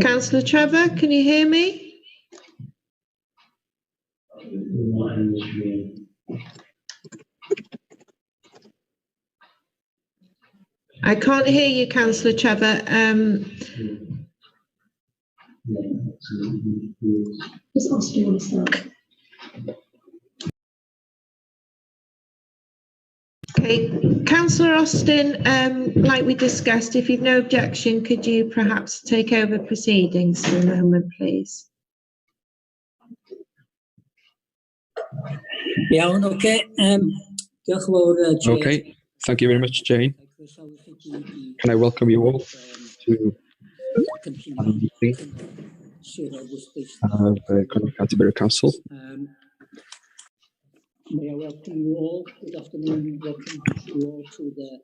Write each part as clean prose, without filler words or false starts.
Councillor Trevor, can you hear me? I can't hear you, Councillor Trevor. Does Austin want to start? Okay, Councillor Austin, like we discussed, if you've no objection, could you perhaps take over proceedings for a moment, please? Yeah, okay. Okay, thank you very much, Jane. Can I welcome you all to our meeting of the Canterbury Council? May I welcome you all. Good afternoon. Welcome you all to the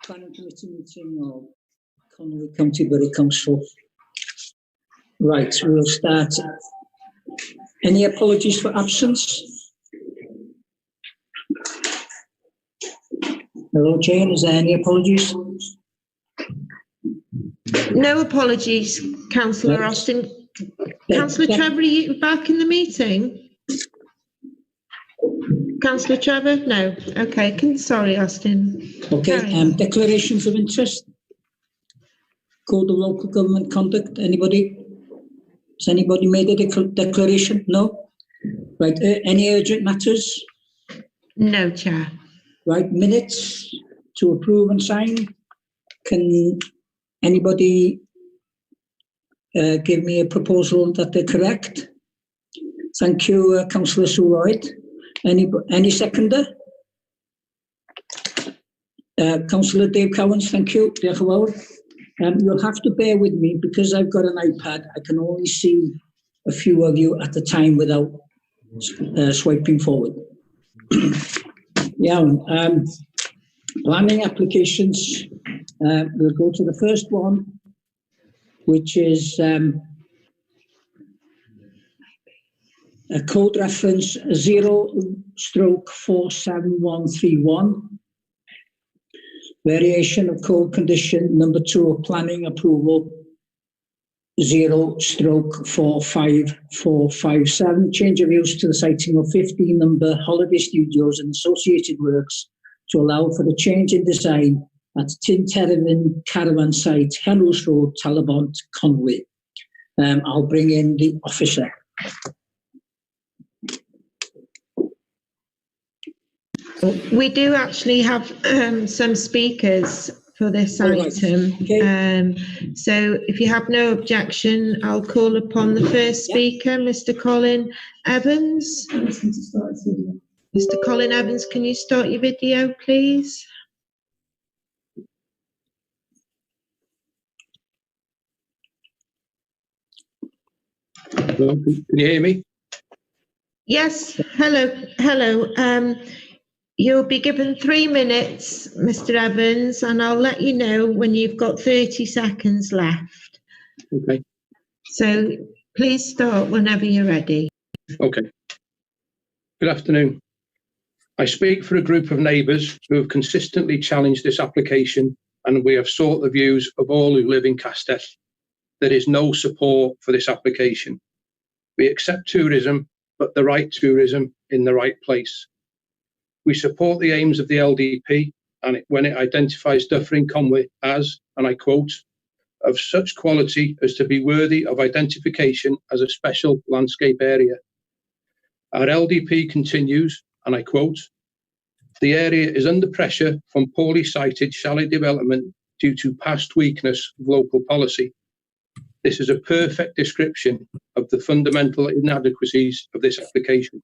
Planning Committee meeting of Conwy Canterbury Council. Right, we'll start. Any apologies for absence? Hello, Jane. Is there any apologies? No apologies, Councillor Austin. Councillor Trevor, are you back in the meeting? Councillor Trevor? No. Okay. Sorry, Austin. Okay. Declarations of interest. Code of Local Government Conduct. Anybody? Has anybody made a declaration? No. Right. Any urgent matters? No, Chair. Right. Minutes to approve and sign. Can anybody give me a proposal that they're correct? Thank you, Councillor Sue Lloyd. Any seconder? Councillor Dave Cowans, thank you. You'll have to bear with me because I've got an iPad. I can only see a few of you at a time without swiping forward. Yeah, planning applications. We'll go to the first one, which is a code reference 0/47131. Variation of code condition number 2 of planning approval 0/45457. Change of use to the siting of 15 number holiday studios and associated works to allow for the change in design at Tin Terrain Caravan Site, Henrys Road, Talabont, Conwy. I'll bring in the officer. We do actually have some speakers for this item. Okay. So if you have no objection, I'll call upon the first speaker, Mr. Colin Evans. Mr. Colin Evans, can you start your video, please? Hello, can you hear me? Yes, hello. You'll be given 3 minutes, Mr. Evans, and I'll let you know when you've got 30 seconds left. Okay. So please start whenever you're ready. Okay. Good afternoon. I speak for a group of neighbours who have consistently challenged this application, and we have sought the views of all who live in Castell. There is no support for this application. We accept tourism, but the right tourism in the right place. We support the aims of the LDP and when it identifies Dyffryn Conwy as, and I quote, of such quality as to be worthy of identification as a special landscape area. Our LDP continues, and I quote, the area is under pressure from poorly sited chalet development due to past weakness of local policy. This is a perfect description of the fundamental inadequacies of this application.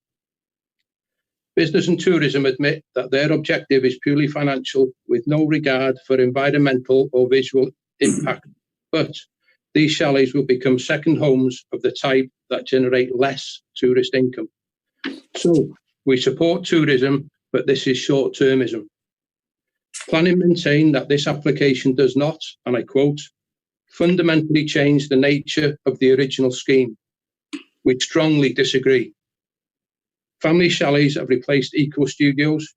Business and tourism admit that their objective is purely financial with no regard for environmental or visual impact, but these chalets will become second homes of the type that generate less tourist income. So we support tourism, but this is short-termism. Planning maintain that this application does not, and I quote, fundamentally change the nature of the original scheme. We strongly disagree. Family chalets have replaced eco studios,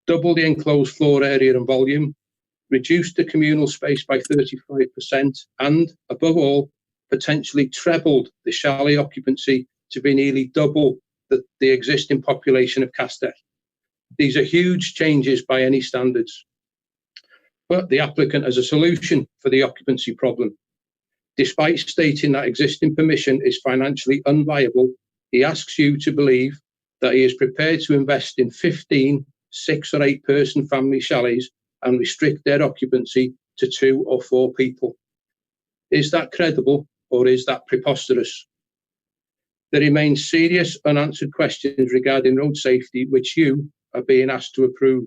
doubled the enclosed floor area and volume, reduced the communal space by 35%, and, above all, potentially trebled the chalet occupancy to be nearly double the existing population of Castell. These are huge changes by any standards. But the applicant has a solution for the occupancy problem. Despite stating that existing permission is financially unviable, he asks you to believe that he is prepared to invest in 15 6 or 8 person family chalets and restrict their occupancy to 2 or 4 people. Is that credible or is that preposterous? There remain serious unanswered questions regarding road safety which you are being asked to approve.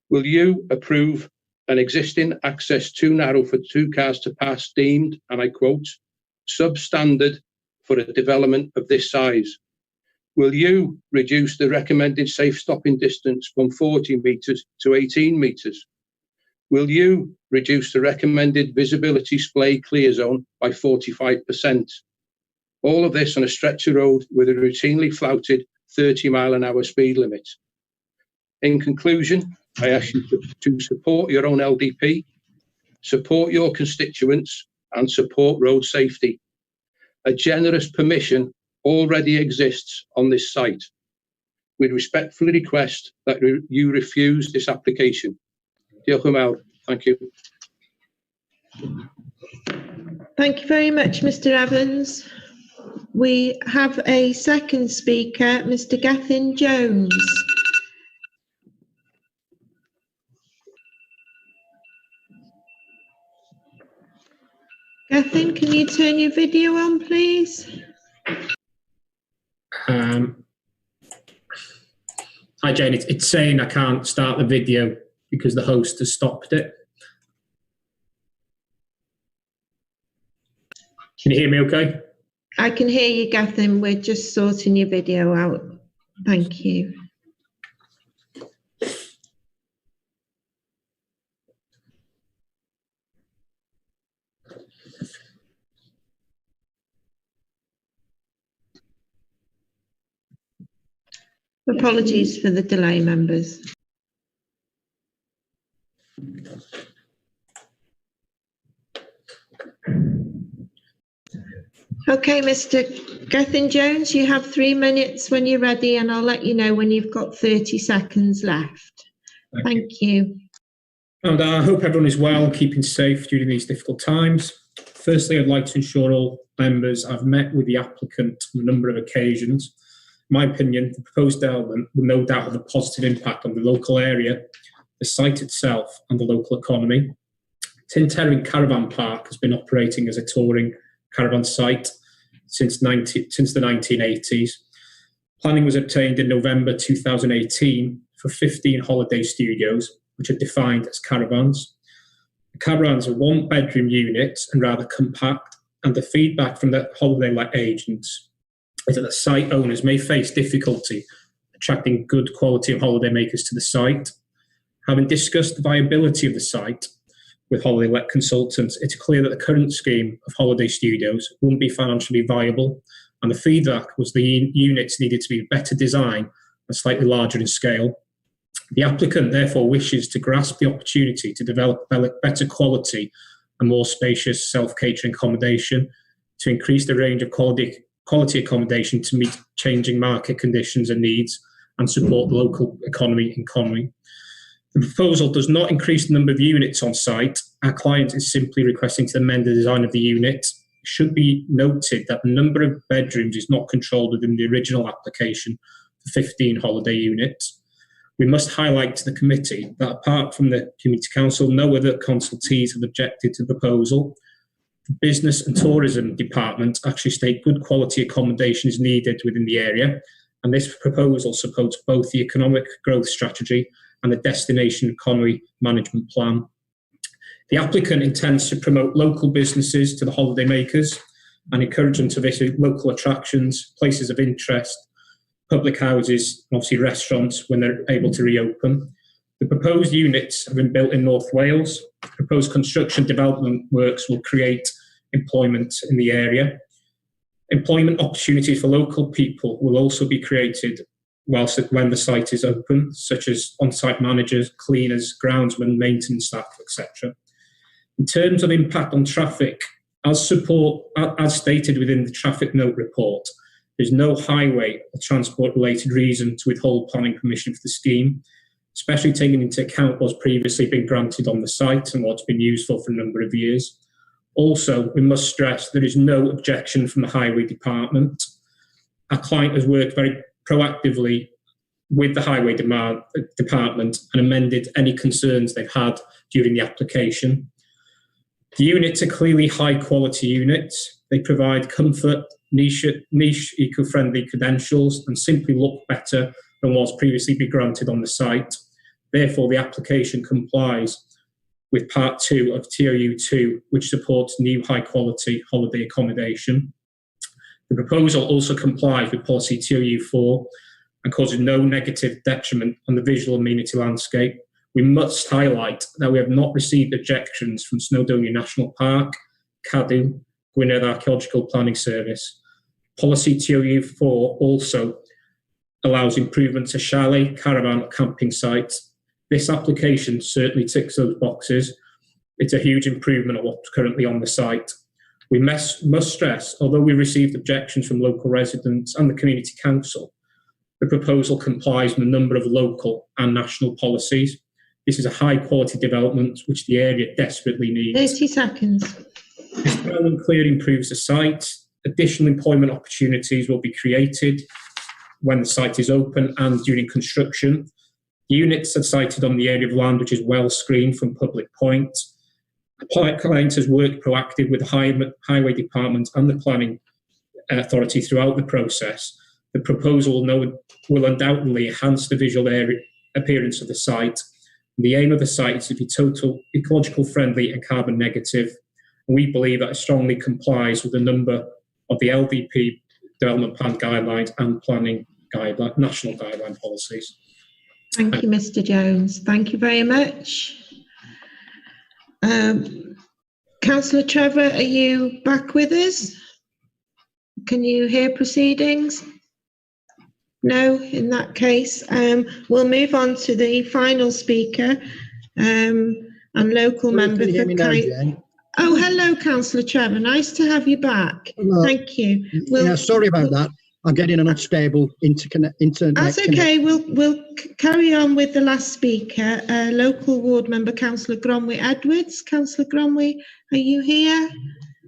Will you approve an existing access too narrow for 2 cars to pass deemed, and I quote, substandard for a development of this size? Will you reduce the recommended safe stopping distance from 40 metres to 18 metres? Will you reduce the recommended visibility splay clear zone by 45%? All of this on a stretch of road with a routinely flouted 30-mile-an-hour speed limit. In conclusion, I ask you to support your own LDP, support your constituents, and support road safety. A generous permission already exists on this site. We respectfully request that you refuse this application. Diolch yn fawr. Thank you. Thank you very much, Mr. Evans. We have a second speaker, Mr. Gethin Jones. Gethin, can you turn your video on, please? Hi Jane, it's saying I can't start the video because the host has stopped it. Can you hear me okay? I can hear you, Gethin. We're just sorting your video out. Thank you. Apologies for the delay, members. Okay, Mr. Gethin Jones, you have 3 minutes when you're ready, and I'll let you know when you've got 30 seconds left. Thank you. And I hope everyone is well and keeping safe during these difficult times. Firstly, I'd like to ensure all members I've met with the applicant on a number of occasions. In my opinion, the proposed development will no doubt have a positive impact on the local area, the site itself, and the local economy. Tintern Caravan Park has been operating as a touring caravan site since the 1980s. Planning was obtained in November 2018 for 15 holiday studios, which are defined as caravans. The caravans are 1-bedroom units and rather compact, and the feedback from the holiday let agents is that the site owners may face difficulty attracting good quality holidaymakers to the site. Having discussed the viability of the site with holiday let consultants, it's clear that the current scheme of holiday studios wouldn't be financially viable, and the feedback was the units needed to be better designed and slightly larger in scale. The applicant therefore wishes to grasp the opportunity to develop better quality and more spacious self-catering accommodation to increase the range of quality accommodation to meet changing market conditions and needs and support the local economy and economy. The proposal does not increase the number of units on site. Our client is simply requesting to amend the design of the unit. It should be noted that the number of bedrooms is not controlled within the original application for 15 holiday units. We must highlight to the committee that apart from the Community Council, no other consultees have objected to the proposal. The Business and Tourism Department actually state good quality accommodation is needed within the area, and this proposal supports both the economic growth strategy and the destination economy management plan. The applicant intends to promote local businesses to the holidaymakers and encourage them to visit local attractions, places of interest, public houses, and obviously restaurants when they're able to reopen. The proposed units have been built in North Wales. Proposed construction development works will create employment in the area. Employment opportunities for local people will also be created when the site is open, such as on-site managers, cleaners, groundsmen, maintenance staff, etc. In terms of impact on traffic As stated within the traffic note report, there's no highway or transport-related reason to withhold planning permission for the scheme, especially taking into account what's previously been granted on the site and what's been used for a number of years. Also, we must stress there is no objection from the Highway Department. Our client has worked very proactively with the Highway Department and amended any concerns they've had during the application. The units are clearly high-quality units. They provide comfort, niche eco-friendly credentials, and simply look better than what's previously been granted on the site. Therefore, the application complies with Part 2 of TOU2, which supports new high-quality holiday accommodation. The proposal also complies with Policy TOU4 and causes no negative detriment on the visual amenity landscape. We must highlight that we have not received objections from Snowdonia National Park, Cadw, Gwynedd Archaeological Planning Service. Policy TOU4 also allows improvements to chalet, caravan, or camping sites. This application certainly ticks those boxes. It's a huge improvement of what's currently on the site. We must stress, although we received objections from local residents and the Community Council, the proposal complies with a number of local and national policies. This is a high-quality development which the area desperately needs. 30 seconds. This development clearly improves the site. Additional employment opportunities will be created when the site is open and during construction. Units are sited on the area of land which is well screened from public points. The client has worked proactive with the Highway Department and the Planning Authority throughout the process. The proposal will undoubtedly enhance the visual appearance of the site. And the aim of the site is to be total ecological friendly and carbon negative. And we believe that it strongly complies with a number of the LDP development plan guidelines and planning national guideline policies. Thank you, Mr. Jones. Thank you very much. Councillor Trevor, are you back with us? Can you hear proceedings? No, in that case, we'll move on to the final speaker and local member for Oh, hello, Councillor Trevor. Nice to have you back. Hello. Thank you. Yeah, sorry about that. I'm getting an unstable internet. That's okay. We'll carry on with the last speaker, local ward member, Councillor Gromway Edwards. Councillor Gromway, are you here?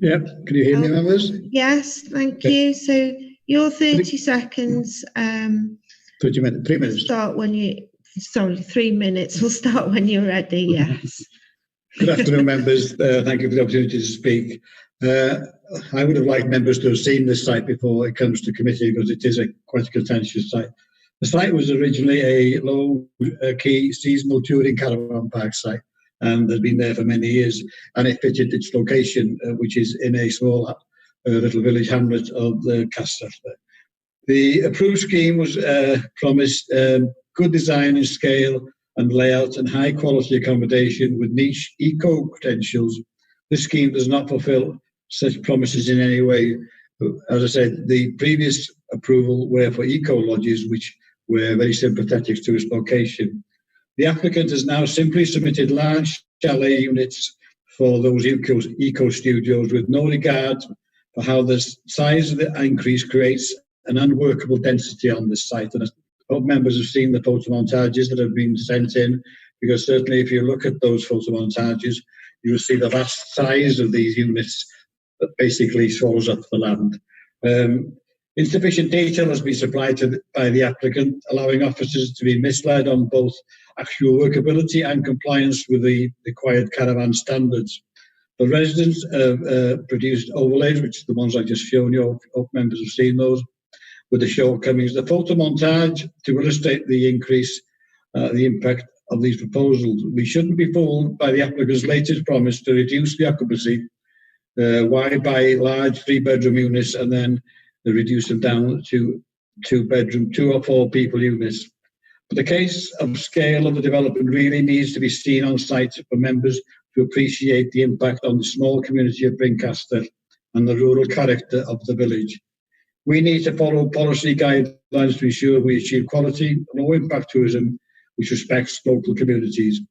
Yeah. Can you hear me, members? Yes, thank you. So your 30 seconds. 3 minutes. Start when you. Sorry, 3 minutes. We'll start when you're ready. Yes. Good afternoon, members. Thank you for the opportunity to speak. I would have liked members to have seen this site before it comes to committee because it is quite a contentious site. The site was originally a low-key seasonal touring caravan park site and has been there for many years, and it fitted its location, which is in a small little village hamlet of Castor. The approved scheme was promised good design and scale and layout and high-quality accommodation with niche eco-credentials. This scheme does not fulfil such promises in any way. As I said, the previous approval were for eco-lodges, which were very sympathetic to its location. The applicant has now simply submitted large chalet units for those eco-studios with no regard for how the size of the increase creates an unworkable density on this site. And I hope members have seen the photomontages that have been sent in, because certainly if you look at those photomontages, you will see the vast size of these units that basically swallows up the land. Insufficient detail has been supplied by the applicant, allowing officers to be misled on both actual workability and compliance with the required caravan standards. The residents have produced overlays, which are the ones I just shown you. I hope members have seen those, with the shortcomings. The photo montage to illustrate the increase, the impact of these proposals. We shouldn't be fooled by the applicant's latest promise to reduce the occupancy. Why buy large 3-bedroom units and then reduce them down to 2-bedroom, 2 or 4 people units? But the case of scale of the development really needs to be seen on site for members to appreciate the impact on the small community of Brincastor and the rural character of the village. We need to follow policy guidelines to ensure we achieve quality, low impact tourism which respects local communities.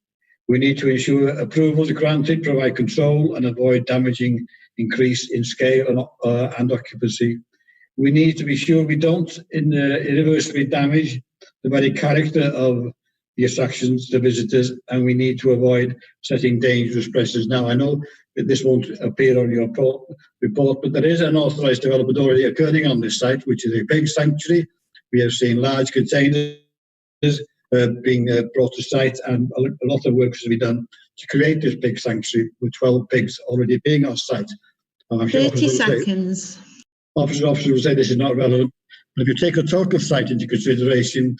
We need to ensure approvals are granted, provide control and avoid damaging increase in scale and occupancy. We need to be sure we don't irreversibly damage the very character of the attractions to visitors, and we need to avoid setting dangerous precedents. Now, I know that this won't appear on your report, but there is an authorised development already occurring on this site, which is a big sanctuary. We have seen large containers being brought to site, and a lot of work has to be done to create this big sanctuary with 12 pigs already being on site. 30 seconds. Officers will say this is not relevant, but if you take a total site into consideration,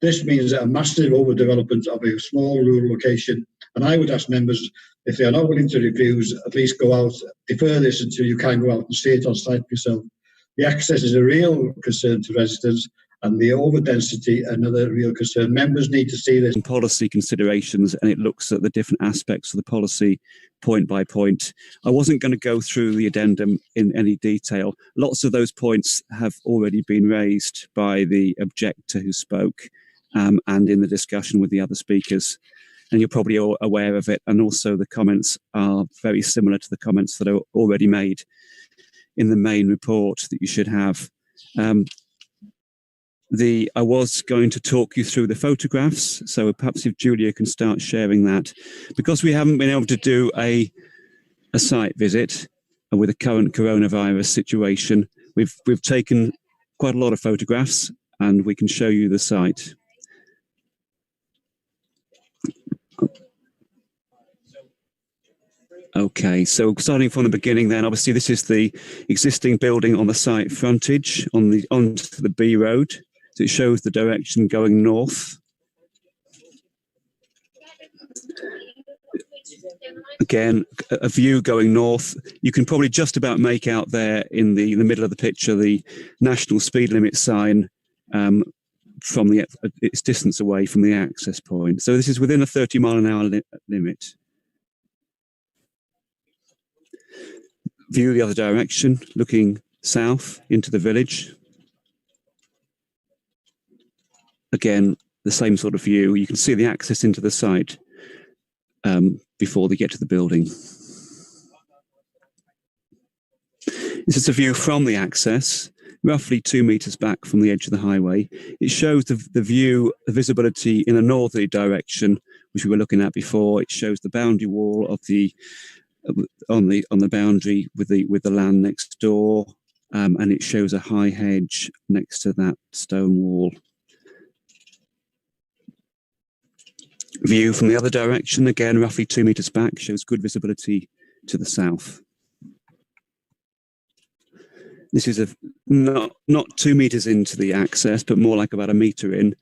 this means that a massive overdevelopment of a small rural location. And I would ask members, if they are not willing to refuse, at least go out, defer this until you can go out and see it on site yourself. The access is a real concern to residents, and the overdensity another real concern. Members need to see this. Policy considerations, and it looks at the different aspects of the policy point by point. I wasn't going to go through the addendum in any detail. Lots of those points have already been raised by the objector who spoke, and in the discussion with the other speakers. And you're probably all aware of it. And also the comments are very similar to the comments that are already made in the main report that you should have. I was going to talk you through the photographs, so perhaps if Julia can start sharing that. Because we haven't been able to do a site visit with the current coronavirus situation, we've taken quite a lot of photographs, and we can show you the site. Okay, so starting from the beginning then, obviously this is the existing building on the site frontage onto the B road. So it shows the direction going north. Again, a view going north. You can probably just about make out there in the middle of the picture the national speed limit sign from its distance away from the access point. So this is within a 30-mile-an-hour limit. View the other direction, looking south into the village. Again, the same sort of view. You can see the access into the site before they get to the building. This is a view from the access, roughly 2 meters back from the edge of the highway. It shows the visibility in a northerly direction, which we were looking at before. It shows the boundary wall of on the boundary with the land next door, and it shows a high hedge next to that stone wall. View from the other direction, again roughly 2 meters back, shows good visibility to the south. This is not 2 meters into the access, but more like about a meter in.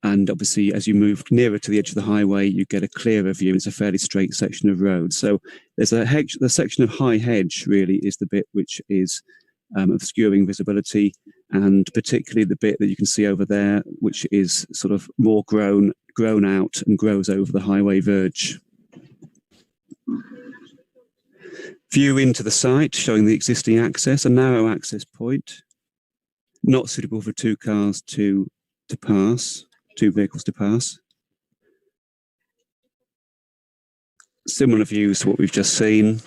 And obviously, as you move nearer to the edge of the highway, you get a clearer view. It's a fairly straight section of road. So there's a hedge. The section of high hedge really is the bit which is obscuring visibility, and particularly the bit that you can see over there, which is sort of more grown out and grows over the highway verge. View into the site, showing the existing access, a narrow access point, not suitable for two vehicles to pass. Similar views to what we've just seen.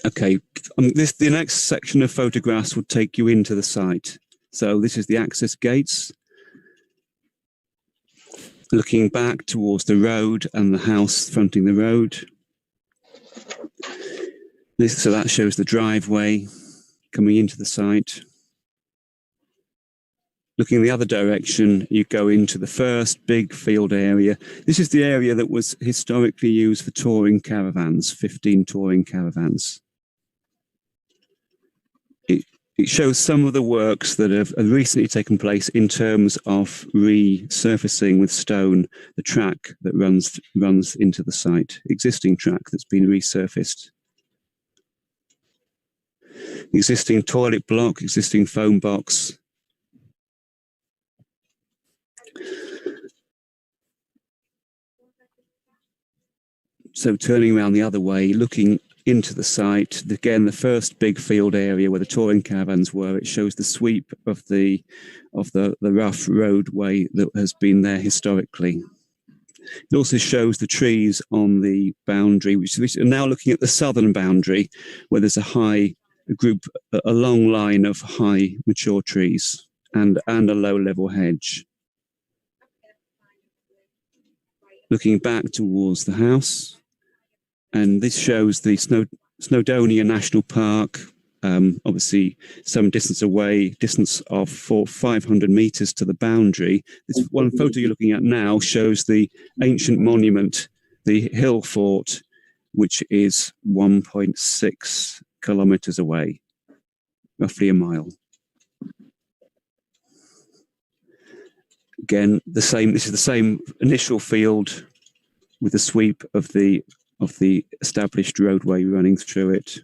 Okay, the next section of photographs will take you into the site. So this is the access gates. Looking back towards the road and the house fronting the road. So that shows the driveway coming into the site. Looking the other direction, you go into the first big field area. This is the area that was historically used for touring caravans, 15 touring caravans. It shows some of the works that have recently taken place in terms of resurfacing with stone the track that runs into the site, existing track that's been resurfaced. Existing toilet block, existing phone box. So turning around the other way, looking into the site, again, the first big field area where the touring caravans were, it shows the sweep of the rough roadway that has been there historically. It also shows the trees on the boundary, which are now looking at the southern boundary, where there's a long line of high mature trees and a low level hedge. Looking back towards the house, and this shows the Snowdonia National Park, obviously some distance away, distance of 500 metres to the boundary. This one photo you're looking at now shows the ancient monument, the hill fort, which is 1.6 kilometres away, roughly a mile. Again, this is the same initial field with the sweep of the established roadway running through it.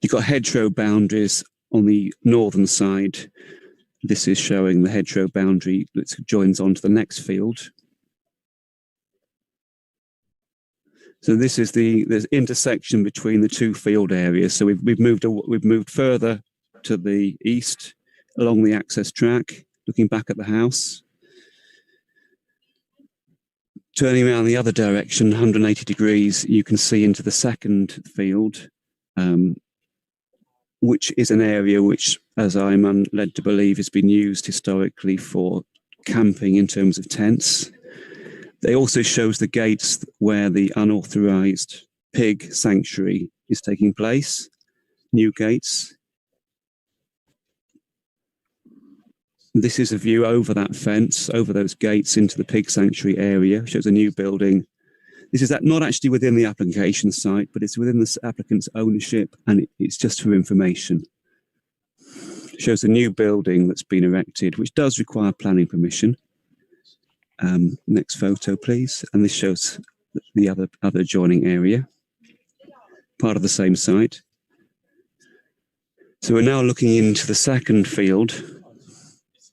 You've got hedgerow boundaries on the northern side. This is showing the hedgerow boundary that joins onto the next field. So this is the intersection between the two field areas. So we've moved further to the east along the access track, looking back at the house. Turning around the other direction, 180 degrees, you can see into the second field, which is an area which, as I'm led to believe, has been used historically for camping in terms of tents. It also shows the gates where the unauthorised pig sanctuary is taking place, new gates. This is a view over that fence, over those gates into the pig sanctuary area. Shows a new building. This is not actually within the application site, but it's within the applicant's ownership, and it's just for information. Shows a new building that's been erected, which does require planning permission. Next photo, please. And this shows the other adjoining area, part of the same site. So we're now looking into the second field.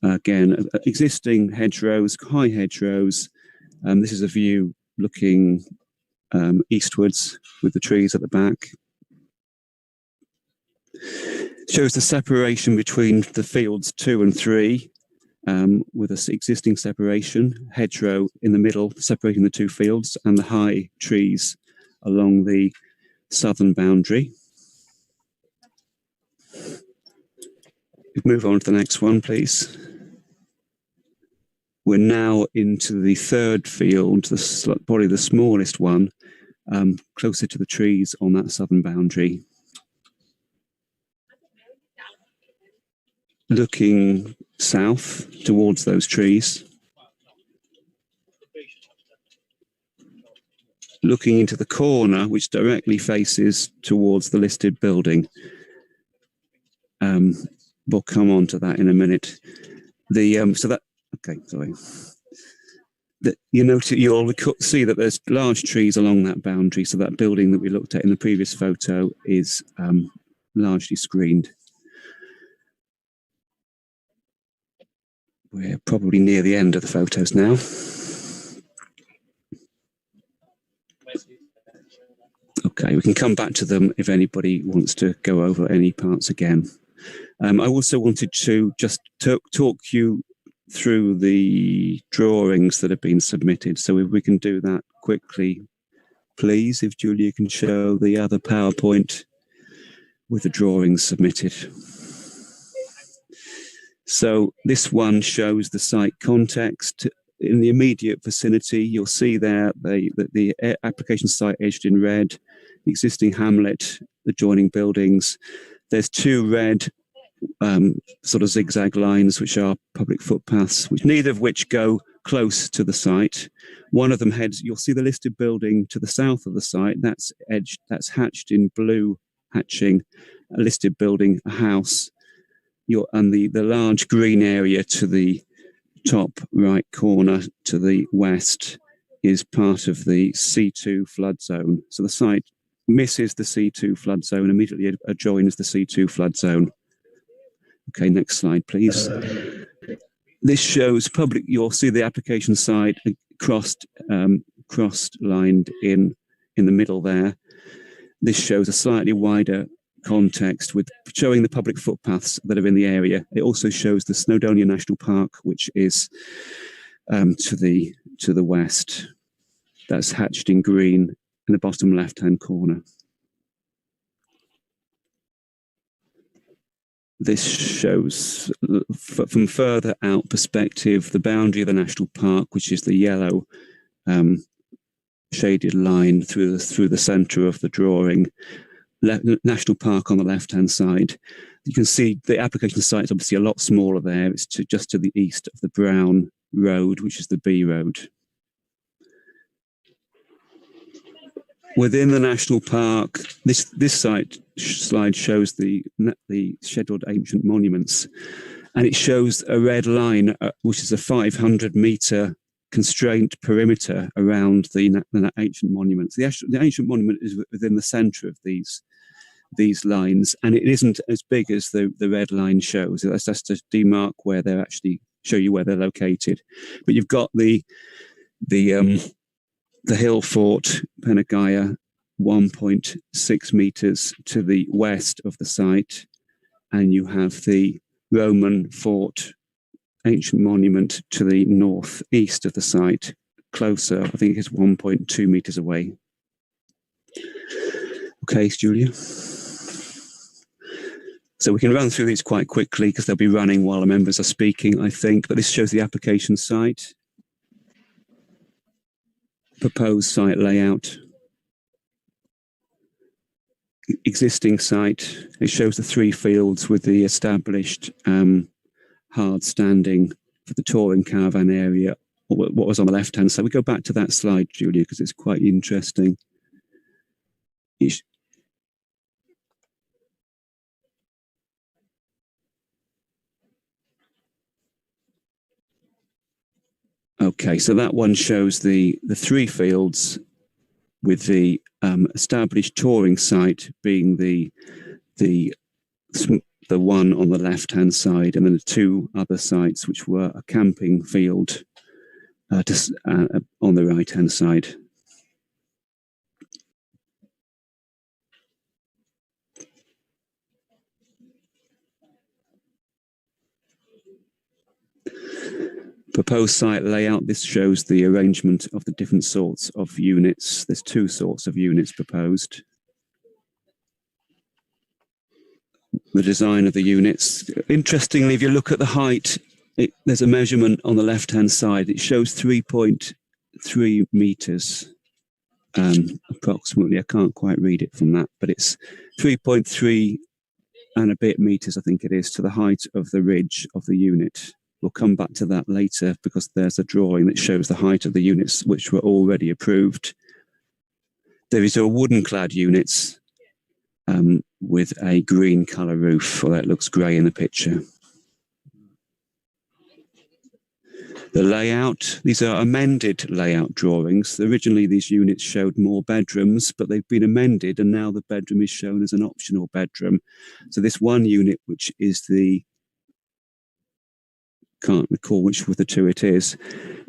Again, existing hedgerows, high hedgerows. This is a view looking eastwards with the trees at the back. Shows the separation between the fields 2 and 3 with an existing separation, hedgerow in the middle separating the two fields, and the high trees along the southern boundary. Move on to the next one, please. We're now into the third field, probably the smallest one, closer to the trees on that southern boundary. Looking south towards those trees. Looking into the corner, which directly faces towards the listed building. We'll come on to that in a minute. You'll see that there's large trees along that boundary, so that building that we looked at in the previous photo is largely screened. We're probably near the end of the photos now. Okay, we can come back to them if anybody wants to go over any parts again. I also wanted to just talk you through the drawings that have been submitted. So if we can do that quickly, please, if Julia can show the other PowerPoint with the drawings submitted. So this one shows the site context. In the immediate vicinity, you'll see there the application site edged in red, the existing hamlet, adjoining buildings. There's two red sort of zigzag lines, which are public footpaths, neither of which go close to the site. One of them heads, you'll see the listed building to the south of the site. That's hatched in blue hatching, a listed building, a house. And the large green area to the top right corner to the west is part of the C2 flood zone. So the site misses the C2 flood zone, immediately adjoins the C2 flood zone. Okay, next slide, please. This shows you'll see the application site crossed lined in the middle there. This shows a slightly wider context with showing the public footpaths that are in the area. It also shows the Snowdonia National Park, which is to the west. That's hatched in green in the bottom left-hand corner. This shows, from further out perspective, the boundary of the national park, which is the yellow shaded line through the centre of the drawing. National park on the left-hand side. You can see the application site is obviously a lot smaller there. It's just to the east of the brown road, which is the B road. Within the national park, this slide shows the scheduled ancient monuments, and it shows a red line, which is a 500-metre constraint perimeter around the ancient monuments. The ancient monument is within the centre of these lines, and it isn't as big as the red line shows. That's just to demark where they're actually show you where they're located. But you've got the hill fort, Penagaya, 1.6 metres to the west of the site, and you have the Roman fort ancient monument to the northeast of the site, closer, I think it's 1.2 metres away. Okay, Julia. So we can run through these quite quickly because they'll be running while the members are speaking, I think, but this shows the application site. Proposed site layout, existing site. It shows the 3 fields with the established hard standing for the touring caravan area. What was on the left hand side? We go back to that slide, Julia, because it's quite interesting. Okay, so that one shows the 3 fields with the established touring site being the one on the left-hand side, and then the 2 other sites which were a camping field on the right-hand side. Proposed site layout, this shows the arrangement of the different sorts of units. There's 2 sorts of units proposed. The design of the units. Interestingly, if you look at the height, there's a measurement on the left-hand side. It shows 3.3 metres, approximately. I can't quite read it from that, but it's 3.3 and a bit metres, I think it is, to the height of the ridge of the unit. We'll come back to that later because there's a drawing that shows the height of the units which were already approved. There is a wooden clad units with a green colour roof, or that looks grey in the picture. The layout, these are amended layout drawings. Originally these units showed more bedrooms, but they've been amended and now the bedroom is shown as an optional bedroom. So this one unit, which is can't recall which of the 2 it is,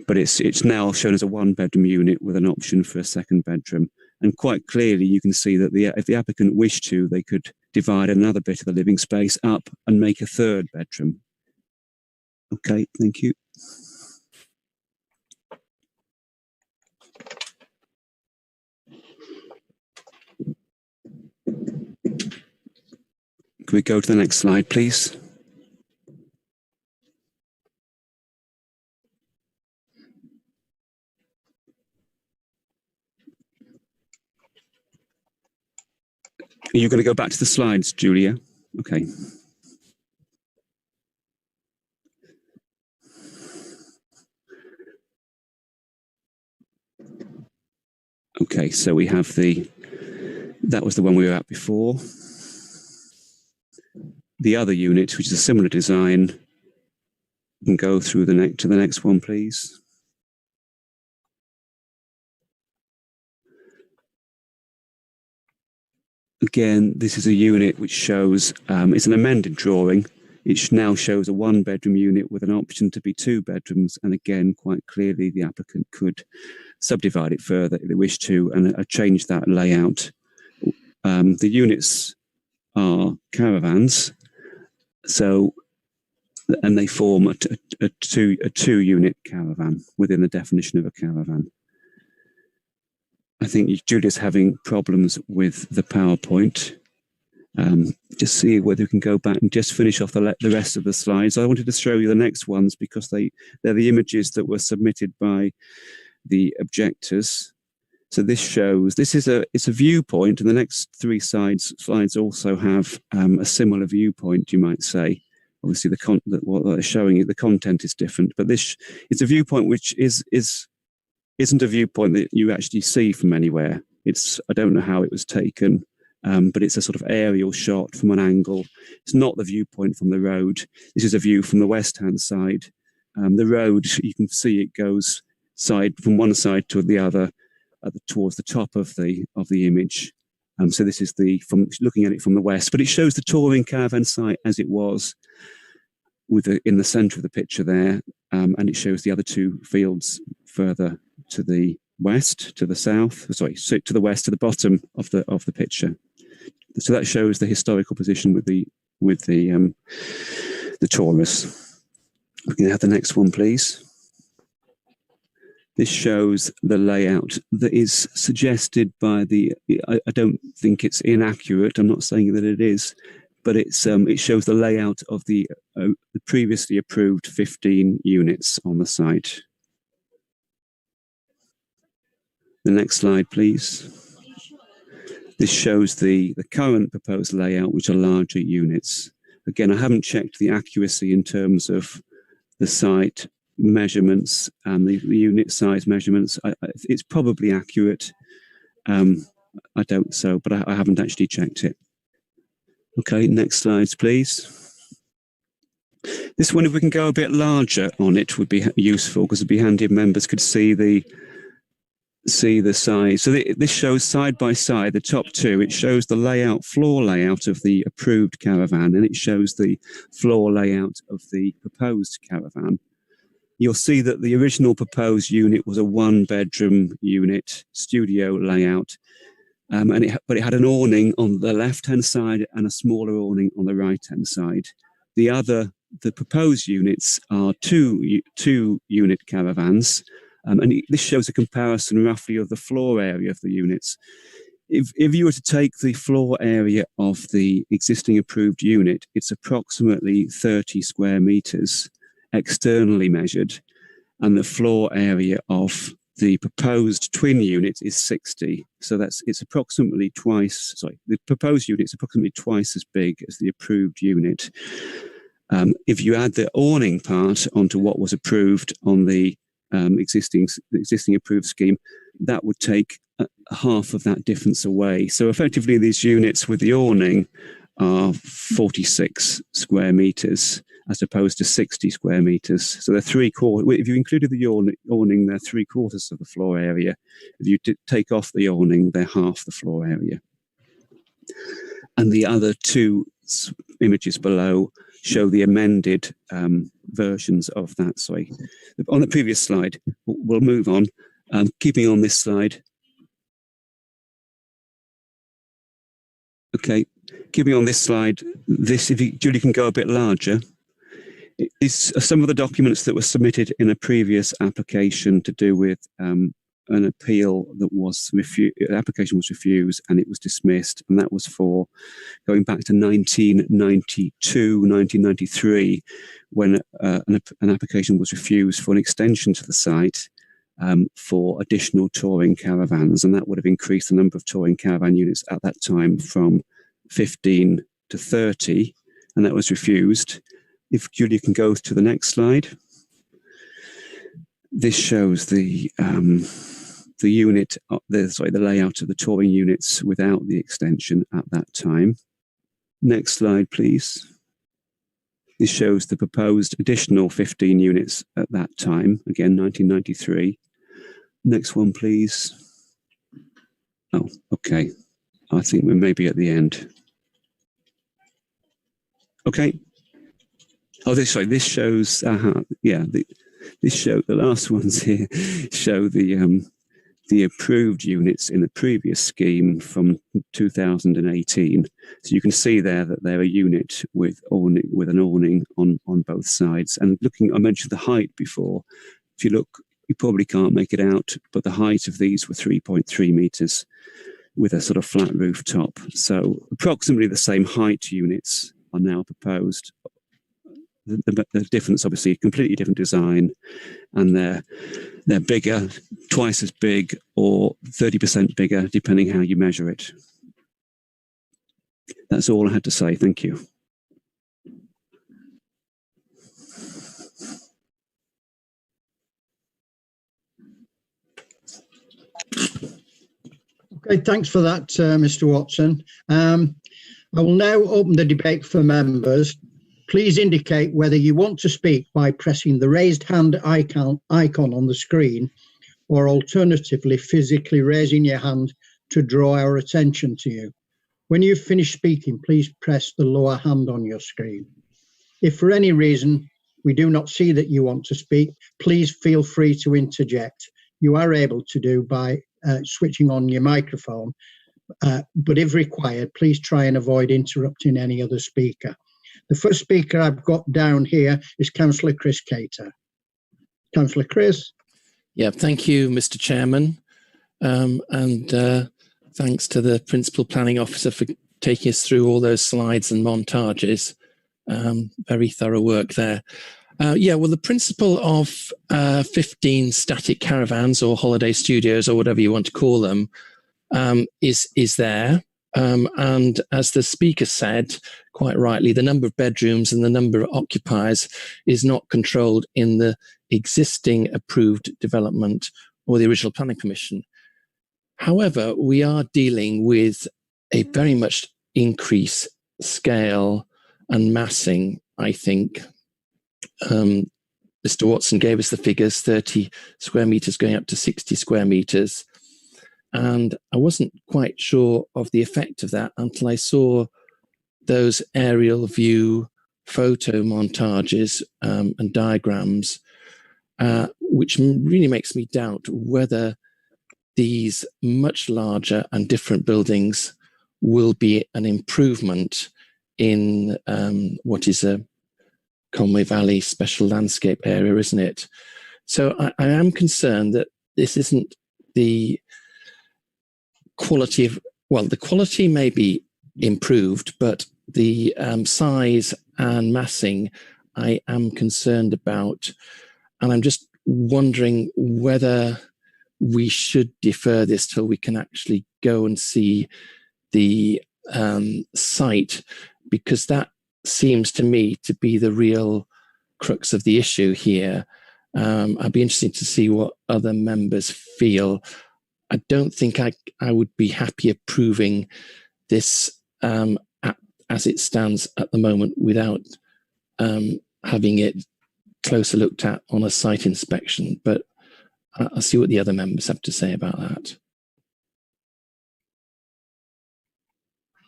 but it's now shown as a 1-bedroom unit with an option for a 2nd bedroom. And quite clearly you can see that if the applicant wished to, they could divide another bit of the living space up and make a 3rd bedroom. Okay, thank you. Can we go to the next slide, please? Are you going to go back to the slides, Julia? Okay. Okay, so we have that was the one we were at before. The other unit, which is a similar design, you can go through to the next one, please. Again, this is a unit which shows, it's an amended drawing. It now shows a 1-bedroom unit with an option to be 2 bedrooms. And again, quite clearly, the applicant could subdivide it further if they wish to and change that layout. The units are caravans. So and they form a two-unit caravan within the definition of a caravan. I think Julia's having problems with the PowerPoint. Just see whether we can go back and just finish off the rest of the slides. I wanted to show you the next ones because they're the images that were submitted by the objectors. So this shows, it's a viewpoint, and the next three slides also have a similar viewpoint, you might say. Obviously, what they're showing you, the content is different, but it's a viewpoint which isn't a viewpoint that you actually see from anywhere. I don't know how it was taken, but it's a sort of aerial shot from an angle. It's not the viewpoint from the road. This is a view from the west-hand side. The road, you can see it goes from one side to the other, towards the top of the image. So this is from looking at it from the west, but it shows the touring caravan site as it was, in the centre of the picture there, and it shows the other two fields further to the west, to the south. Sorry, so to the west, to the bottom of the picture. So that shows the historical position with the Taurus. We can have the next one, please. This shows the layout that is suggested by I don't think it's inaccurate. I'm not saying that it is, but it shows the layout of the previously approved 15 units on the site. The next slide, please. This shows the current proposed layout, which are larger units. Again, I haven't checked the accuracy in terms of the site measurements and the unit size measurements. It's probably accurate. I haven't actually checked it. Okay, next slides, please. This one, if we can go a bit larger on it, would be useful because it'd be handy if members could see the size. So this shows side by side, the top two, it shows the floor layout of the approved caravan, and it shows the floor layout of the proposed caravan. You'll see that the original proposed unit was a one-bedroom unit, studio layout, but it had an awning on the left-hand side and a smaller awning on the right-hand side. The proposed units are two-unit caravans, and this shows a comparison roughly of the floor area of the units. If you were to take the floor area of the existing approved unit, it's approximately 30 square metres externally measured, and the floor area of the proposed twin unit is 60. So it's approximately twice. Sorry, the proposed unit is approximately twice as big as the approved unit. If you add the awning part onto what was approved on the existing approved scheme, that would take half of that difference away. So effectively, these units with the awning are 46 square metres as opposed to 60 square metres. So they're three-quarters. If you included the awning, they're three-quarters of the floor area. If you take off the awning, they're half the floor area. And the other two images below show the amended versions of that. Sorry. On the previous slide, we'll move on. Keeping on this slide. Okay, keeping on this slide, Julie can go a bit larger. Is some of the documents that were submitted in a previous application to do with an appeal that was refused. The application was refused and it was dismissed, and that was for going back to 1992, 1993, when an application was refused for an extension to the site for additional touring caravans, and that would have increased the number of touring caravan units at that time from 15 to 30, and that was refused. If Julia can go to the next slide. This shows the layout of the touring units without the extension at that time. Next slide, please. This shows the proposed additional 15 units at that time, again, 1993. Next one, please. Oh, okay. I think we're maybe at the end. Okay. Oh, this shows, the last ones here show the the approved units in the previous scheme from 2018. So you can see there that they're a unit with an awning on both sides. And looking, I mentioned the height before. If you look, you probably can't make it out, but the height of these were 3.3 metres with a sort of flat rooftop. So approximately the same height units are now proposed. The difference, obviously, completely different design, and they're bigger, twice as big, or 30% bigger, depending how you measure it. That's all I had to say. Thank you. Okay, thanks for that, Mr. Watson. I will now open the debate for members. Please indicate whether you want to speak by pressing the raised hand icon on the screen, or alternatively physically raising your hand to draw our attention to you. When you've finished speaking, please press the lower hand on your screen. If for any reason we do not see that you want to speak, please feel free to interject. You are able to do by switching on your microphone, but if required, please try and avoid interrupting any other speaker. The first speaker I've got down here is Councillor Chris Cater. Councillor Chris. Yeah, thank you, Mr. Chairman. And thanks to the Principal Planning Officer for taking us through all those slides and montages. Very thorough work there. Yeah, well, the principle of 15 static caravans or holiday studios or whatever you want to call them is there. And as the speaker said, quite rightly, the number of bedrooms and the number of occupiers is not controlled in the existing approved development or the original planning permission. However, we are dealing with a very much increased scale and massing, I think. Mr. Watson gave us the figures, 30 square metres going up to 60 square metres. And I wasn't quite sure of the effect of that until I saw those aerial view photo montages and diagrams, which really makes me doubt whether these much larger and different buildings will be an improvement in what is a Conway Valley special landscape area, isn't it? So I am concerned that this isn't the quality of, well, the quality may be improved, but the size and massing I am concerned about. And I'm just wondering whether we should defer this till we can actually go and see the site, because that seems to me to be the real crux of the issue here. I'd be interested to see what other members feel. I don't think I would be happy approving this as it stands at the moment without having it closer looked at on a site inspection, but I'll see what the other members have to say about that.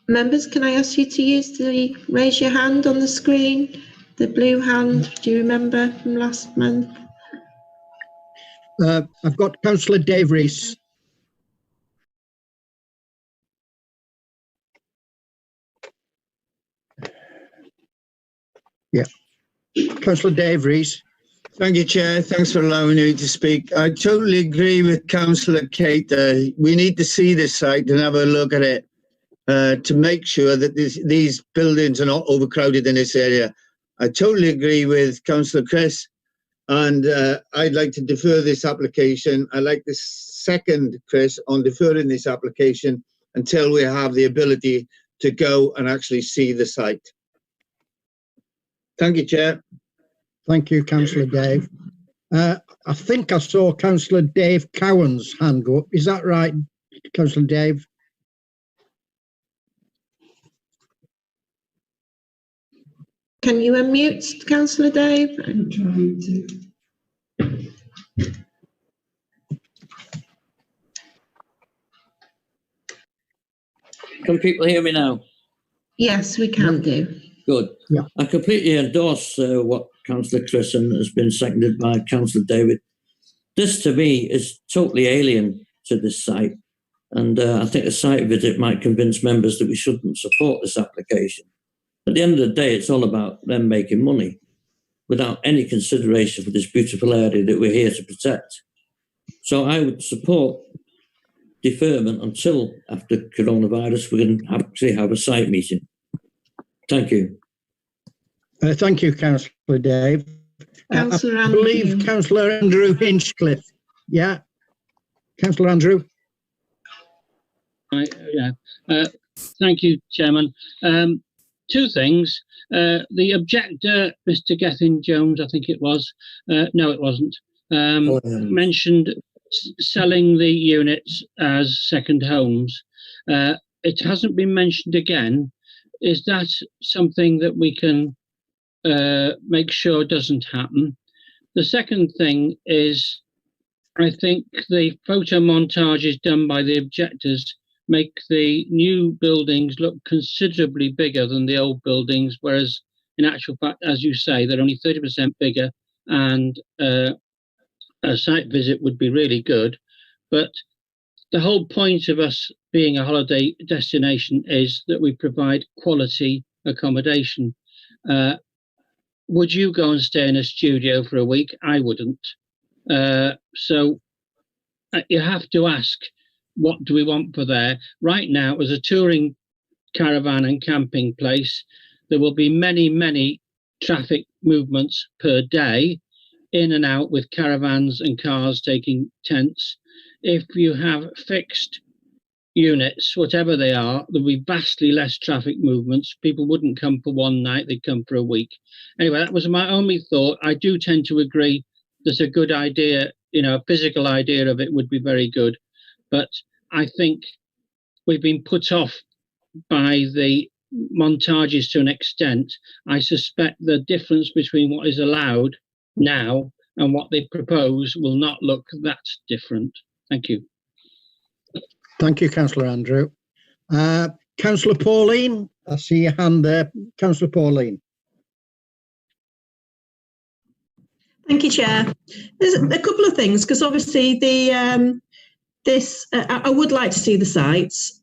Members, can I ask you to use the raise your hand on the screen, the blue hand? Do you remember from last month? I've got Councillor Dave Rees. Yeah. Councillor Dave Rees. Thank you, Chair. Thanks for allowing me to speak. I totally agree with Councillor Cater. We need to see this site and have a look at it to make sure that these buildings are not overcrowded in this area. I totally agree with Councillor Chris, and I'd like to defer this application. I'd like to second Chris on deferring this application until we have the ability to go and actually see the site. Thank you, Chair. Thank you, Councillor Dave. I think I saw Councillor Dave Cowan's hand go up. Is that right, Councillor Dave? Can you unmute, Councillor Dave? I'm trying to. Can people hear me now? Yes, we can do. Good. Yeah. I completely endorse what Councillor Christen has been seconded by Councillor David. This to me is totally alien to this site. And I think a site visit might convince members that we shouldn't support this application. At the end of the day, it's all about them making money without any consideration for this beautiful area that we're here to protect. So I would support deferment until after coronavirus we can actually have a site meeting. Thank you. Thank you, Councillor Dave. Councillor I believe Councillor Andrew Hinchcliffe. Yeah, Councillor Andrew. Thank you, Chairman. Two things. The objector, Mr. Gethin-Jones, I think it was, no, it wasn't, mentioned selling the units as second homes. It hasn't been mentioned again. Is that something that we can make sure doesn't happen? The second thing is, I think the photo montages done by the objectors make the new buildings look considerably bigger than the old buildings, whereas in actual fact, as you say, they're only 30% bigger, and a site visit would be really good. But the whole point of us being a holiday destination is that we provide quality accommodation. Would you go and stay in a studio for a week? I wouldn't. So you have to ask, what do we want for there? Right now, as a touring caravan and camping place, there will be many, many traffic movements per day, in and out with caravans and cars taking tents. If you have fixed units, whatever they are, there'll be vastly less traffic movements. People wouldn't come for one night, they'd come for a week. Anyway, that was my only thought. I do tend to agree that a good idea, a physical idea of it would be very good. But I think we've been put off by the montages to an extent. I suspect the difference between what is allowed now and what they propose will not look that different. Thank you. Thank you, Councillor Andrew. Councillor Pauline, I see your hand there. Councillor Pauline. Thank you, Chair. There's a couple of things, because obviously I would like to see the sites,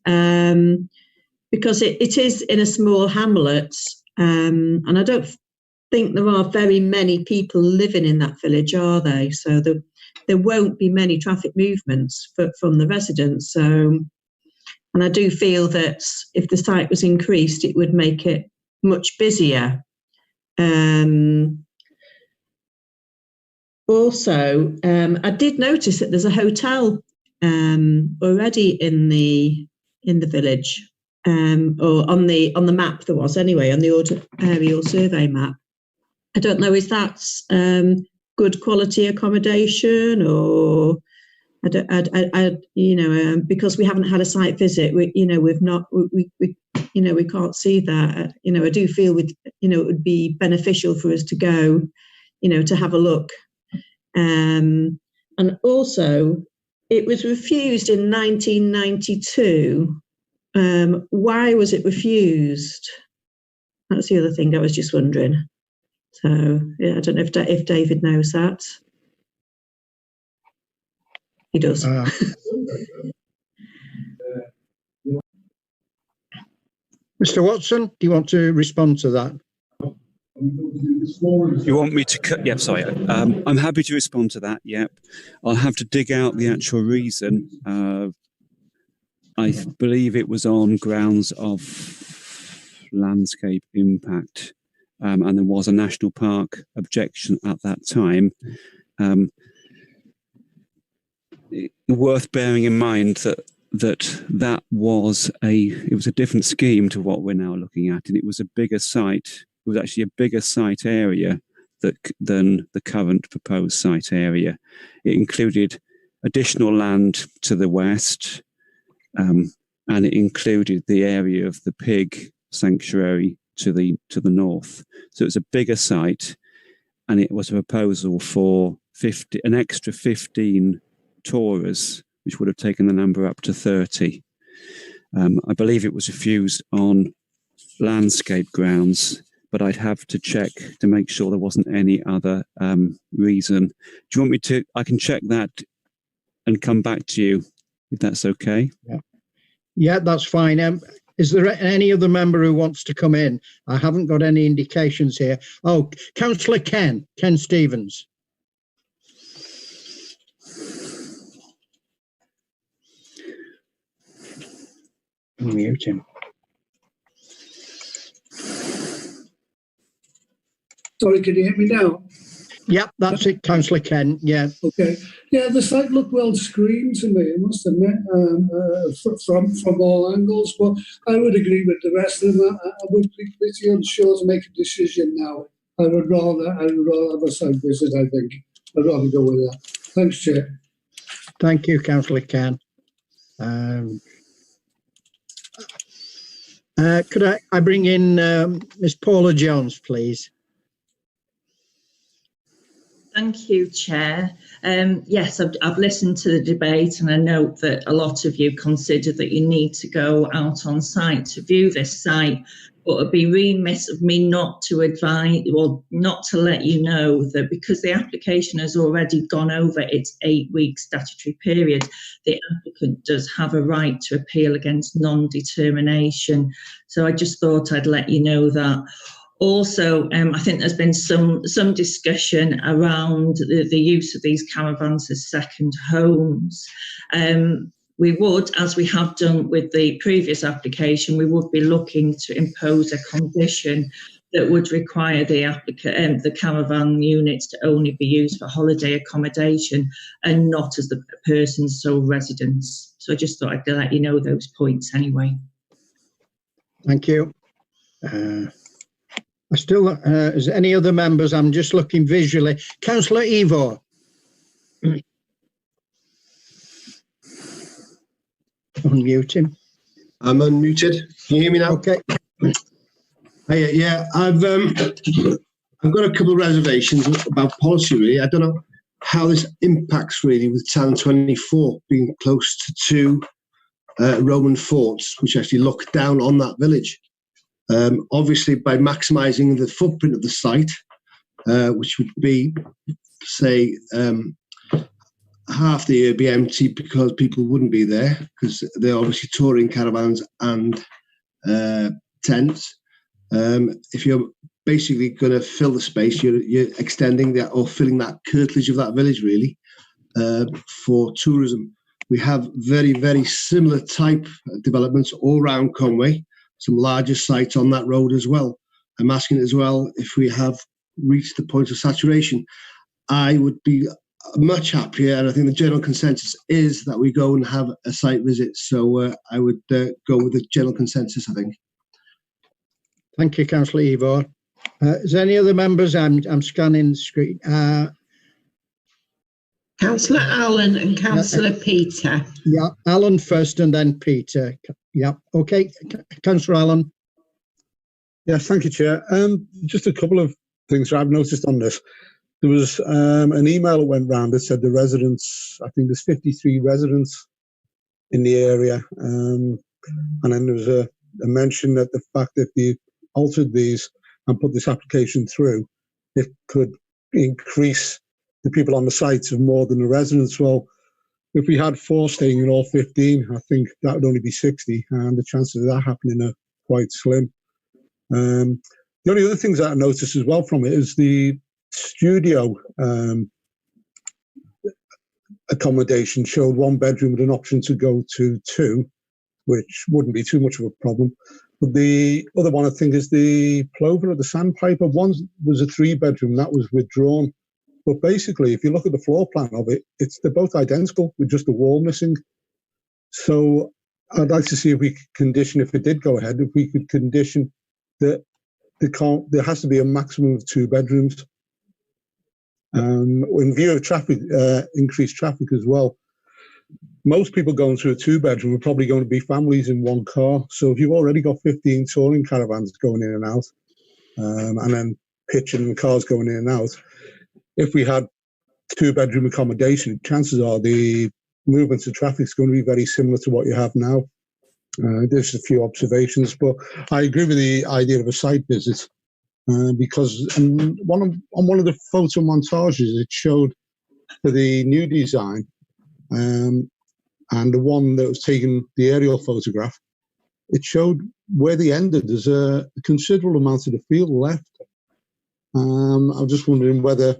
because it is in a small hamlet, and I don't think there are very many people living in that village, are they? So there won't be many traffic movements from the residents. So, and I do feel that if the site was increased, it would make it much busier. Also, I did notice that there's a hotel already in the village, or on the map there was anyway, on the aerial survey map. I don't know, is that good quality accommodation, or because we haven't had a site visit, we can't see that. I do feel it would be beneficial for us to go, to have a look. And also, it was refused in 1992. Why was it refused? That's the other thing I was just wondering. So, yeah, I don't know if David knows that. He does. Mr. Watson, do you want to respond to that? You want me to cut? Yeah, sorry. I'm happy to respond to that. Yep. I'll have to dig out the actual reason. I believe it was on grounds of landscape impact, and there was a national park objection at that time. Worth bearing in mind that was a different scheme to what we're now looking at, and it was a bigger site. It was actually a bigger site area than the current proposed site area. It included additional land to the west, and it included the area of the pig sanctuary to the north. So it was a bigger site, and it was a proposal for an extra 15 tourers, which would have taken the number up to 30. I believe it was refused on landscape grounds, but I'd have to check to make sure there wasn't any other reason. Do you want me to? I can check that and come back to you if that's okay. Yeah, that's fine. Is there any other member who wants to come in? I haven't got any indications here. Oh, Councillor Ken Stevens. Mute him. Sorry, can you hear me now? Yep, that's it, Councillor Ken. Yeah. Okay. Yeah, the site looked well screened to me, I must admit, from all angles. But I would agree with the rest of them. I would be pretty unsure to make a decision now. I would rather have a site visit. I think I'd rather go with that. Thanks, Chair. Thank you, Councillor Ken. Could I bring in Ms. Paula Jones, please? Thank you, Chair. Yes, I've listened to the debate, and I note that a lot of you consider that you need to go out on site to view this site, but it'd be remiss of me not to advise or not to let you know that because the application has already gone over its 8-week statutory period, the applicant does have a right to appeal against non-determination. So I just thought I'd let you know that. Also, I think there's been some discussion around the use of these caravans as second homes. We would, as we have done with the previous application, we would be looking to impose a condition that would require the applicant, the caravan units to only be used for holiday accommodation and not as the person's sole residence. So I just thought I'd let you know those points anyway. Thank you. I still, is there any other members? I'm just looking visually. Councillor Ivor. Unmute him. I'm unmuted. Can you hear me now? Okay. Yeah, I've got a couple of reservations about policy, really. I don't know how this impacts, really, with Town 24 being close to two Roman forts, which actually look down on that village. Obviously, by maximising the footprint of the site, which would be, say, half the year be empty because people wouldn't be there because they're obviously touring caravans and tents. If you're basically going to fill the space, you're extending that or filling that curtilage of that village, really, for tourism. We have very, very similar type developments all around Conway. Some larger sites on that road as well. I'm asking as well if we have reached the point of saturation. I would be much happier, and I think the general consensus is that we go and have a site visit. So I would go with the general consensus, I think. Thank you, Councillor Ivor. Is there any other members? I'm scanning the screen. Councillor Allen and Councillor Peter. Yeah, Allen first and then Peter. Yeah, okay. Councillor Allen. Yes, thank you, Chair. Just a couple of things I've noticed on this. There was an email that went round that said the residents, I think there's 53 residents in the area. And then there was a mention that the fact that they altered these and put this application through, it could increase the people on the sites of more than the residents. Well, if we had 4 staying in all 15, I think that would only be 60, and the chances of that happening are quite slim. The only other things that I noticed as well from it is the studio accommodation showed 1 bedroom with an option to go to 2, which wouldn't be too much of a problem. But the other one, I think, is the Plover or the Sandpiper. One was a 3 bedroom, that was withdrawn. But basically, if you look at the floor plan of it, they're both identical with just the wall missing. So I'd like to see if we could condition, if it did go ahead, if we could condition that there has to be a maximum of 2 bedrooms. In view of traffic, increased traffic as well, most people going through a 2 bedroom are probably going to be families in 1 car. So if you've already got 15 touring caravans going in and out, and then pitching and cars going in and out, if we had 2 bedroom accommodation, chances are the movements of traffic is going to be very similar to what you have now. There's a few observations, but I agree with the idea of a site visit because on one of the photo montages, it showed for the new design and the one that was taken, the aerial photograph, it showed where they ended. There's a considerable amount of the field left. I'm just wondering whether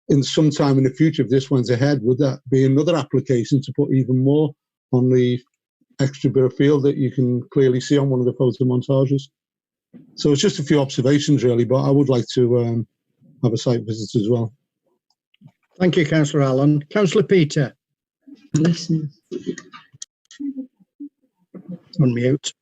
in some time in the future, if this went ahead, would that be another application to put even more on the extra bit of field that you can clearly see on one of the photo montages? So it's just a few observations really, but I would like to have a site visit as well. Thank you, Councillor Allen. Councillor Peter. Listen. Unmute.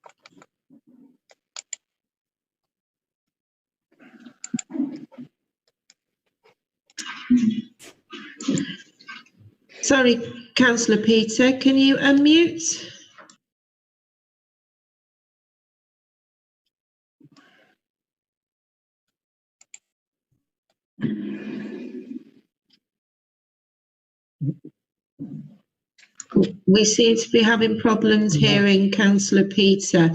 Sorry, Councillor Peter, can you unmute? We seem to be having problems hearing Councillor Peter.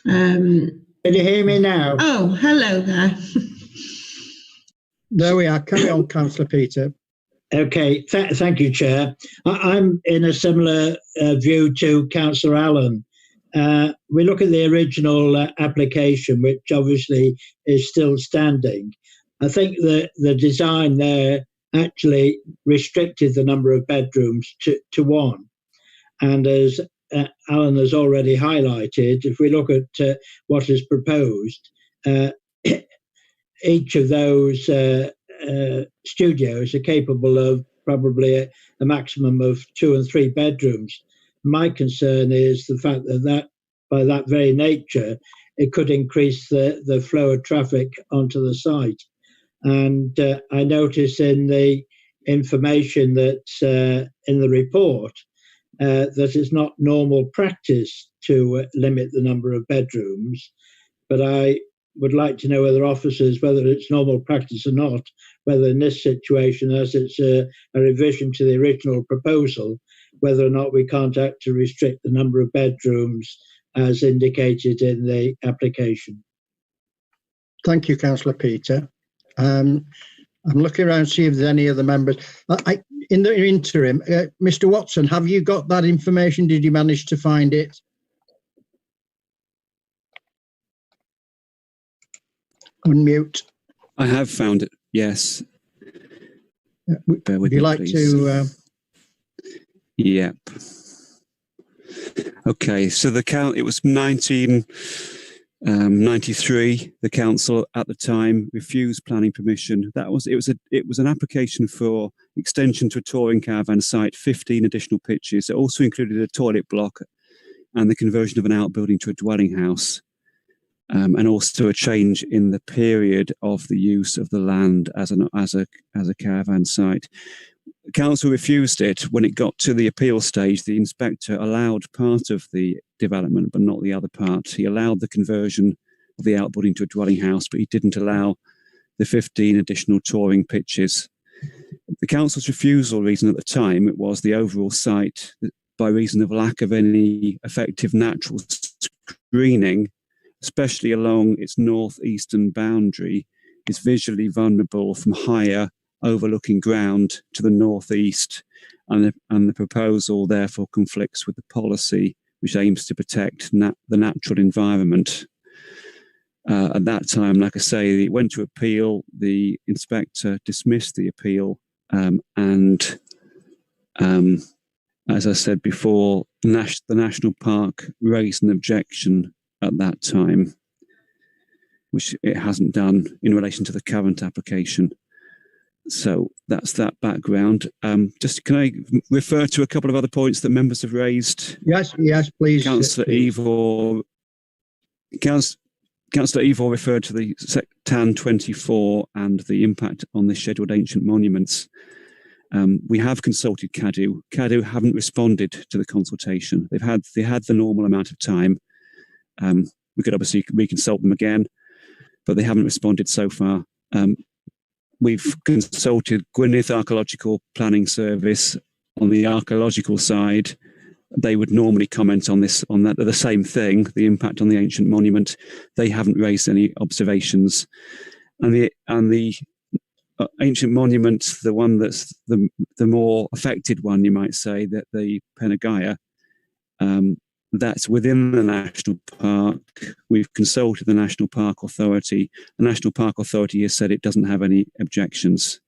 Can you hear me now? Oh, hello there. There we are. Carry on, Councillor Peter. Okay, thank you, Chair. I'm in a similar view to Councillor Allen. We look at the original application, which obviously is still standing. I think that the design there actually restricted the number of bedrooms to one. And as Alan has already highlighted, if we look at what is proposed, each of those studios are capable of probably a maximum of 2 and 3 bedrooms. My concern is the fact that by that very nature, it could increase the flow of traffic onto the site. And I notice in the information that's in the report that it's not normal practice to limit the number of bedrooms, but I would like to know whether it's normal practice or not, whether in this situation, as it's a revision to the original proposal, whether or not we can't act to restrict the number of bedrooms as indicated in the application. Thank you, Councillor Peter. I'm looking around to see if there's any other members. In the interim, Mr. Watson, have you got that information? Did you manage to find it? Unmute. I have found it, yes. Would you like to? Yep. Okay, so the count, it was 1993. The council at the time refused planning permission. It was an application for extension to a touring caravan site, 15 additional pitches. It also included a toilet block and the conversion of an outbuilding to a dwelling house. And also a change in the period of the use of the land as a caravan site. The council refused it. When it got to the appeal stage, the inspector allowed part of the development, but not the other part. He allowed the conversion of the outbuilding to a dwelling house, but he didn't allow the 15 additional touring pitches. The council's refusal reason at the time was the overall site, by reason of lack of any effective natural screening, especially along its northeastern boundary, is visually vulnerable from higher overlooking ground to the northeast, and the proposal therefore conflicts with the policy which aims to protect the natural environment. At that time, like I say, it went to appeal. The inspector dismissed the appeal, and as I said before, the National Park raised an objection at that time, which it hasn't done in relation to the current application. So that's that background. Just can I refer to a couple of other points that members have raised? Yes, please. Councillor Evor referred to the TAN 24 and the impact on the scheduled ancient monuments. We have consulted CADU. CADU haven't responded to the consultation. They had the normal amount of time. We could obviously reconsult them again, but they haven't responded so far. We've consulted Gwynedd Archaeological Planning Service on the archaeological side. They would normally comment on the same thing, the impact on the ancient monument. They haven't raised any observations. And the ancient monument, the one that's the more affected one, you might say, that the Penagaya, that's within the national park. We've consulted the National Park Authority. The National Park Authority has said it doesn't have any objections.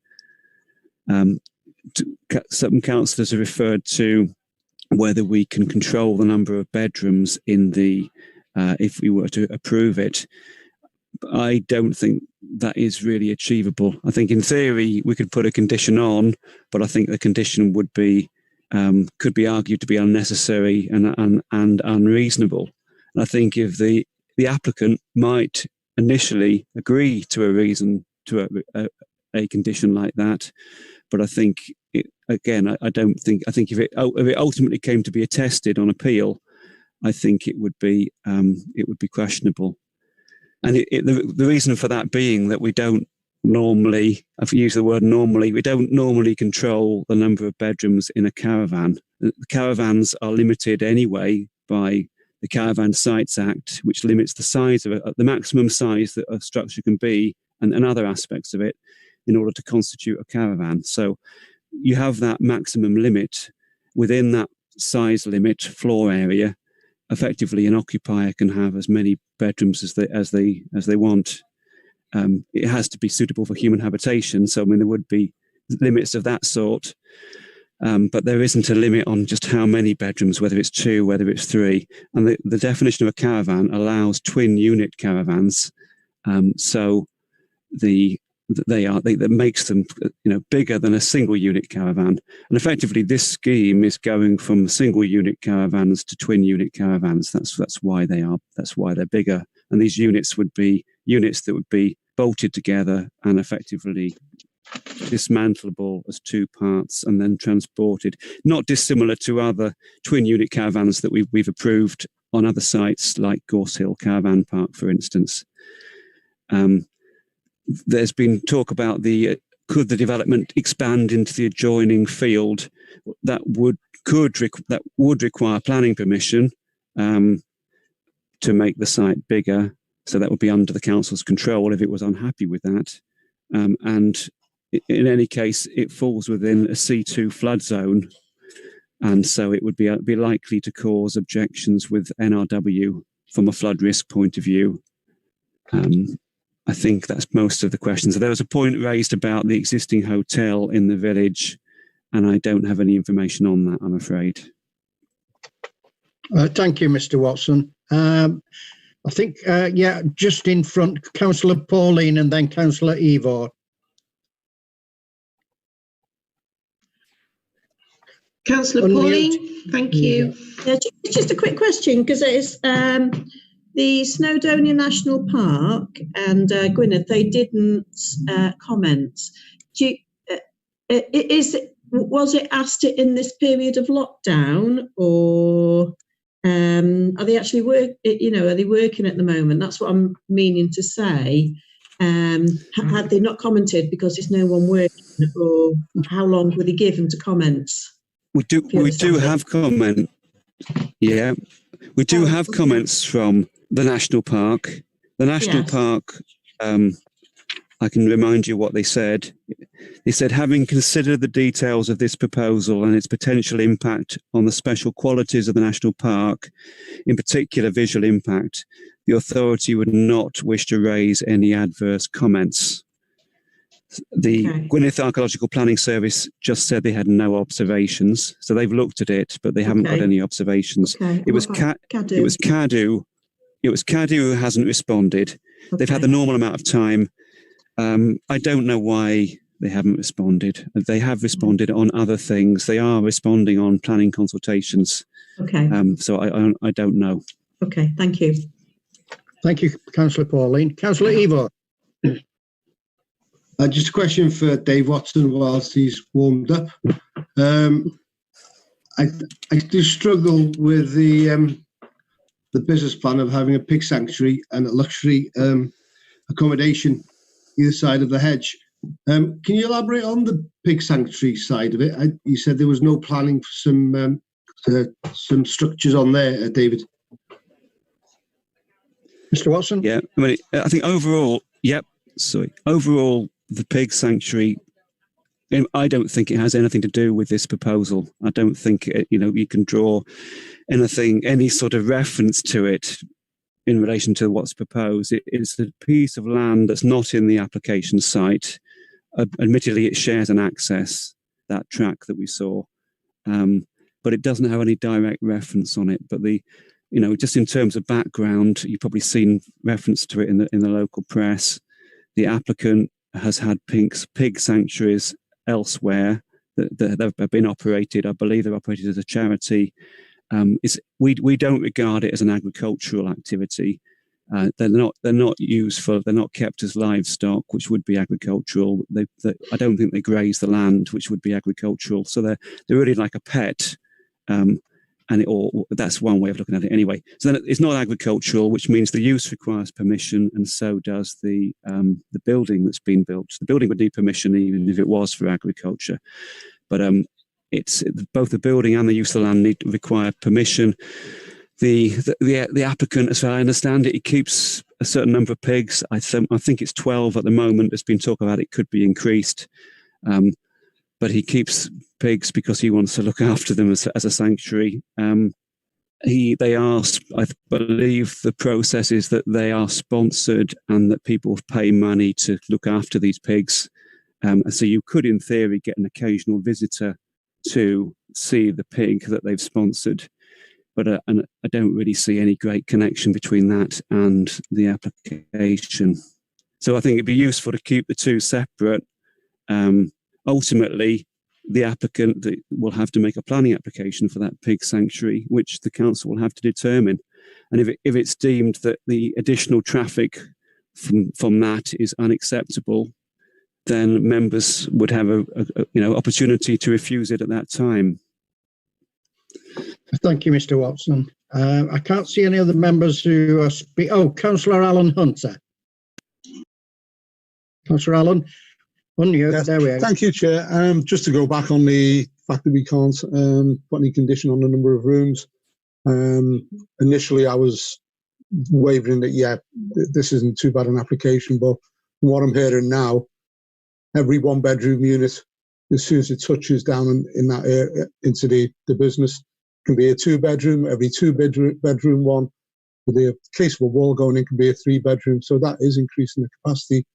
Some councillors have referred to whether we can control the number of bedrooms in the, if we were to approve it. I don't think that is really achievable. I think in theory we could put a condition on, but I think the condition would be could be argued to be unnecessary and unreasonable. And I think if the applicant might initially agree to a condition like that, but I think I think if it ultimately came to be attested on appeal, I think it would be questionable. And the reason for that being that we don't normally, I've used the word normally, we don't normally control the number of bedrooms in a caravan. The caravans are limited anyway by the Caravan Sites Act, which limits the size of the maximum size that a structure can be and other aspects of it in order to constitute a caravan. So you have that maximum limit. Within that size limit, floor area, effectively an occupier can have as many bedrooms as they want. It has to be suitable for human habitation. So, I mean, there would be limits of that sort, but there isn't a limit on just how many bedrooms, whether it's 2, whether it's 3. And the definition of a caravan allows twin unit caravans. So that makes them, bigger than a single unit caravan. And effectively, this scheme is going from single unit caravans to twin unit caravans. That's why they're bigger. And these units would be units that would be bolted together and effectively dismantleable as 2 parts and then transported. Not dissimilar to other twin unit caravans that we've approved on other sites like Gorse Hill Caravan Park, for instance. There's been talk about could the development expand into the adjoining field? That would require planning permission to make the site bigger. So that would be under the council's control if it was unhappy with that. And in any case, it falls within a C2 flood zone, and so it would be likely to cause objections with NRW from a flood risk point of view. I think that's most of the questions. There was a point raised about the existing hotel in the village, and I don't have any information on that, I'm afraid. Thank you, Mr. Watson. I think, just in front, Councillor Pauline and then Councillor Evor. Councillor Pauline, thank you. Just a quick question, because it's the Snowdonia National Park and Gwynedd, they didn't comment. Was it asked in this period of lockdown, or are they actually are they working at the moment? That's what I'm meaning to say. Had they not commented because there's no one working, or how long were they given to comment? We do have comment. Yeah, we do have comments from the national park. The national park, I can remind you what they said. They said, having considered the details of this proposal and its potential impact on the special qualities of the national park, in particular visual impact, the authority would not wish to raise any adverse comments. The Gwynedd Archaeological Planning Service just said they had no observations, so they've looked at it, but they haven't got any observations. It was Cadw who hasn't responded. They've had the normal amount of time. I don't know why they haven't responded. They have responded on other things. They are responding on planning consultations. So I don't know. Okay, thank you. Thank you, Councillor Pauline. Councillor Evor. Just a question for Dave Watson whilst he's warmed up. I do struggle with the business plan of having a pig sanctuary and a luxury accommodation either side of the hedge. Can you elaborate on the pig sanctuary side of it? You said there was no planning for some structures on there, David. Mr. Watson? Yeah, I think overall, overall, the pig sanctuary, I don't think it has anything to do with this proposal. I don't think you can draw any sort of reference to it in relation to what's proposed. It is a piece of land that's not in the application site. Admittedly, it shares an access, that track that we saw, but it doesn't have any direct reference on it. But just in terms of background, you've probably seen reference to it in the local press. The applicant has had pig sanctuaries elsewhere that have been operated. I believe they're operated as a charity. We don't regard it as an agricultural activity. They're not kept as livestock, which would be agricultural. I don't think they graze the land, which would be agricultural. So they're really like a pet, or that's one way of looking at it anyway. So then it's not agricultural, which means the use requires permission, and so does the building that's been built. The building would need permission even if it was for agriculture, but it's both the building and the use of the land require permission. The applicant, as I understand it, he keeps a certain number of pigs. I think it's 12 at the moment. There's been talk about it could be increased, but he keeps pigs because he wants to look after them as a sanctuary. They are, I believe, the process is that they are sponsored and that people pay money to look after these pigs. So you could, in theory, get an occasional visitor to see the pig that they've sponsored. But and I don't really see any great connection between that and the application. So I think it'd be useful to keep the two separate. Ultimately, the applicant will have to make a planning application for that pig sanctuary, which the council will have to determine. And if it's deemed that the additional traffic from that is unacceptable, then members would have a opportunity to refuse it at that time. Thank you, Mr. Watson. I can't see any other members who are speaking. Oh, Councillor Alan Hunter. Councillor Allen, unmute. Yes, there we are. Thank you, Chair. Just to go back on the fact that we can't put any condition on the number of rooms. Initially, I was wavering that, this isn't too bad an application, but from what I'm hearing now, every one-bedroom unit, as soon as it touches down in that area into the business, can be a two-bedroom. Every two-bedroom one, with a case of a wall going in, can be a three-bedroom. So that is increasing the capacity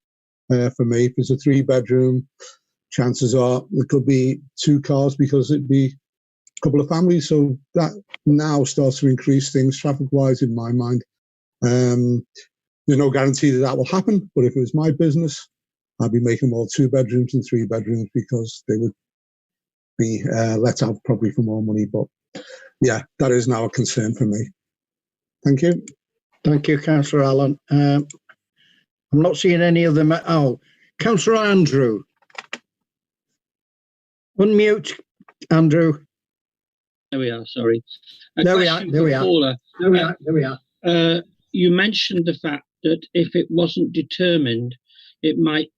for me. If it's a three-bedroom, chances are there could be two cars because it'd be a couple of families. So that now starts to increase things traffic-wise in my mind. There's no guarantee that will happen, but if it was my business, I'd be making more two-bedrooms and three-bedrooms because they would be let out probably for more money. But yeah, that is now a concern for me. Thank you. Thank you, Councillor Allen. I'm not seeing any of them. Oh, Councillor Andrew. Unmute, Andrew. There we are, sorry. There we are. You mentioned the fact that if it wasn't determined, they might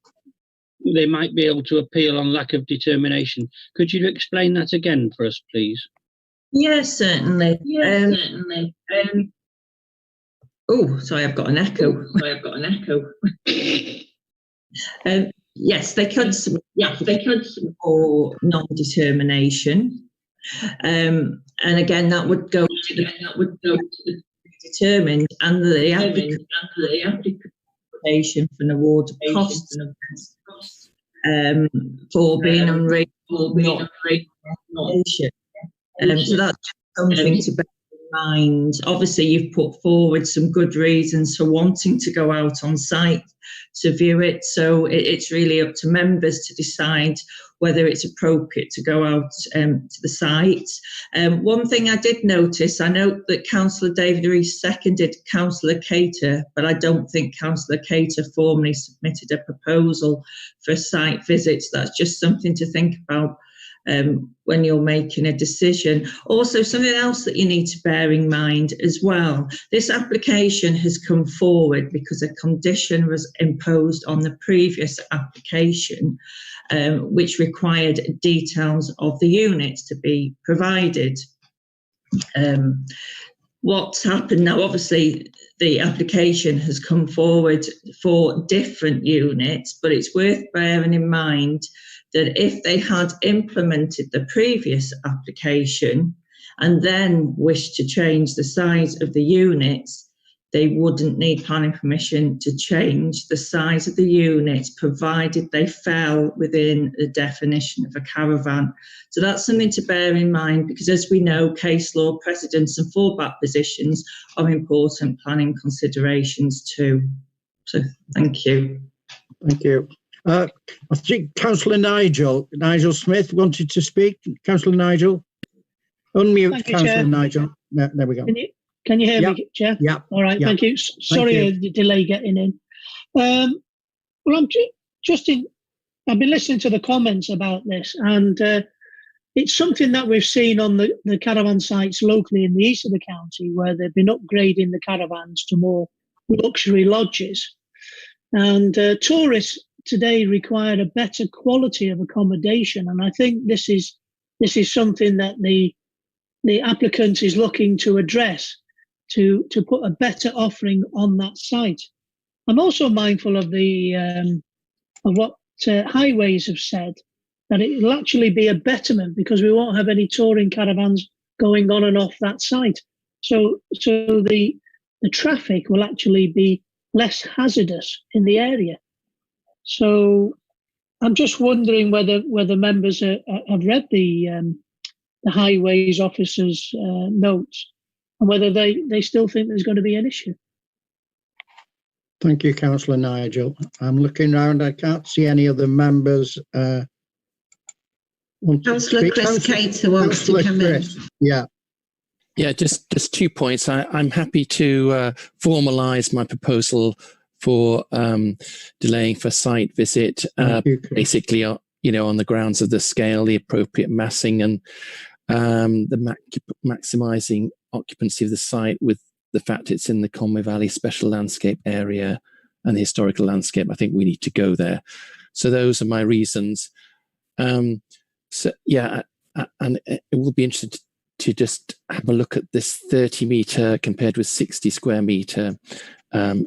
be able to appeal on lack of determination. Could you explain that again for us, please? Yes, certainly. Oh, sorry, I've got an echo. Yes, they could for non-determination, and again that would go to the determined and the application for an award of costs for being unreasonable non-determination. So that's something to bear in mind. Obviously, you've put forward some good reasons for wanting to go out on site to view it. So it's really up to members to decide whether it's appropriate to go out to the site. One thing I did notice, I note that Councillor David Rees seconded Councillor Cater, but I don't think Councillor Cater formally submitted a proposal for site visits. That's just something to think about when you're making a decision. Also, something else that you need to bear in mind as well, this application has come forward because a condition was imposed on the previous application, which required details of the units to be provided. what's happened now, obviously the application has come forward for different units, but it's worth bearing in mind that if they had implemented the previous application and then wished to change the size of the units, they wouldn't need planning permission to change the size of the units, provided they fell within the definition of a caravan. So that's something to bear in mind, because as we know, case law precedents and fallback positions are important planning considerations too. So thank you. Thank you. I think Councillor Nigel Smith wanted to speak. Councillor Nigel, unmute. Councillor Nigel. There we go. Can you hear me, Chair? Yeah. All right. Yep. Thank you. Sorry, the delay getting in. Well, I'm I've been listening to the comments about this, and it's something that we've seen on the caravan sites locally in the east of the county, where they've been upgrading the caravans to more luxury lodges. And tourists today require a better quality of accommodation, and I think this is something that the applicant is looking to address, to put a better offering on that site. I'm also mindful of of what Highways have said, that it will actually be a betterment because we won't have any touring caravans going on and off that site. So the traffic will actually be less hazardous in the area. So I'm just wondering whether members have read the Highways officer's notes, and whether they still think there's going to be an issue. Thank you, Councillor Nigel. I'm looking around. I can't see any other members. Councillor Chris Cater wants to come in. Yeah. Yeah, just 2 points. I'm happy to formalise my proposal for delaying for site visit, basically, on the grounds of the scale, the appropriate massing, and the maximising occupancy of the site, with the fact it's in the Conway Valley Special Landscape Area and the historical landscape. I think we need to go there. So those are my reasons. So yeah, and it will be interesting to just have a look at this 30 metre compared with 60 square metre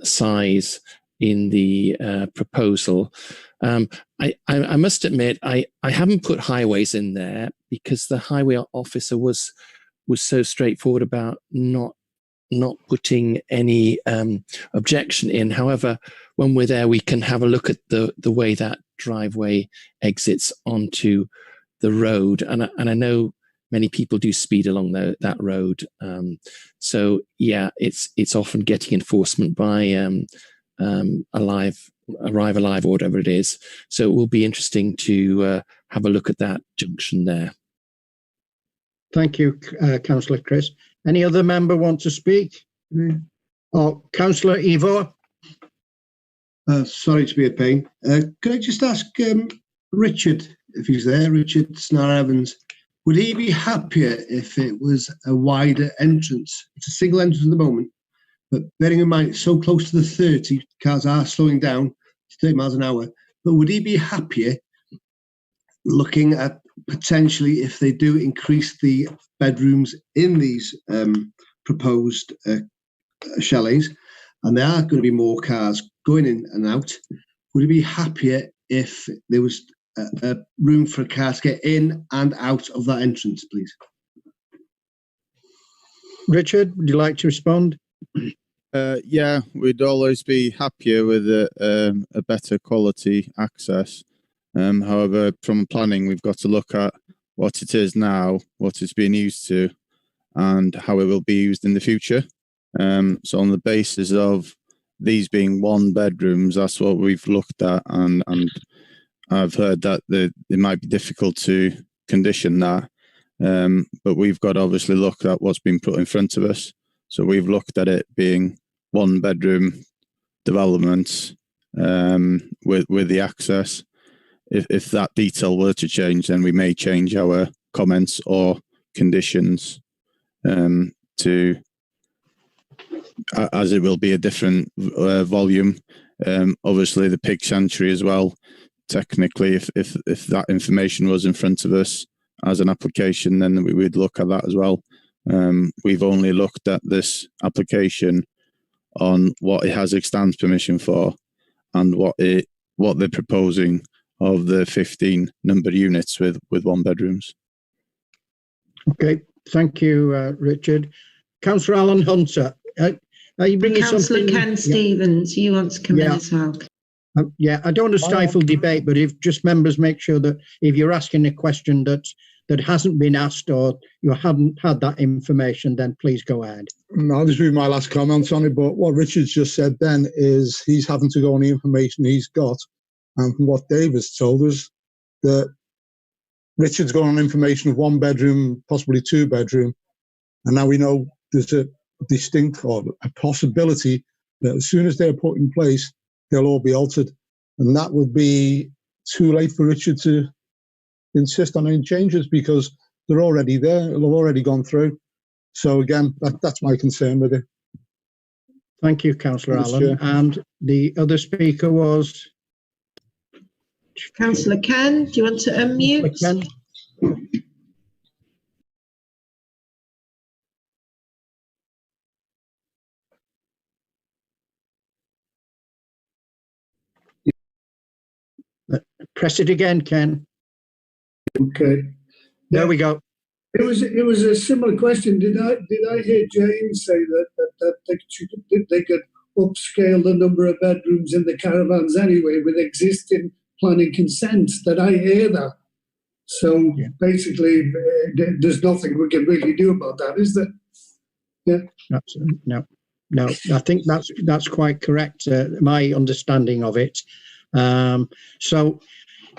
size in the proposal. I must admit, I haven't put Highways in there because the highway officer was so straightforward about not putting any objection in. However, when we're there, we can have a look at the way that driveway exits onto the road, and I know many people do speed along that road. So yeah, it's often getting enforcement by Arrive Alive or whatever it is. So it will be interesting to have a look at that junction there. Thank you, Councillor Chris. Any other member want to speak? Oh, Councillor Ivor. Sorry to be a pain. Could I just ask Richard, if he's there, Richard Snar-Evans, would he be happier if it was a wider entrance? It's a single entrance at the moment, but bearing in mind it's so close to the 30, cars are slowing down to 30 miles an hour, but would he be happier looking at potentially, if they do increase the bedrooms in these proposed chalets, and there are going to be more cars going in and out, would he be happier if there was a room for a car to get in and out of that entrance, please? Richard, would you like to respond? Yeah, we'd always be happier with a better quality access. However, from planning, we've got to look at what it is now, what it's being used to, and how it will be used in the future. So on the basis of these being one bedrooms, that's what we've looked at, and I've heard that it might be difficult to condition that, but we've got to obviously look at what's been put in front of us. So we've looked at it being one bedroom developments with the access. If that detail were to change, then we may change our comments or conditions to, as it will be a different volume. Obviously, the pig sanctuary as well. Technically, if that information was in front of us as an application, then we would look at that as well. We've only looked at this application on what it has extant permission for and what they're proposing of the 15 number units with 1 bedrooms. Okay, thank you, Richard. Councillor Alan Hunter, are you bringing Councillor something? Ken Stevens, you want to come in as well? Yeah, I don't want to stifle debate, but if just members make sure that if you're asking a question that hasn't been asked or you haven't had that information, then please go ahead. I'll just read my last comments on it, but what Richard's just said then is he's having to go on the information he's got, and from what Dave has told us, that Richard's got on information of 1 bedroom, possibly 2 bedroom, and now we know there's a distinct or a possibility that as soon as they're put in place, they'll all be altered, and that would be too late for Richard to insist on any changes because they're already there, they've already gone through. So again, that's my concern with it. Thank you, Councillor Allen. And the other speaker was? Councillor Ken, do you want to unmute? Press it again, Ken. Okay. There we go. It was a similar question. Did I hear James say that they could upscale the number of bedrooms in the caravans anyway with existing planning consent? Did I hear that? So basically, there's nothing we can really do about that, is there? Yeah. Absolutely. No. I think that's quite correct. My understanding of it. So,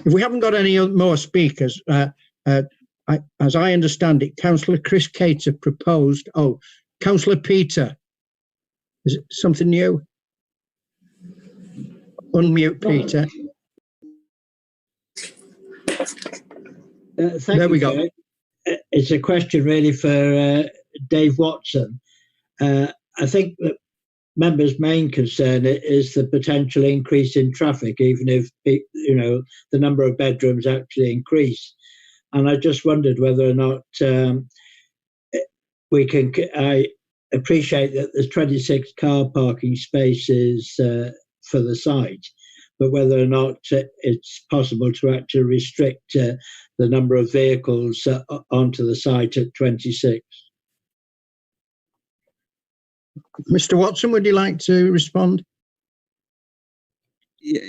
if we haven't got any more speakers, as I understand it, Councillor Chris Cater proposed. Oh, Councillor Peter, is it something new? Unmute, Peter. There we go. It's a question really for Dave Watson. I think that members' main concern is the potential increase in traffic, even if the number of bedrooms actually increase. And I just wondered whether or not we can. I appreciate that there's 26 car parking spaces for the site, but whether or not it's possible to actually restrict the number of vehicles onto the site at 26. Mr. Watson, would you like to respond? Yeah,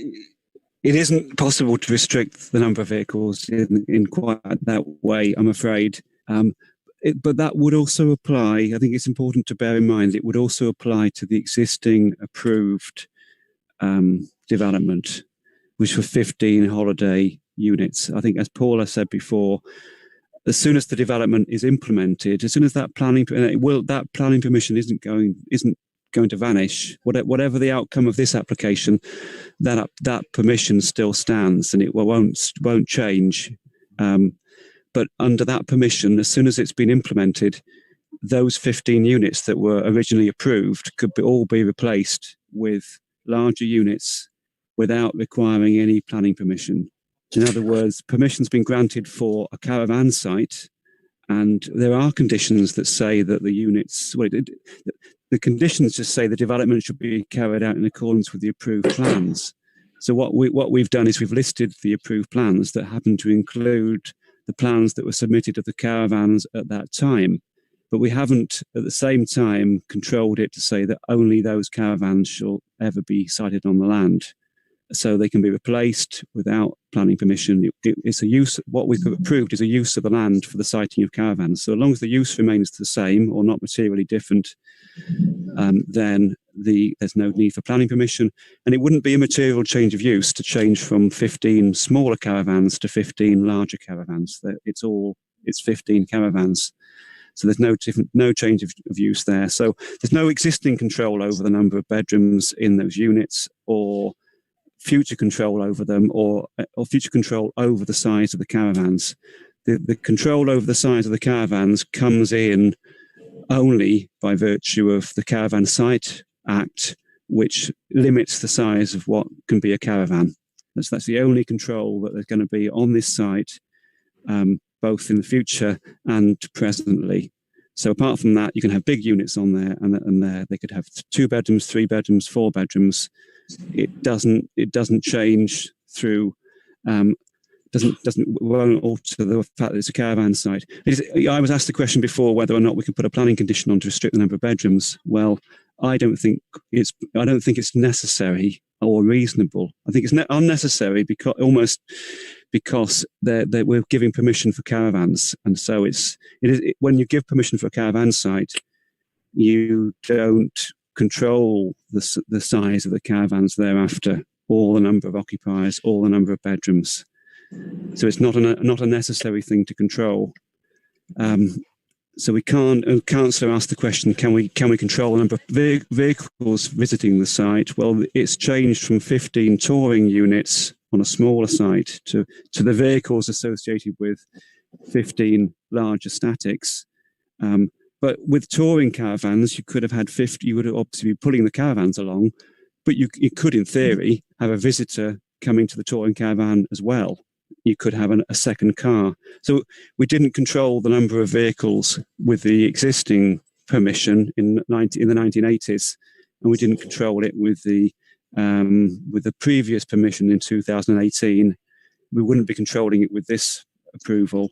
it isn't possible to restrict the number of vehicles in quite that way, I'm afraid. But that would also apply, I think it's important to bear in mind, it would also apply to the existing approved development, which were 15 holiday units. I think, as Paula said before, as soon as the development is implemented, as soon as that planning permission isn't going to vanish. Whatever the outcome of this application, that permission still stands and it won't change. But under that permission, as soon as it's been implemented, those 15 units that were originally approved could all be replaced with larger units without requiring any planning permission. In other words, permission's been granted for a caravan site, and there are conditions that say that the units, the conditions just say the development should be carried out in accordance with the approved plans. So what we've done is we've listed the approved plans that happen to include the plans that were submitted of the caravans at that time. But we haven't, at the same time, controlled it to say that only those caravans shall ever be sited on the land. So they can be replaced without planning permission. It's a use. What we've approved is a use of the land for the siting of caravans. So as long as the use remains the same or not materially different, then there's no need for planning permission. And it wouldn't be a material change of use to change from 15 smaller caravans to 15 larger caravans. It's 15 caravans. So there's no change of use there. So there's no existing control over the number of bedrooms in those units, or future control over them, or future control over the size of the caravans. The control over the size of the caravans comes in only by virtue of the Caravan Site Act, which limits the size of what can be a caravan. That's the only control that there's going to be on this site, both in the future and presently. So apart from that, you can have big units on there, and there they could have 2 bedrooms, 3 bedrooms, 4 bedrooms. It doesn't change through. Won't alter the fact that it's a caravan site. I was asked the question before whether or not we could put a planning condition on to restrict the number of bedrooms. Well, I don't think it's necessary or reasonable. I think it's unnecessary because we're giving permission for caravans, and so when you give permission for a caravan site, you don't control the size of the caravans thereafter, or the number of occupiers, or the number of bedrooms. So it's not a necessary thing to control. So we can't. Councillor asked the question: Can we control the number of vehicles visiting the site? Well, it's changed from 15 touring units on a smaller site to the vehicles associated with 15 larger statics. But with touring caravans, you could have had 50. You would have obviously be pulling the caravans along, but you could, in theory, have a visitor coming to the touring caravan as well. You could have a second car. So we didn't control the number of vehicles with the existing permission in the 1980s, and we didn't control it with the previous permission in 2018. We wouldn't be controlling it with this approval.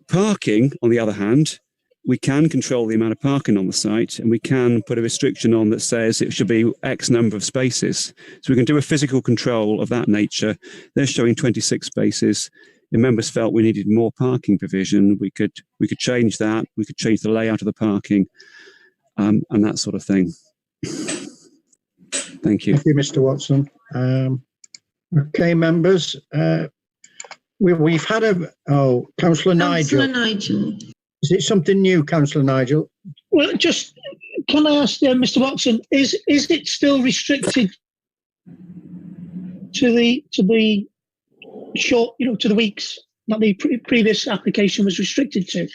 Parking, on the other hand, we can control the amount of parking on the site, and we can put a restriction on that says it should be X number of spaces. So we can do a physical control of that nature. They're showing 26 spaces. If members felt we needed more parking provision, we could change that. We could change the layout of the parking, and that sort of thing. Thank you. Thank you, Mr. Watson. Okay, members. We've had Councillor Nigel. Councillor Nigel. Is it something new, Councillor Nigel? Well, just can I ask Mr. Watson, is it still restricted to the short, to the weeks that the previous application was restricted to?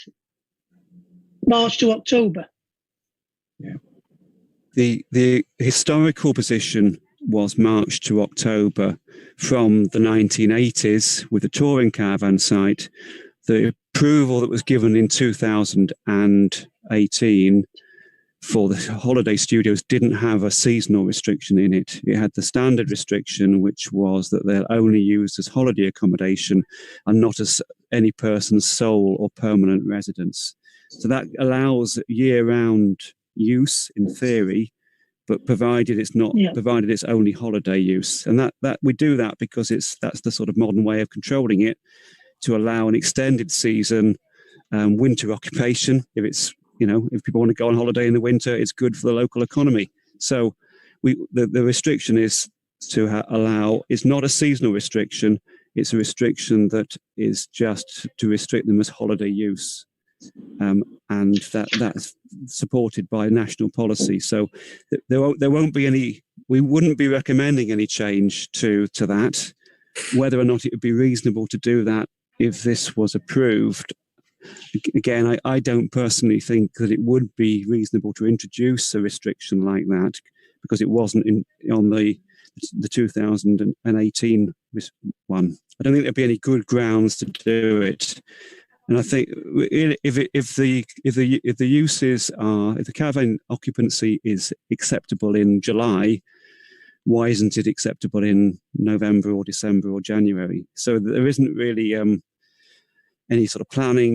March to October. Yeah. The historical position was March to October from the 1980s with the touring caravan site. The approval that was given in 2018 for the holiday studios didn't have a seasonal restriction in it. It had the standard restriction, which was that they're only used as holiday accommodation and not as any person's sole or permanent residence. So that allows year-round use in theory, but provided it's only holiday use. And that we do that because that's the sort of modern way of controlling it, to allow an extended season, winter occupation. If people want to go on holiday in the winter, it's good for the local economy. So the restriction is to allow, it's not a seasonal restriction, it's a restriction that is just to restrict them as holiday use. And that's supported by national policy. So there won't be any, we wouldn't be recommending any change to that. Whether or not it would be reasonable to do that if this was approved, again, I don't personally think that it would be reasonable to introduce a restriction like that, because it wasn't on the 2018 one. I don't think there'd be any good grounds to do it. And I think if the caravan occupancy is acceptable in July, why isn't it acceptable in November or December or January? So there isn't really any sort of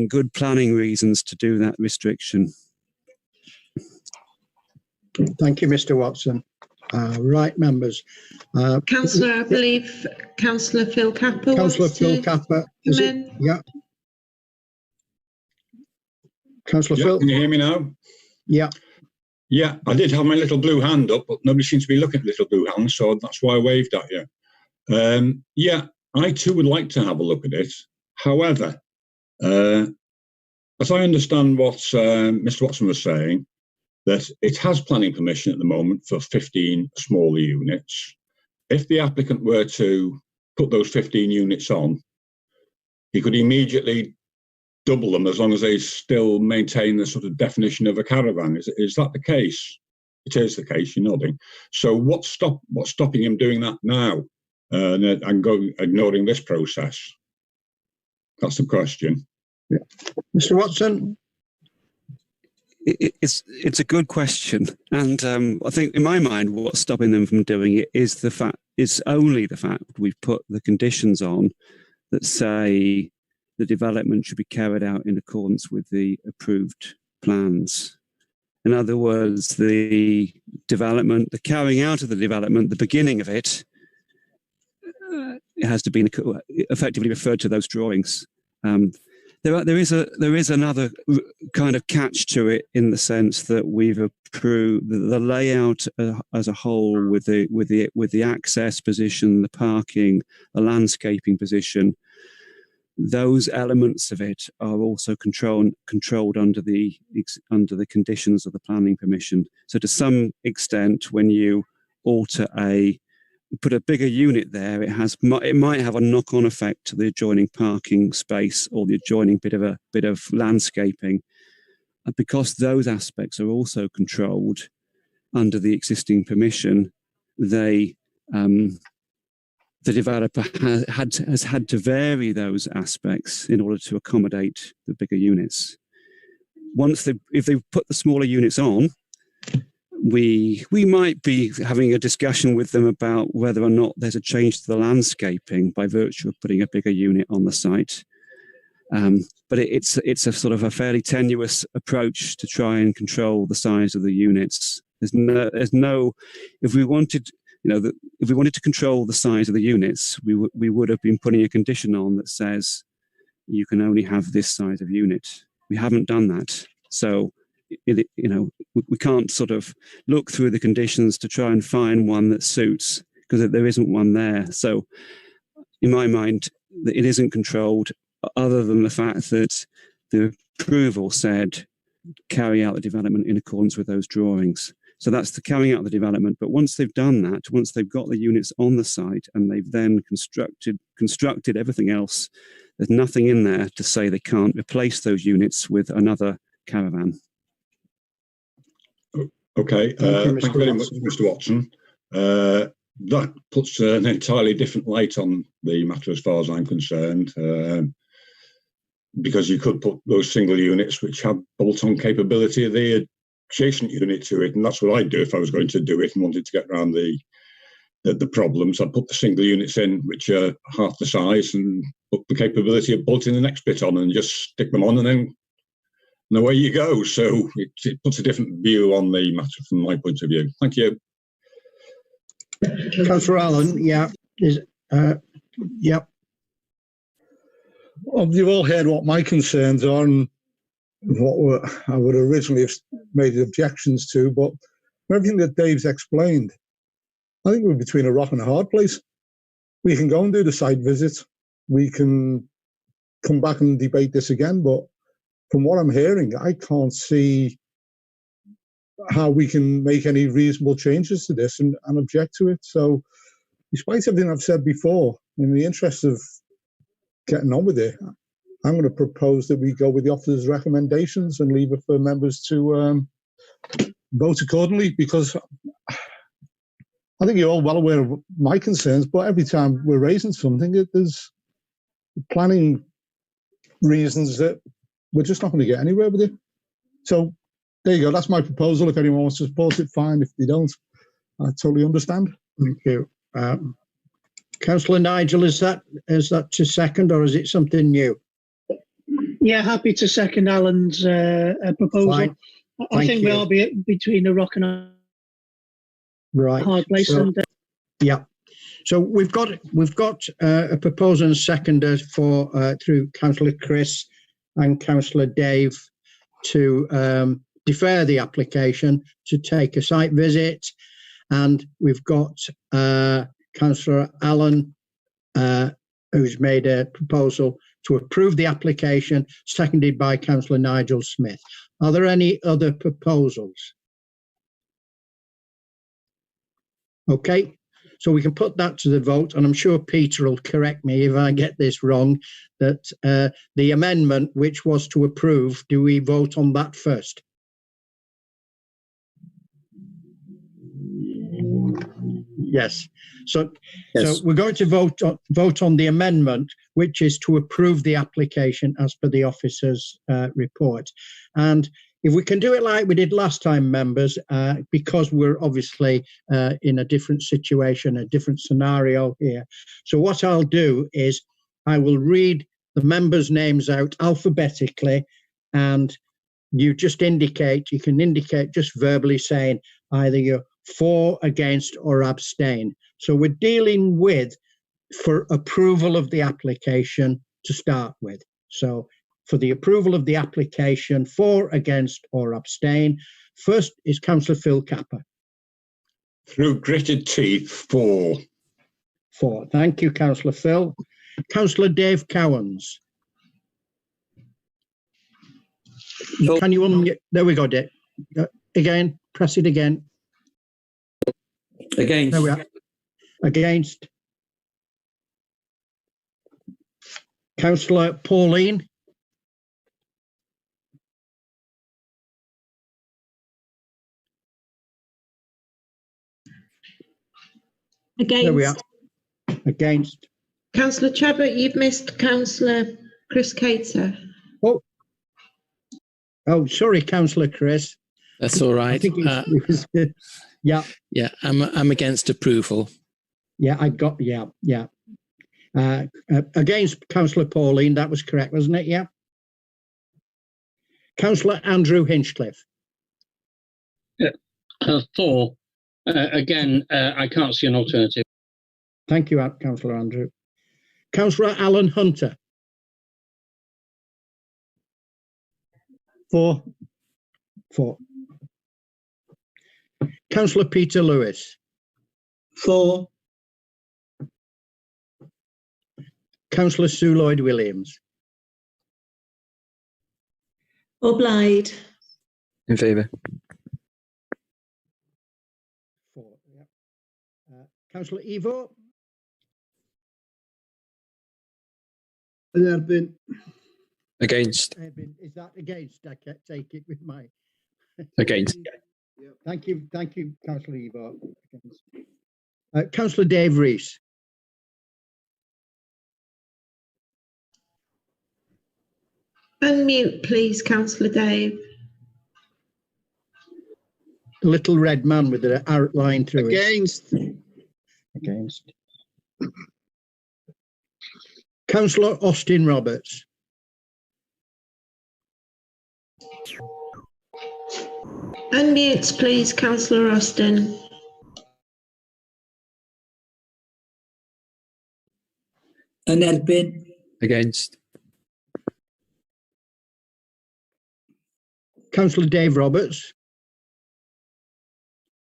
good planning reasons to do that restriction. Thank you, Mr. Watson. Right, members. Councillor, I believe Councillor Phil Capper. Councillor Phil Capper. Yeah. Councillor Phil. Can you hear me now? Yeah. Yeah, I did have my little blue hand up, but nobody seems to be looking at the little blue hand, so that's why I waved at you. Yeah, I too would like to have a look at it. However, as I understand what Mr. Watson was saying, that it has planning permission at the moment for 15 smaller units. If the applicant were to put those 15 units on, he could immediately double them as long as they still maintain the sort of definition of a caravan. Is that the case? It is the case, you're nodding. So what's stopping him doing that now and ignoring this process? That's the question. Yeah. Mr. Watson? It's a good question, and I think in my mind, what's stopping them from doing it is only the fact we've put the conditions on that say the development should be carried out in accordance with the approved plans. In other words, the development, the carrying out of the development, the beginning of it, it has to be effectively referred to those drawings. There is another kind of catch to it in the sense that we've approved the layout as a whole with the access position, the parking, the landscaping position. Those elements of it are also controlled under the conditions of the planning permission. So to some extent, when you put a bigger unit there, it might have a knock-on effect to the adjoining parking space or the adjoining bit of landscaping, and because those aspects are also controlled under the existing permission, the developer has had to vary those aspects in order to accommodate the bigger units. If they put the smaller units on, we might be having a discussion with them about whether or not there's a change to the landscaping by virtue of putting a bigger unit on the site. But it's a sort of a fairly tenuous approach to try and control the size of the units. If we wanted to control the size of the units, we would have been putting a condition on that says you can only have this size of unit. We haven't done that, so we can't sort of look through the conditions to try and find one that suits, because there isn't one there. So, in my mind, it isn't controlled, other than the fact that the approval said carry out the development in accordance with those drawings. So that's the carrying out of the development. But once they've done that, once they've got the units on the site and they've then constructed everything else, there's nothing in there to say they can't replace those units with another caravan. Okay, thank you very much, Mr. Watson. That puts an entirely different light on the matter as far as I'm concerned, because you could put those single units which have bolt-on capability of the adjacent unit to it, and that's what I'd do if I was going to do it and wanted to get around the problems. I'd put the single units in which are half the size and put the capability of bolting the next bit on and just stick them on, and then away you go. So it puts a different view on the matter from my point of view. Thank you. Councillor Allen, yeah. Yep. Well, you've all heard what my concerns are and what I would originally have made objections to, but everything that Dave's explained, I think we're between a rock and a hard place. We can go and do the site visit. We can come back and debate this again, but from what I'm hearing, I can't see how we can make any reasonable changes to this and object to it. So, despite everything I've said before, in the interest of getting on with it, I'm going to propose that we go with the officer's recommendations and leave it for members to vote accordingly, because I think you're all well aware of my concerns, but every time we're raising something, there's planning reasons that we're just not going to get anywhere with it. So there you go. That's my proposal. If anyone wants to support it, fine. If they don't, I totally understand. Thank you. Councillor Nigel, is that to second, or is it something new? Yeah, happy to second Alan's proposal. Fine. I think we are between a rock and a hard place. So, yeah. So we've got a proposal and seconder for through Councillor Chris and Councillor Dave to defer the application to take a site visit, and we've got Councillor Allen who's made a proposal to approve the application, seconded by Councillor Nigel Smith. Are there any other proposals? Okay, so we can put that to the vote, and I'm sure Peter will correct me if I get this wrong, that the amendment which was to approve, do we vote on that first? Yes. So we're going to vote on the amendment, which is to approve the application as per the officer's report. And if we can do it like we did last time, members, because we're obviously in a different situation, a different scenario here. So what I'll do is I will read the members' names out alphabetically, and you just indicate, you can indicate just verbally saying either you're for, against, or abstain. So we're dealing with for approval of the application to start with. So for the approval of the application, for, against, or abstain, first is Councillor Phil Capper. Through gritted teeth, for. For. Thank you, Councillor Phil. Councillor Dave Cowans. No. Can you unmute? There we go, Dave. Again, press it again. Against. There we are. Against. Councillor Pauline. Against. There we are. Against. Councillor Chabot, you've missed Councillor Chris Cater. Oh, sorry, Councillor Chris. That's all right. I think it was good. Yeah. Yeah, I'm against approval. Yeah, I got, yeah. Against Councillor Pauline, that was correct, wasn't it? Yeah. Councillor Andrew Hinchcliffe. Yeah. For. Again, I can't see an alternative. Thank you, Councillor Andrew. Councillor Alan Hunter. For. Councillor Peter Lewis. For. Councillor Sue Lloyd Williams. Obliged. In favour. For. Yeah. Councillor Evo. Erbyn. Against. Is that against? I can't take it with my. Against. Thank you, Councillor Evo. Councillor Dave Rees. Unmute, please, Councillor Dave. The little red man with the outline through Against. it. Against. Councillor Austin Roberts. Unmute, please, Councillor Austin. Yn erbyn. Against. Councillor Dave Roberts.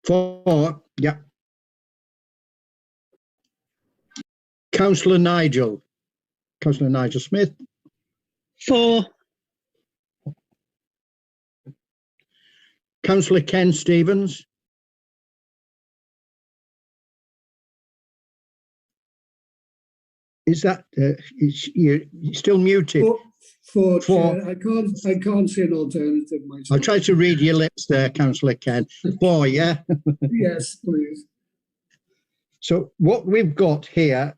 For. Yeah. Councillor Nigel Smith. For. Councillor Ken Stevens. Is that you're still muted? For. I can't see an alternative myself. I'll try to read your lips there, Councillor Ken. For, yeah. Yes, please. So what we've got here,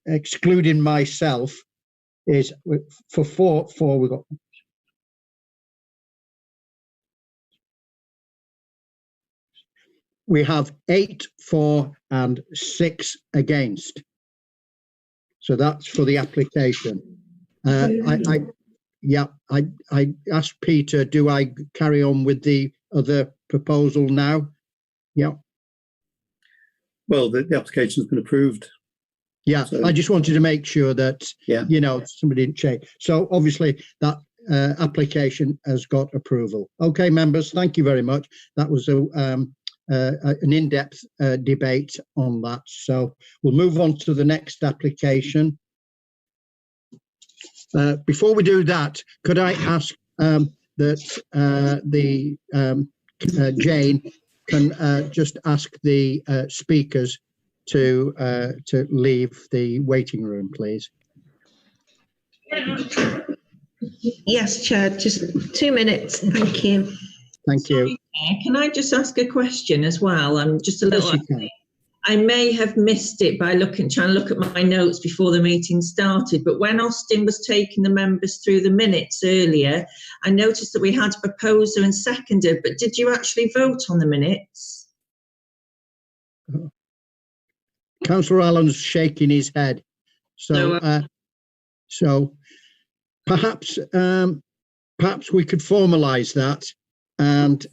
excluding myself, is for four we've got. We have 8 for and 6 against. So that's for the application. I asked Peter, do I carry on with the other proposal now? Yeah. Well, the application's been approved. Yeah, so I just wanted to make sure that, you know, somebody didn't change. So obviously that application has got approval. Okay, members, thank you very much. That was an in-depth debate on that. So we'll move on to the next application. Before we do that, could I ask that Jane can just ask the speakers to leave the waiting room, please? Yes, Chair, just 2 minutes. Thank you. Thank you. Can I just ask a question as well? I'm just a little. I may have missed it by trying to look at my notes before the meeting started, but when Austin was taking the members through the minutes earlier, I noticed that we had a proposer and seconder, but did you actually vote on the minutes? Councillor Allen's shaking his head. So, so perhaps we could formalise that, and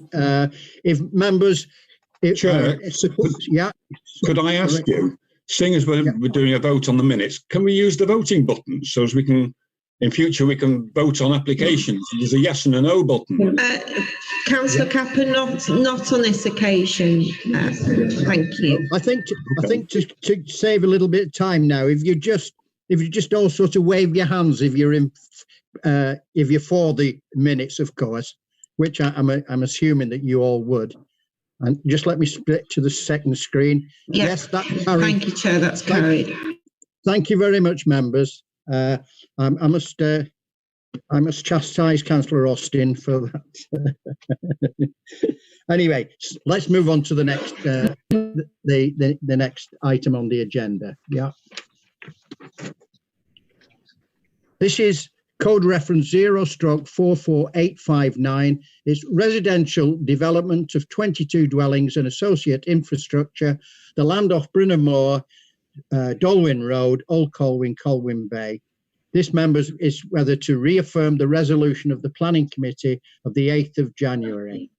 if members, Chair, could I ask you, seeing as we're doing a vote on the minutes, can we use the voting button so as we can, in future, we can vote on applications? There's a yes and a no button. Councillor Capper, not on this occasion. Thank you. I think to save a little bit of time now, if you just all sort of wave your hands if you're for the minutes, of course, which I'm assuming that you all would. And just let me split to the second screen. Yeah. Yes, that's carried. Thank you, Chair. That's carried. Thank you very much, members. I must chastise Councillor Austin for that. Anyway, let's move on to the next the next item on the agenda. Yeah. This is Code Reference 0/44859. It's residential development of 22 dwellings and associate infrastructure, the land off Brynham Moor, Dolwyn Road, Old Colwyn, Colwyn Bay. This, members, is whether to reaffirm the resolution of the Planning Committee of the 8th of January.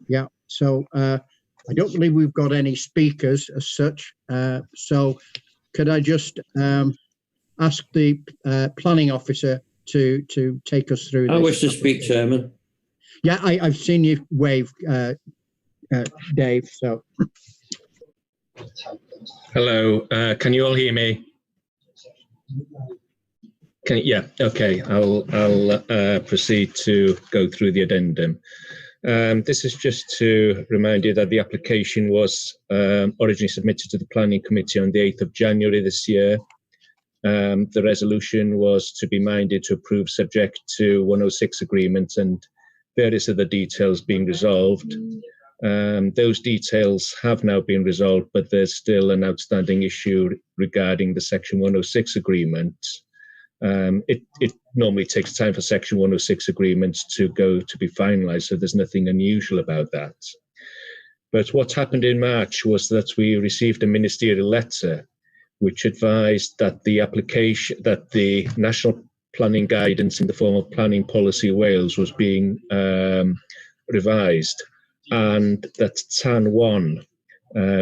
Yeah, so I don't believe we've got any speakers as such. So could I just ask the planning officer to take us through this? I wish to speak, Chairman. Yeah, I've seen you wave, Dave. So, hello. Can you all hear me? Yeah. Okay. I'll proceed to go through the addendum. This is just to remind you that the application was originally submitted to the Planning Committee on the 8th of January this year. The resolution was to be minded to approve subject to 106 agreement and various other details being resolved. Those details have now been resolved, but there's still an outstanding issue regarding the Section 106 agreement. It normally takes time for Section 106 agreements to be finalised, so there's nothing unusual about that. But what happened in March was that we received a ministerial letter which advised that the national planning guidance in the form of Planning Policy Wales was being revised, and that TAN 1,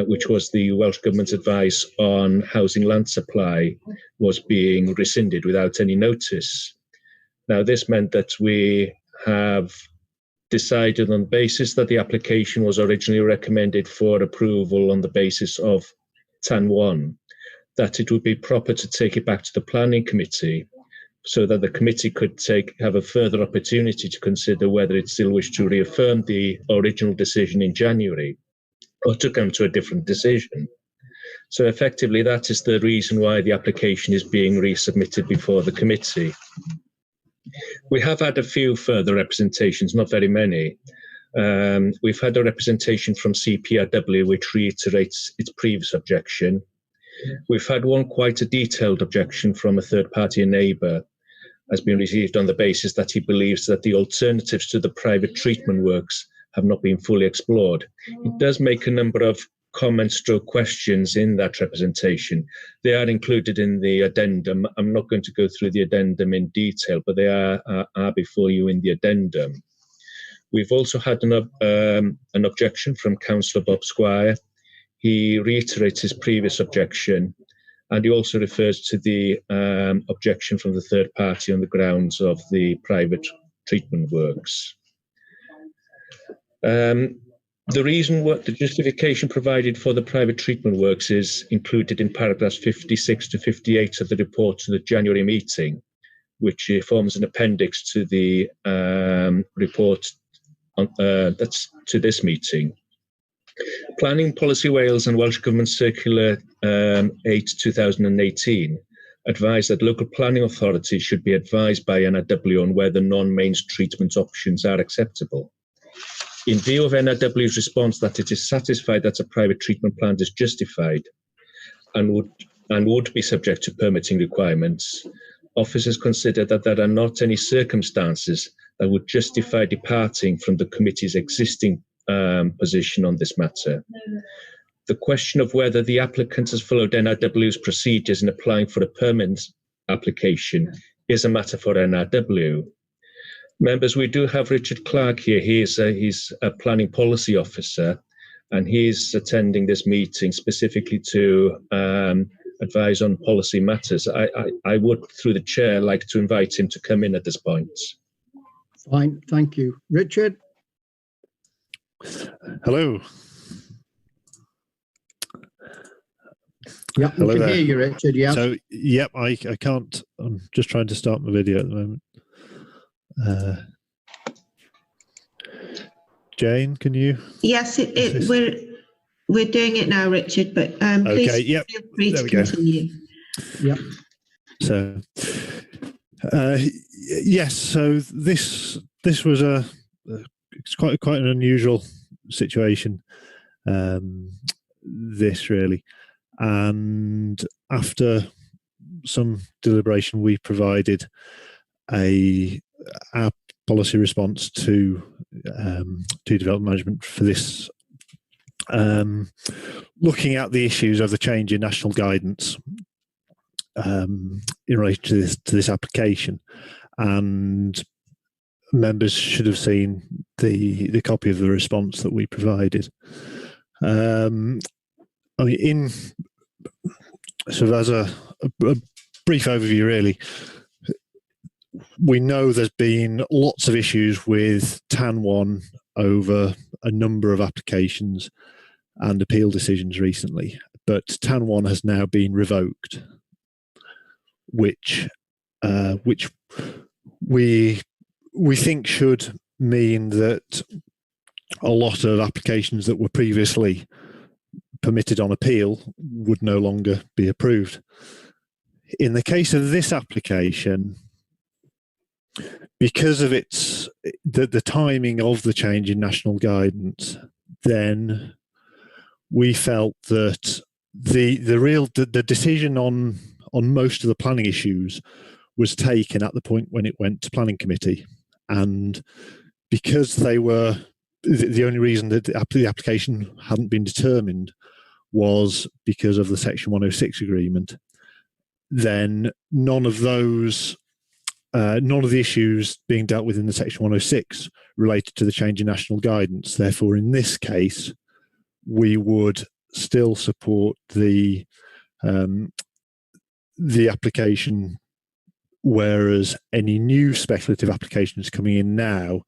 which was the Welsh Government's advice on housing land supply, was being rescinded without any notice. Now, this meant that we have decided on the basis that the application was originally recommended for approval on the basis of TAN 1, that it would be proper to take it back to the Planning Committee so that the committee could have a further opportunity to consider whether it still wished to reaffirm the original decision in January or to come to a different decision. So effectively, that is the reason why the application is being resubmitted before the committee. We have had a few further representations, not very many. We've had a representation from CPRW, which reiterates its previous objection. We've had one quite a detailed objection from a third party, a neighbour, has been received on the basis that he believes that the alternatives to the private treatment works have not been fully explored. It does make a number of comments or questions in that representation. They are included in the addendum. I'm not going to go through the addendum in detail, but they are before you in the addendum. We've also had an objection from Councillor Bob Squire. He reiterates his previous objection, and he also refers to the objection from the third party on the grounds of the private treatment works. The justification provided for the private treatment works is included in paragraphs 56 to 58 of the report to the January meeting, which forms an appendix to the report that's to this meeting. Planning Policy Wales and Welsh Government Circular 8/2018 advised that local planning authorities should be advised by NRW on whether non-mains treatment options are acceptable. In view of NRW's response that it is satisfied that a private treatment plant is justified and would be subject to permitting requirements, officers consider that there are not any circumstances that would justify departing from the committee's existing position on this matter. The question of whether the applicant has followed NRW's procedures in applying for a permit application is a matter for NRW. Members, we do have Richard Clark here. He's a planning policy officer, and he's attending this meeting specifically to advise on policy matters. I would, through the chair, like to invite him to come in at this point. Fine, thank you. Richard? Hello. Yeah, we can hear you, Richard. Yeah. So, yep, I can't. I'm just trying to start my video at the moment. Jane, can you? Yes, we're doing it now, Richard. But please feel free to continue. Yep. So, yes. So this was it's quite an unusual situation. This really. And after some deliberation, we provided our policy response to development management for this, looking at the issues of the change in national guidance in relation to this application. And members should have seen the copy of the response that we provided. I mean, in sort of as a brief overview, really, we know there's been lots of issues with TAN 1 over a number of applications and appeal decisions recently, but TAN 1 has now been revoked, which we think should mean that a lot of applications that were previously permitted on appeal would no longer be approved. In the case of this application, because of the timing of the change in national guidance, then we felt that the decision on most of the planning issues was taken at the point when it went to planning committee, and because they were the only reason that the application hadn't been determined was because of the Section 106 agreement, then none of the issues being dealt with in the Section 106 related to the change in national guidance. Therefore, in this case, we would still support the application, whereas any new speculative applications coming in now,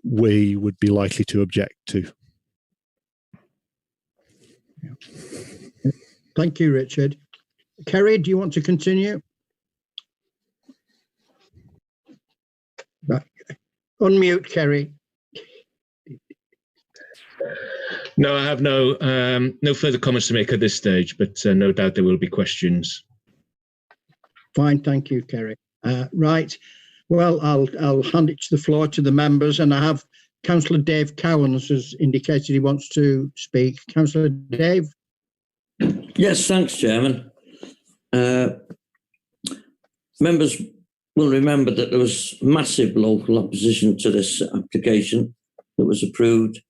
we would be likely to object to. Thank you, Richard. Kerry, do you want to continue? Unmute, Kerry. No, I have no further comments to make at this stage, but no doubt there will be questions. Fine, thank you, Kerry. Right. Well, I'll hand it to the floor to the members, and I have Councillor Dave Cowans has indicated he wants to speak. Councillor Dave? Yes, thanks, Chairman. Members will remember that there was massive local opposition to this application that was approved.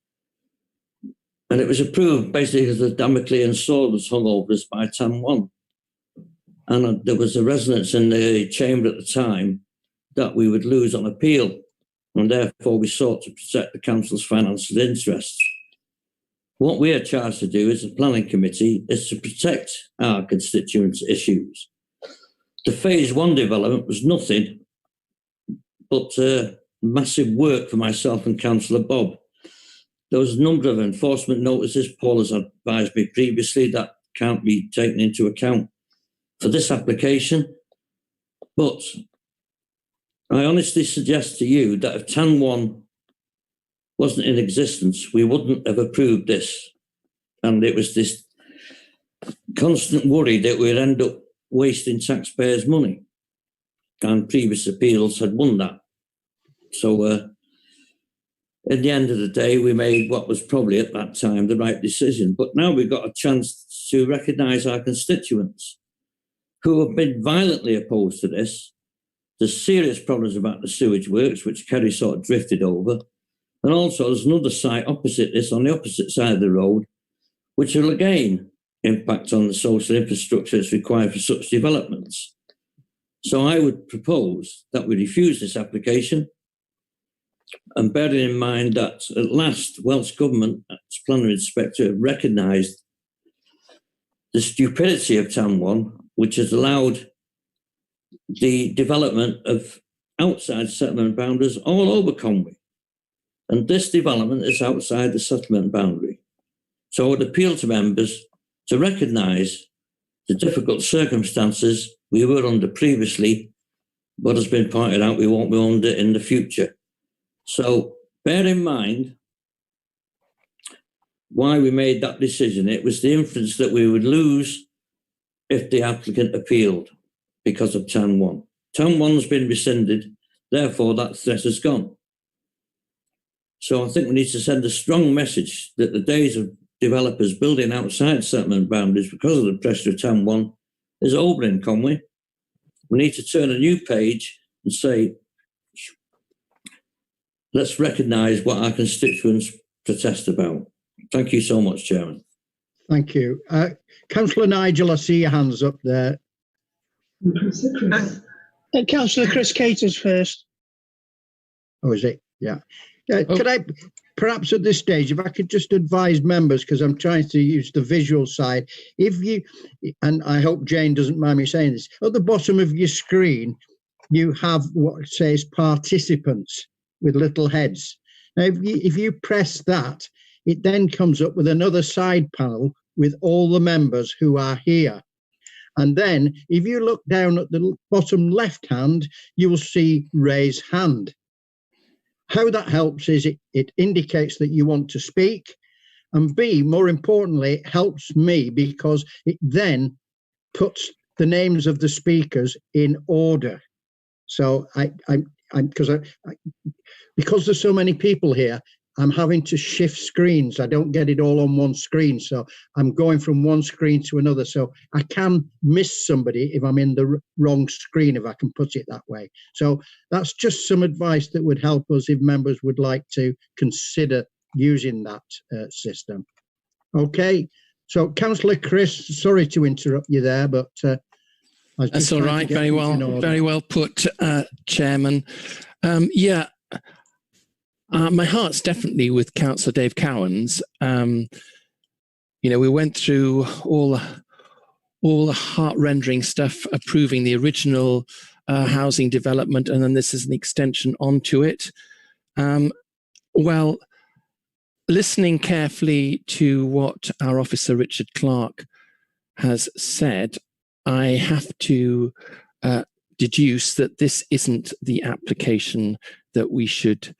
And it was approved basically because the Damoclean sword was hung over us by TAN 1. And there was a resonance in the chamber at the time that we would lose on appeal, and therefore we sought to protect the council's financial interests. What we are charged to do as a planning committee is to protect our constituents' issues. The phase 1 development was nothing but massive work for myself and Councillor Bob. There was a number of enforcement notices, Paul has advised me previously, that can't be taken into account for this application. But I honestly suggest to you that if TAN 1 wasn't in existence, we wouldn't have approved this. And it was this constant worry that we'd end up wasting taxpayers' money. And previous appeals had won that. So at the end of the day, we made what was probably at that time the right decision. But now we've got a chance to recognise our constituents who have been violently opposed to this. There's serious problems about the sewage works, which Kerry sort of drifted over. And also there's another site opposite this, on the opposite side of the road, which will again impact on the social infrastructure that's required for such developments. So I would propose that we refuse this application, and bearing in mind that at last Welsh Government, as Planning Inspector, recognised the stupidity of TAM 1, which has allowed the development of outside settlement boundaries all over Conwy. And this development is outside the settlement boundary. So I would appeal to members to recognise the difficult circumstances we were under previously, but has been pointed out we won't be under in the future. So bear in mind why we made that decision. It was the inference that we would lose if the applicant appealed because of TAM 1. TAM 1's been rescinded, therefore that threat has gone. So I think we need to send a strong message that the days of developers building outside settlement boundaries because of the pressure of TAM 1 is over in Conwy. We need to turn a new page and say, let's recognise what our constituents protest about. Thank you so much, Chairman. Thank you. Councillor Nigel, I see your hands up there. Councillor Chris Caters first. Oh, is it? Yeah. Could I, perhaps at this stage, if I could just advise members, because I'm trying to use the visual side, if you, and I hope Jane doesn't mind me saying this, at the bottom of your screen, you have what says participants with little heads. Now, if you press that, it then comes up with another side panel with all the members who are here. And then if you look down at the bottom left hand, you will see raise hand. How that helps is it indicates that you want to speak, and B, more importantly, it helps me because it then puts the names of the speakers in order. So because there's so many people here, I'm having to shift screens. I don't get it all on one screen. So I'm going from one screen to another. So I can miss somebody if I'm in the wrong screen, if I can put it that way. So that's just some advice that would help us if members would like to consider using that system. Okay. So Councillor Chris, sorry to interrupt you there, but that's all right. Very well put, Chairman. My heart's definitely with Councillor Dave Cowans. We went through all the heart-rendering stuff, approving the original housing development, and then this is an extension onto it. Well, listening carefully to what our officer Richard Clark has said, I have to deduce that this isn't the application that we should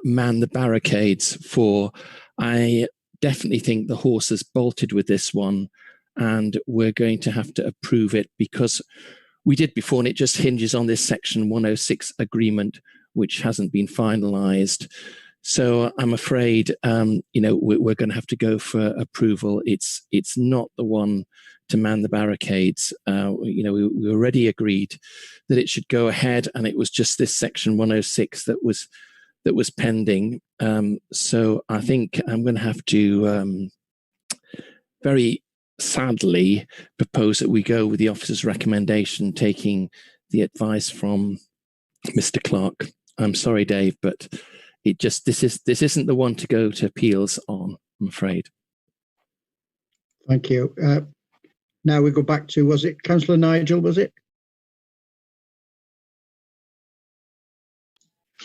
man the barricades for. I definitely think the horse has bolted with this one, and we're going to have to approve it because we did before, and it just hinges on this Section 106 agreement, which hasn't been finalised. So I'm afraid, we're going to have to go for approval. It's not the one to man the barricades. We already agreed that it should go ahead, and it was just this Section 106 that was pending. So I think I'm going to have to very sadly propose that we go with the officer's recommendation, taking the advice from Mr. Clark. I'm sorry, Dave, but this isn't the one to go to appeals on, I'm afraid. Thank you. Now we go back to, was it Councillor Nigel, was it?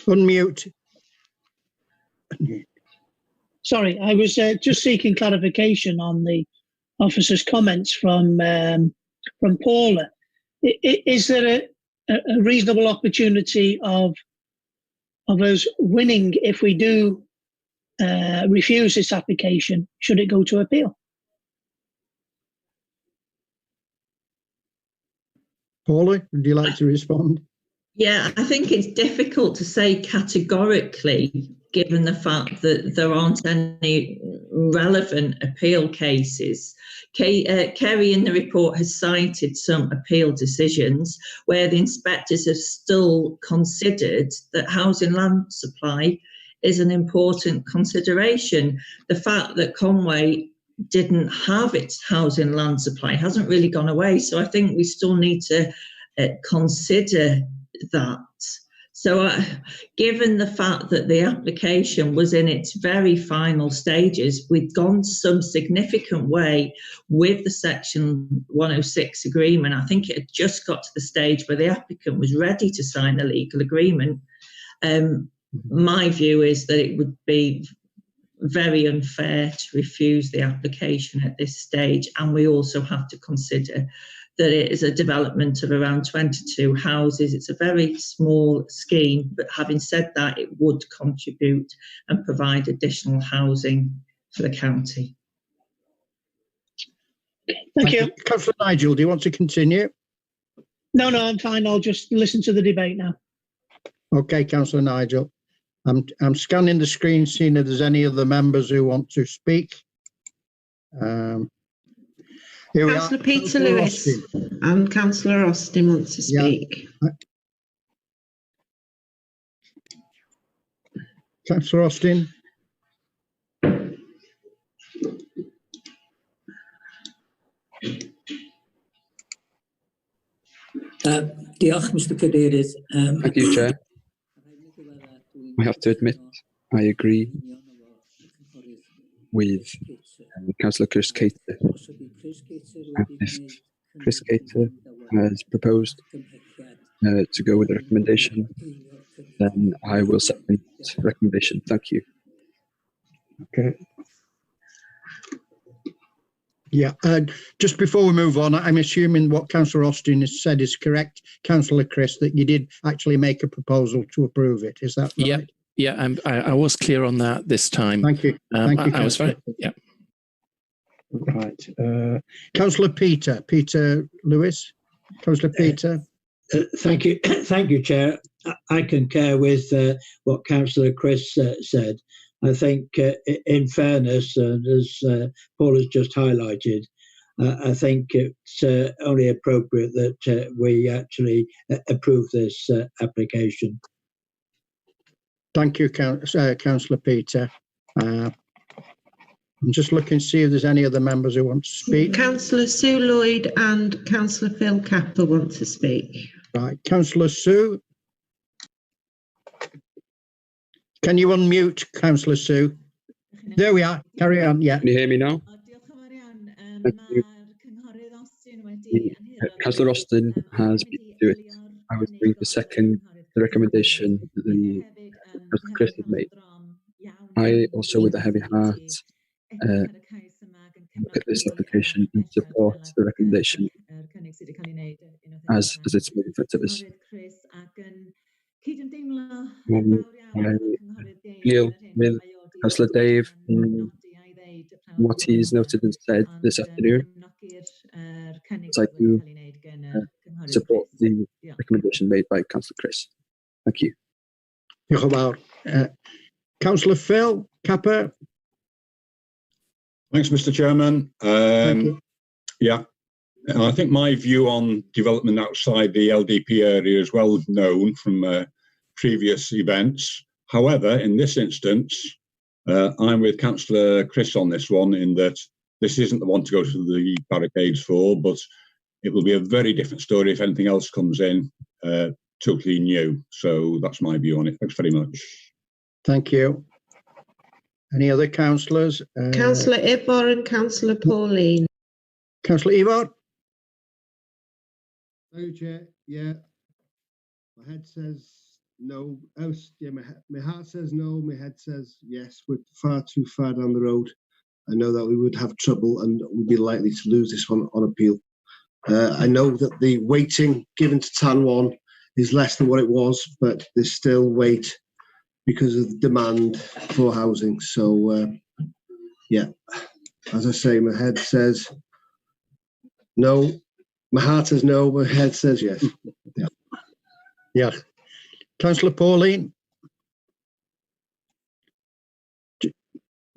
Unmute. Sorry, I was just seeking clarification on the officer's comments from Paula. Is there a reasonable opportunity of us winning if we do refuse this application, should it go to appeal? Paula, would you like to respond? Yeah, I think it's difficult to say categorically, given the fact that there aren't any relevant appeal cases. Kerry in the report has cited some appeal decisions where the inspectors have still considered that housing land supply is an important consideration. The fact that Conway didn't have its housing land supply hasn't really gone away. So I think we still need to consider that. So given the fact that the application was in its very final stages, we'd gone some significant way with the Section 106 agreement. I think it had just got to the stage where the applicant was ready to sign a legal agreement. My view is that it would be very unfair to refuse the application at this stage, and we also have to consider that it is a development of around 22 houses. It's a very small scheme, but having said that, it would contribute and provide additional housing for the county. Thank you. Councillor Nigel, do you want to continue? No, I'm fine. I'll just listen to the debate now. Okay, Councillor Nigel. I'm scanning the screen, seeing if there's any other members who want to speak. Councillor Peter Lewis and Councillor Austin wants to speak. Yeah. Councillor Austin. Diolch, Mr Cadeirydd. Thank you, Chair. I have to admit, I agree with Councillor Chris Cater. If Chris Cater has proposed to go with the recommendation, then I will second the recommendation. Thank you. Okay. Yeah, just before we move on, I'm assuming what Councillor Austin has said is correct, Councillor Chris, that you did actually make a proposal to approve it. Is that right? Yeah, I was clear on that this time. Thank you. Thank you, I was very, yeah. Right. Councillor Peter Lewis. Councillor Peter. Thank you. Thank you, Chair. I concur with what Councillor Chris said. I think, in fairness, as Paul has just highlighted, I think it's only appropriate that we actually approve this application. Thank you, Councillor Peter. I'm just looking to see if there's any other members who want to speak. Councillor Sue Lloyd and Councillor Phil Capper want to speak. Right, Councillor Sue. Can you unmute, Councillor Sue? There we are. Carry on. Yeah. Can you hear me now? Thank you. Councillor Austin has been to it. I was going to second the recommendation that the Councillor Chris had made. I also, with a heavy heart, look at this application and support the recommendation as it's made in front of us. I feel with Councillor Dave in what he's noted and said this afternoon. So I do support the recommendation made by Councillor Chris. Thank you. Councillor Phil Capper. Thanks, Mr. Chairman. Thank you. Yeah, and I think my view on development outside the LDP area is well known from previous events. However, in this instance, I'm with Councillor Chris on this one, in that this isn't the one to go to the barricades for, but it will be a very different story if anything else comes in totally new. So that's my view on it. Thanks very much. Thank you. Any other councillors? Councillor Ivor and Councillor Pauline. Councillor Ivor. Thank you, Chair. Yeah, my head says no. Oh, yeah, my heart says no. My head says yes. We're far too far down the road. I know that we would have trouble and would be likely to lose this one on appeal. I know that the weighting given to TAN 1 is less than what it was, but there's still weight because of the demand for housing. So, yeah, as I say, my head says no. My heart says no, my head says yes. Yeah. Yeah. Councillor Pauline.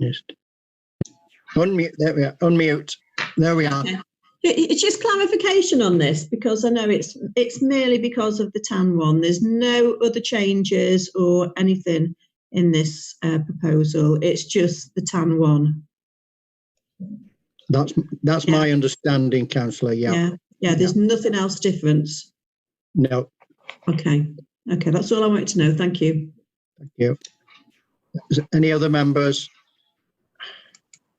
Yes. Unmute. There we are. Unmute. There we are. Okay. It's just clarification on this, because I know it's merely because of the TAN one. There's no other changes or anything in this proposal. It's just the TAN one. That's my understanding, Councillor. Yeah. Yeah. There's nothing else different. No. Okay. That's all I wanted to know. Thank you. Thank you. Any other members?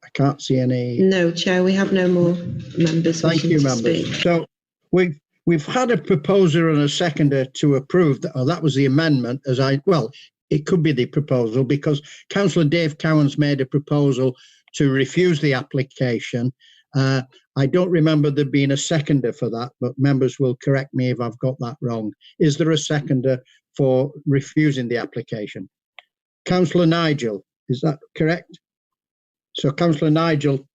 I can't see any. No, Chair, we have no more members. Thank you, members. Speak. So we've had a proposer and a seconder to approve that. Oh, that was the amendment. It could be the proposal, because Councillor Dave Cowan's made a proposal to refuse the application. I don't remember there being a seconder for that, but members will correct me if I've got that wrong. Is there a seconder for refusing the application? Councillor Nigel, is that correct? So Councillor Nigel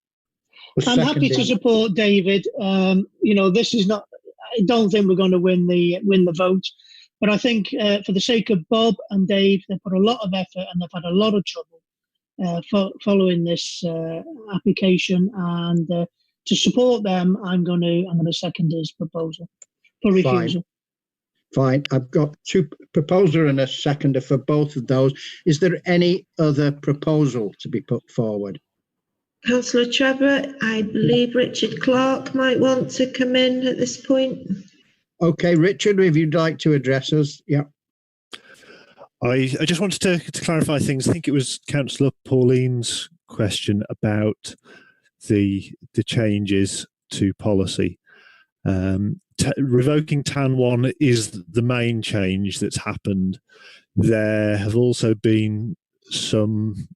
was I'm happy to support David. This is not, I don't think we're going to win the vote, but I think for the sake of Bob and Dave, they put a lot of effort and they've had a lot of trouble following this application, and to support them, I'm going to second his proposal for refusal. Fine. I've got two proposer and a seconder for both of those. Is there any other proposal to be put forward? Councillor Trevor, I believe Richard Clark might want to come in at this point. Okay, Richard, if you'd like to address us. Yeah. I just wanted to clarify things. I think it was Councillor Pauline's question about the changes to policy. Revoking TAN 1 is the main change that's happened. There have also been some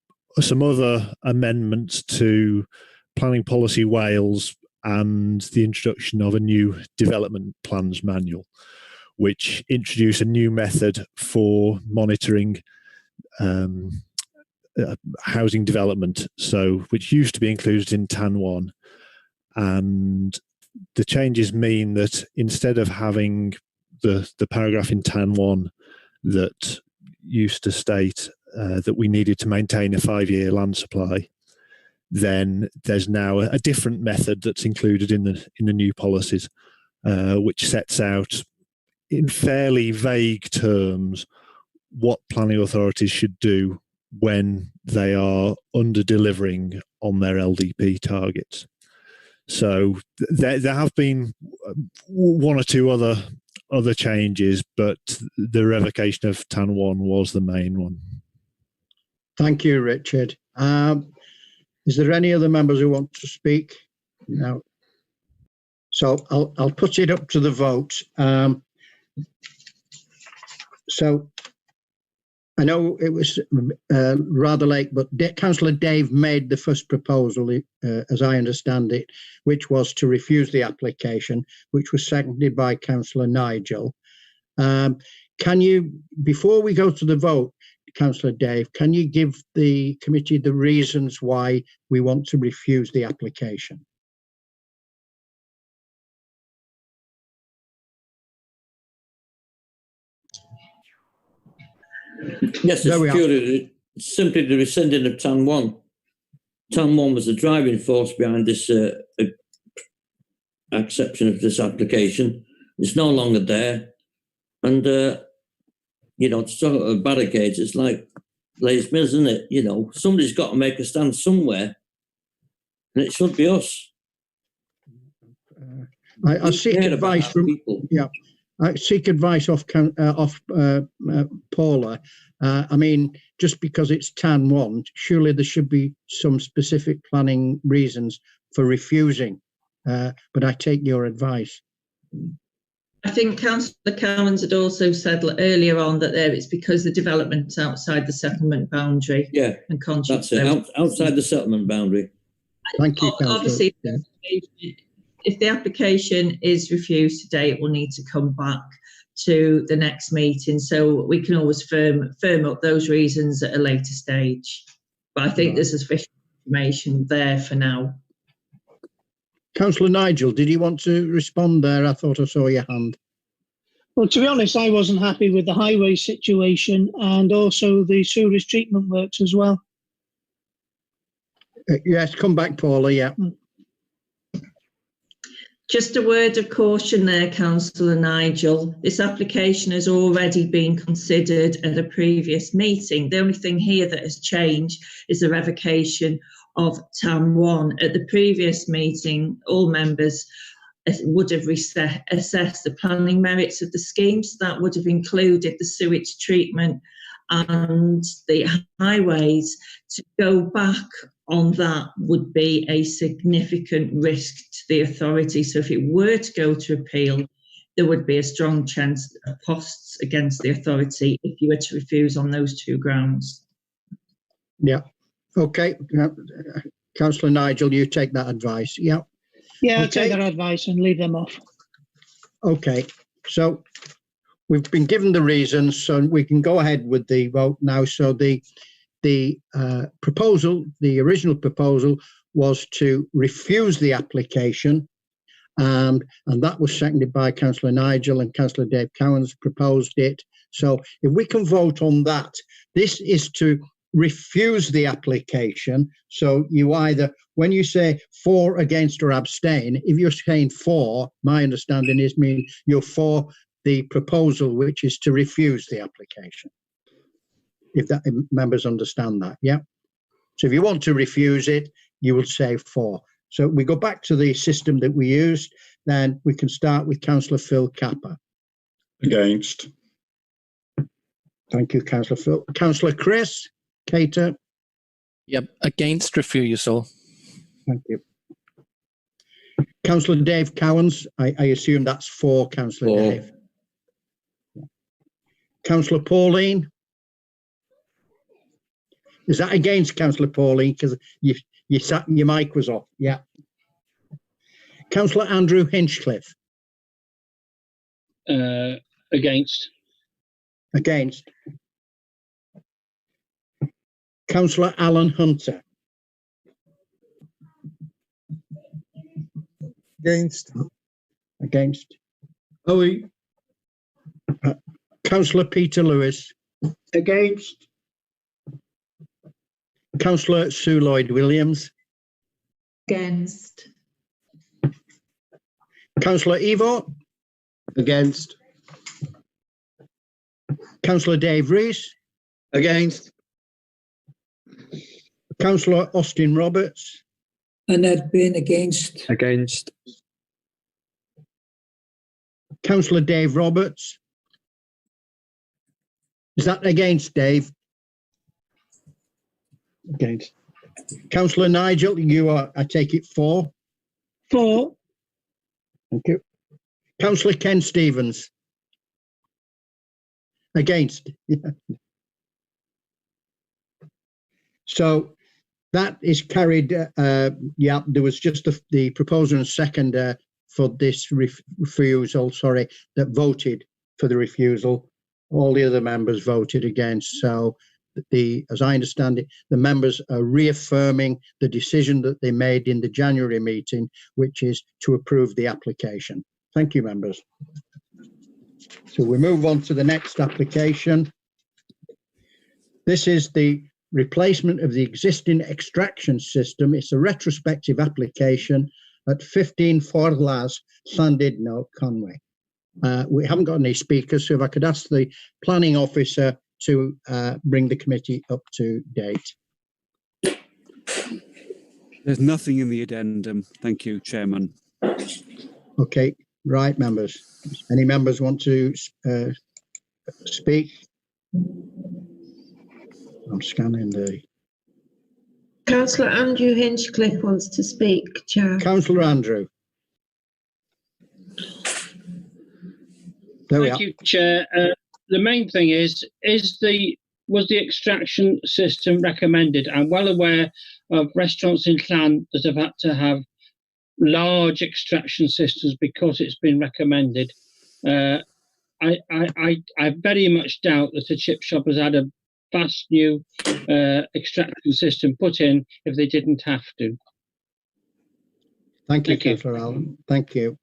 other amendments to Planning Policy Wales and the introduction of a new development plans manual, which introduce a new method for monitoring housing development, which used to be included in TAN 1. And the changes mean that instead of having the paragraph in TAN 1 that used to state that we needed to maintain a 5-year land supply, then there's now a different method that's included in the new policies, which sets out in fairly vague terms what planning authorities should do when they are under-delivering on their LDP targets. So there have been one or two other changes, but the revocation of TAN 1 was the main one. Thank you, Richard. Is there any other members who want to speak? No. So I'll put it up to the vote. So I know it was rather late, but Councillor Dave made the first proposal, as I understand it, which was to refuse the application, which was seconded by Councillor Nigel. Can you, before we go to the vote, Councillor Dave, can you give the committee the reasons why we want to refuse the application? Yes, it's simply the rescinding of TAN 1. TAN 1 was the driving force behind this acceptance of this application. It's no longer there. And, to talk about barricades, it's like Les Mis, isn't it? Somebody's got to make a stand somewhere, and it should be us. I seek advice from people. Yeah. I seek advice off Paula. I mean, just because it's TAN 1, surely there should be some specific planning reasons for refusing. But I take your advice. I think Councillor Cowans had also said earlier on that it's because the development's outside the settlement boundary. Yeah, and that's it. Outside the settlement boundary. Thank you, Councillor. Obviously, if the application is refused today, it will need to come back to the next meeting. So we can always firm up those reasons at a later stage. But I think there's sufficient information there for now. Councillor Nigel, did you want to respond there? I thought I saw your hand. Well, to be honest, I wasn't happy with the highway situation and also the sewage treatment works as well. Yes, come back, Paula, yeah. Just a word of caution there, Councillor Nigel. This application has already been considered at a previous meeting. The only thing here that has changed is the revocation of TAM 1. At the previous meeting, all members would have assessed the planning merits of the schemes. That would have included the sewage treatment and the highways. To go back on that would be a significant risk to the authority. So if it were to go to appeal, there would be a strong chance of costs against the authority if you were to refuse on those two grounds. Yeah. Okay. Councillor Nigel, you take that advice. Yeah. Yeah, I'll take that advice and leave them off. Okay. So we've been given the reasons, so we can go ahead with the vote now. So the proposal, the original proposal, was to refuse the application, and that was seconded by Councillor Nigel, and Councillor Dave Cowans proposed it. So if we can vote on that, this is to refuse the application. So you either, when you say for, against or abstain, if you're saying for, my understanding is you're for the proposal, which is to refuse the application. If that members understand that, yeah. So if you want to refuse it, you will say for. So we go back to the system that we used, then we can start with Councillor Phil Capper. Against. Thank you, Councillor Phil. Councillor Chris Cater. Yep, against refusal. Thank you. Councillor Dave Cowans, I assume that's for Councillor Dave. Yeah. Councillor Pauline. Is that against Councillor Pauline? Because your mic was off. Yeah. Councillor Andrew Hinchcliffe. Against. Against. Councillor Alan Hunter. Against. Against. Councillor Peter Lewis. Against. Councillor Sue Lloyd-Williams. Against. Councillor Evo. Against. Councillor Dave Rees. Against. Councillor Austin Roberts. Annette Bin, against. Against. Councillor Dave Roberts. Is that against, Dave? Against. Councillor Nigel, you are, I take it, for? For. Thank you. Councillor Ken Stevens. Against. So that is carried. Yeah, there was just the proposer and second for this refusal, sorry, that voted for the refusal. All the other members voted against. So as I understand it, the members are reaffirming the decision that they made in the January meeting, which is to approve the application. Thank you, members. So we move on to the next application. This is the replacement of the existing extraction system. It's a retrospective application at 15 Forlas, Llandudno, Conway. We haven't got any speakers, so if I could ask the planning officer to bring the committee up to date. There's nothing in the addendum. Thank you, Chairman. Okay, right, members. Any members want to speak? I'm scanning the... Councillor Andrew Hinchcliffe wants to speak, Chair. Councillor Andrew. There we are. Thank you, Chair. The main thing was the extraction system recommended? I'm well aware of restaurants in Llan that have had to have large extraction systems because it's been recommended. I very much doubt that a chip shop has had a fast new extraction system put in if they didn't have to. Thank you, Councillor Allen. Thank you.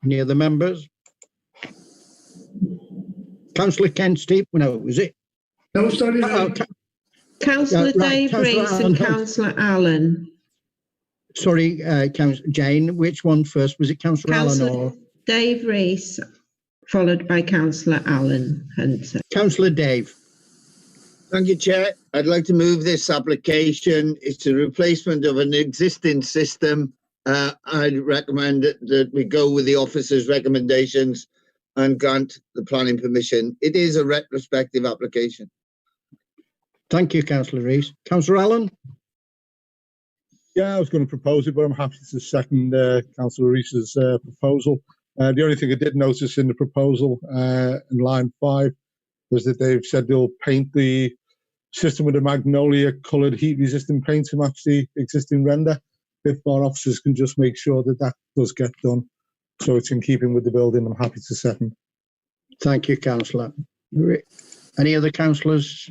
Any other members? Councillor Ken Steve, no, was it? No, sorry. Councillor Dave Rees and Councillor Allen. Sorry, Jane, which one first? Was it Councillor Allen or? Dave Rees, followed by Councillor Allen Hunter. Councillor Dave. Thank you, Chair. I'd like to move this application. It's a replacement of an existing system. I'd recommend that we go with the officer's recommendations and grant the planning permission. It is a retrospective application. Thank you, Councillor Rees. Councillor Allen? Yeah, I was going to propose it, but I'm happy to second Councillor Rees's proposal. The only thing I did notice in the proposal in line 5 was that they've said they'll paint the system with a magnolia coloured heat resistant paint to match the existing render. If our officers can just make sure that that does get done, so it's in keeping with the building, I'm happy to second. Thank you, Councillor. Any other councillors?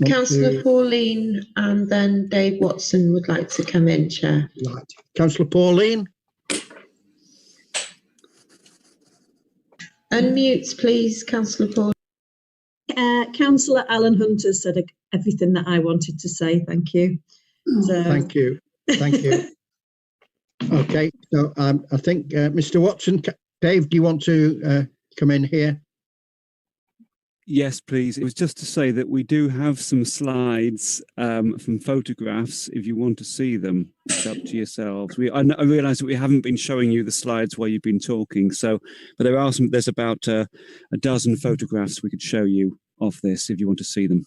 Councillor Pauline and then Dave Watson would like to come in, Chair. Right. Councillor Pauline? Unmute, please, Councillor Pauline. Councillor Alan Hunter said everything that I wanted to say. Thank you. So, thank you. Thank you. Okay, so I think Mr. Watson, Dave, do you want to come in here? Yes, please. It was just to say that we do have some slides from photographs if you want to see them. It's up to yourselves. I realise that we haven't been showing you the slides while you've been talking, but there's about a dozen photographs we could show you of this if you want to see them.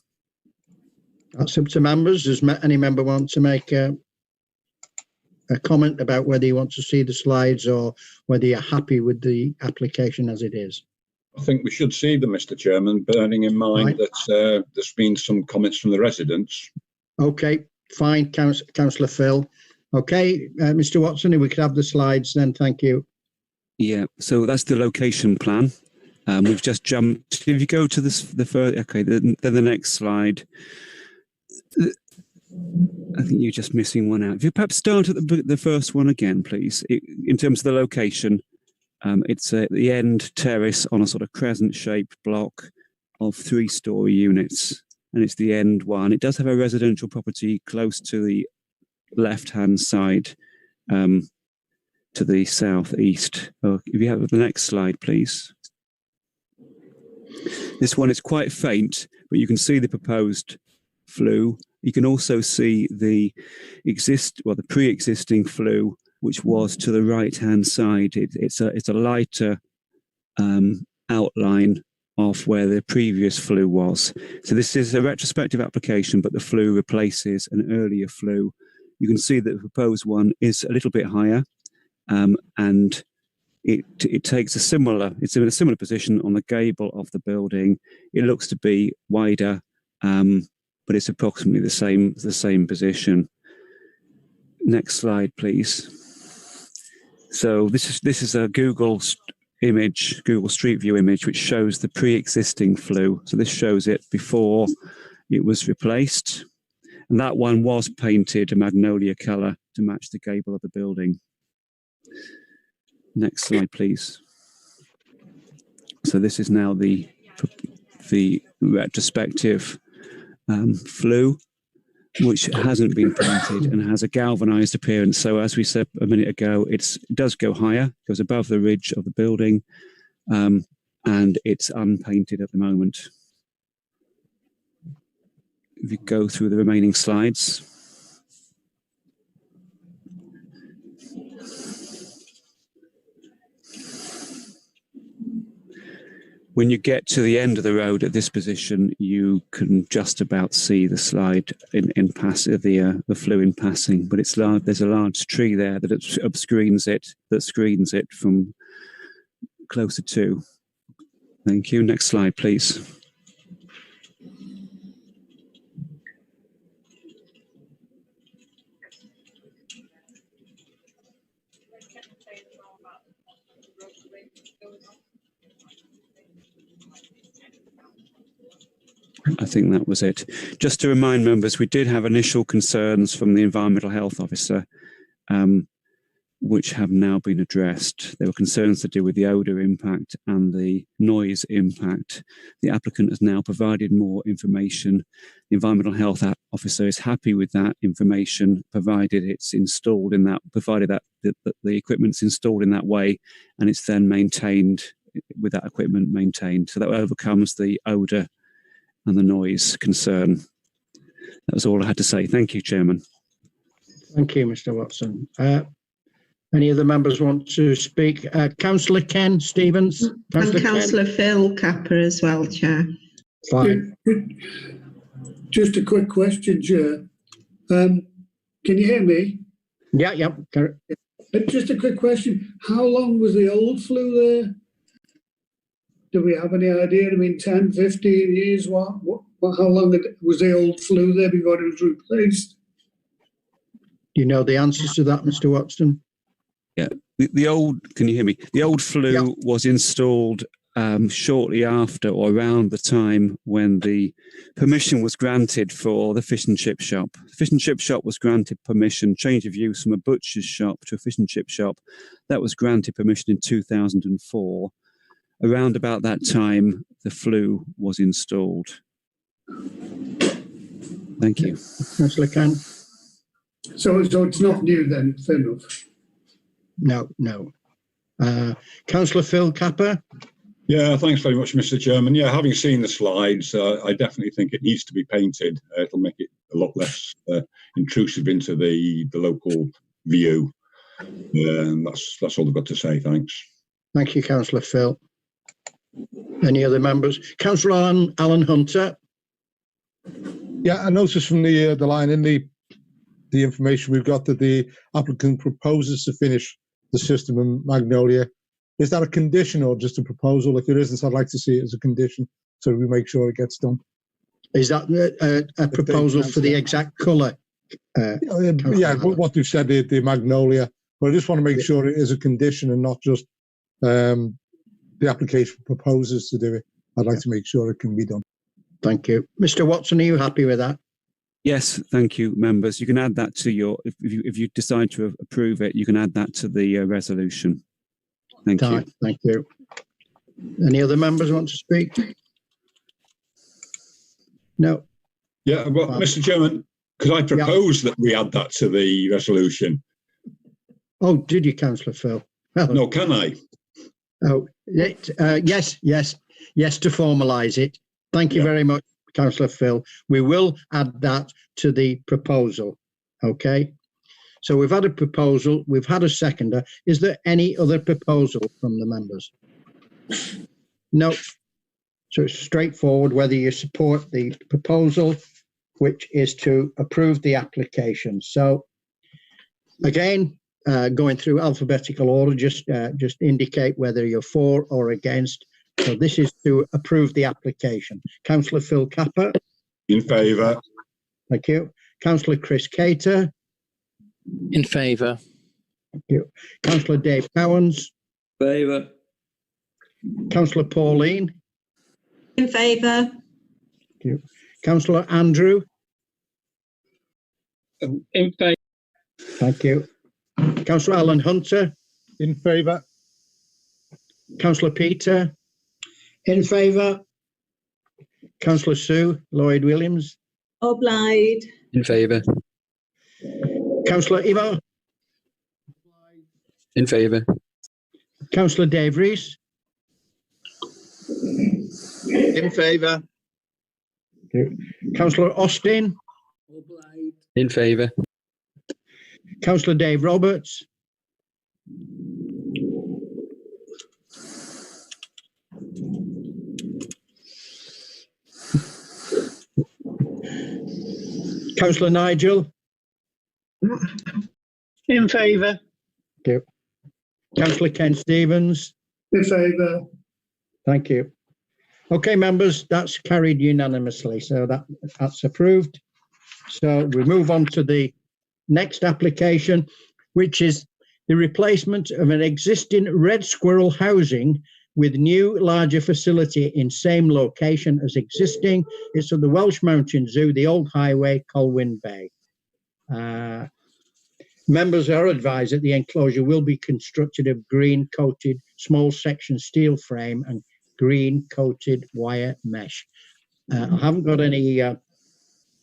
That's up to members. Does any member want to make a comment about whether you want to see the slides or whether you're happy with the application as it is? I think we should see them, Mr. Chairman, bearing in mind that there's been some comments from the residents. Okay, fine, Councillor Phil. Okay, Mr. Watson, if we could have the slides then, thank you. Yeah, so that's the location plan. We've just jumped. If you go to the first, okay, then the next slide. I think you're just missing one out. If you perhaps start at the first one again, please. In terms of the location, it's at the end terrace on a sort of crescent-shaped block of 3-storey units, and it's the end one. It does have a residential property close to the left-hand side, to the southeast. If you have the next slide, please. This one is quite faint, but you can see the proposed flue. You can also see the pre-existing flue, which was to the right-hand side. It's a lighter outline of where the previous flue was. So this is a retrospective application, but the flue replaces an earlier flue. You can see that the proposed one is a little bit higher, and it takes it's in a similar position on the gable of the building. It looks to be wider, but it's approximately the same position. Next slide, please. So this is a Google Street View image, which shows the pre-existing flue. So this shows it before it was replaced, and that one was painted a magnolia colour to match the gable of the building. Next slide, please. So this is now the retrospective flue, which hasn't been painted and has a galvanized appearance. So as we said a minute ago, it does go higher, goes above the ridge of the building, and it's unpainted at the moment. If you go through the remaining slides. When you get to the end of the road at this position, you can just about see the slide in pass the flue in passing. But it's large. There's a large tree there that screens it from closer to. Thank you. Next slide, please. I think that was it. Just to remind members, we did have initial concerns from the environmental health officer, which have now been addressed. There were concerns to do with the odour impact and the noise impact. The applicant has now provided more information. The environmental health officer is happy with that information, provided it's installed in that, provided that the equipment's installed in that way, and it's then maintained with that equipment maintained. So that overcomes the odour and the noise concern. That was all I had to say. Thank you, Chairman. Thank you, Mr. Watson. Any other members want to speak? Councillor Ken Stevens. And Councillor Phil Capper as well, Chair. Fine. Just a quick question, Chair. Can you hear me? Yeah. Just a quick question. How long was the old flue there? Do we have any idea? I mean, 10, 15 years? How long was the old flue there before it was replaced? Do you know the answers to that, Mr. Watson? Yeah, the old, can you hear me? The old flue was installed shortly after or around the time when the permission was granted for the fish and chip shop. The fish and chip shop was granted permission, change of use from a butcher's shop to a fish and chip shop. That was granted permission in 2004. Around about that time, the flue was installed. Thank you. Councillor Khan. So it's not new then, fair enough. No. Councillor Phil Capper. Yeah, thanks very much, Mr. Chairman. Yeah, having seen the slides, I definitely think it needs to be painted. It'll make it a lot less intrusive into the local view. That's all I've got to say. Thanks. Thank you, Councillor Phil. Any other members? Councillor Alan Hunter. Yeah, I noticed from the line in the information we've got that the applicant proposes to finish the system in Magnolia. Is that a condition or just a proposal? If it isn't, I'd like to see it as a condition so we make sure it gets done. Is that a proposal for the exact colour? Yeah, what you've said, the Magnolia. But I just want to make sure it is a condition and not just the application proposes to do it. I'd like to make sure it can be done. Thank you. Mr. Watson, are you happy with that? Yes, thank you, members. You can add that to your, if you decide to approve it, you can add that to the resolution. Thank you. Thank you. Any other members want to speak? No. Yeah, well, Mr. Chairman, could I propose that we add that to the resolution? Oh, did you, Councillor Phil? Well, no, can I? Oh, yes, to formalise it. Thank you very much, Councillor Phil. We will add that to the proposal. Okay. So we've had a proposal, we've had a seconder. Is there any other proposal from the members? No. So it's straightforward whether you support the proposal, which is to approve the application. So again, going through alphabetical order, just indicate whether you're for or against. So this is to approve the application. Councillor Phil Capper. In favour. Thank you. Councillor Chris Cater. In favour. Thank you. Councillor Dave Cowans. Favour. Councillor Pauline. In favour. Thank you. Councillor Andrew. In favour. Thank you. Councillor Alan Hunter. In favour. Councillor Peter. In favour. Councillor Sue Lloyd Williams. Obliged. In favour. Councillor Ivo. In favour. Councillor Dave Rees. In favour. Councillor Austin. In favour. Councillor Dave Roberts. Councillor Nigel. In favour. Thank you. Councillor Ken Stevens. In favour. Thank you. Okay, members, that's carried unanimously, so that's approved. So we move on to the next application, which is the replacement of an existing red squirrel housing with new larger facility in same location as existing. It's at the Welsh Mountain Zoo, the Old Highway, Colwyn Bay. Members are advised that the enclosure will be constructed of green coated small section steel frame and green coated wire mesh. I haven't got any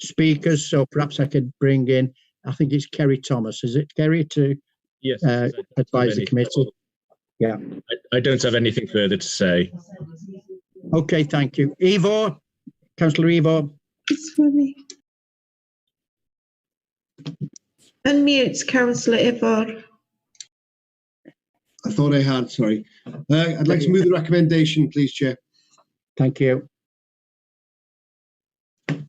speakers, so perhaps I could bring in, I think it's Kerry Thomas. Is it Kerry to Yes, advise the committee? Yeah. I don't have anything further to say. Okay, thank you. Ivor, Councillor Ivor. It's funny. Unmute, Councillor Ivor. I thought I had, sorry. I'd like to move the recommendation, please, Chair. Thank you.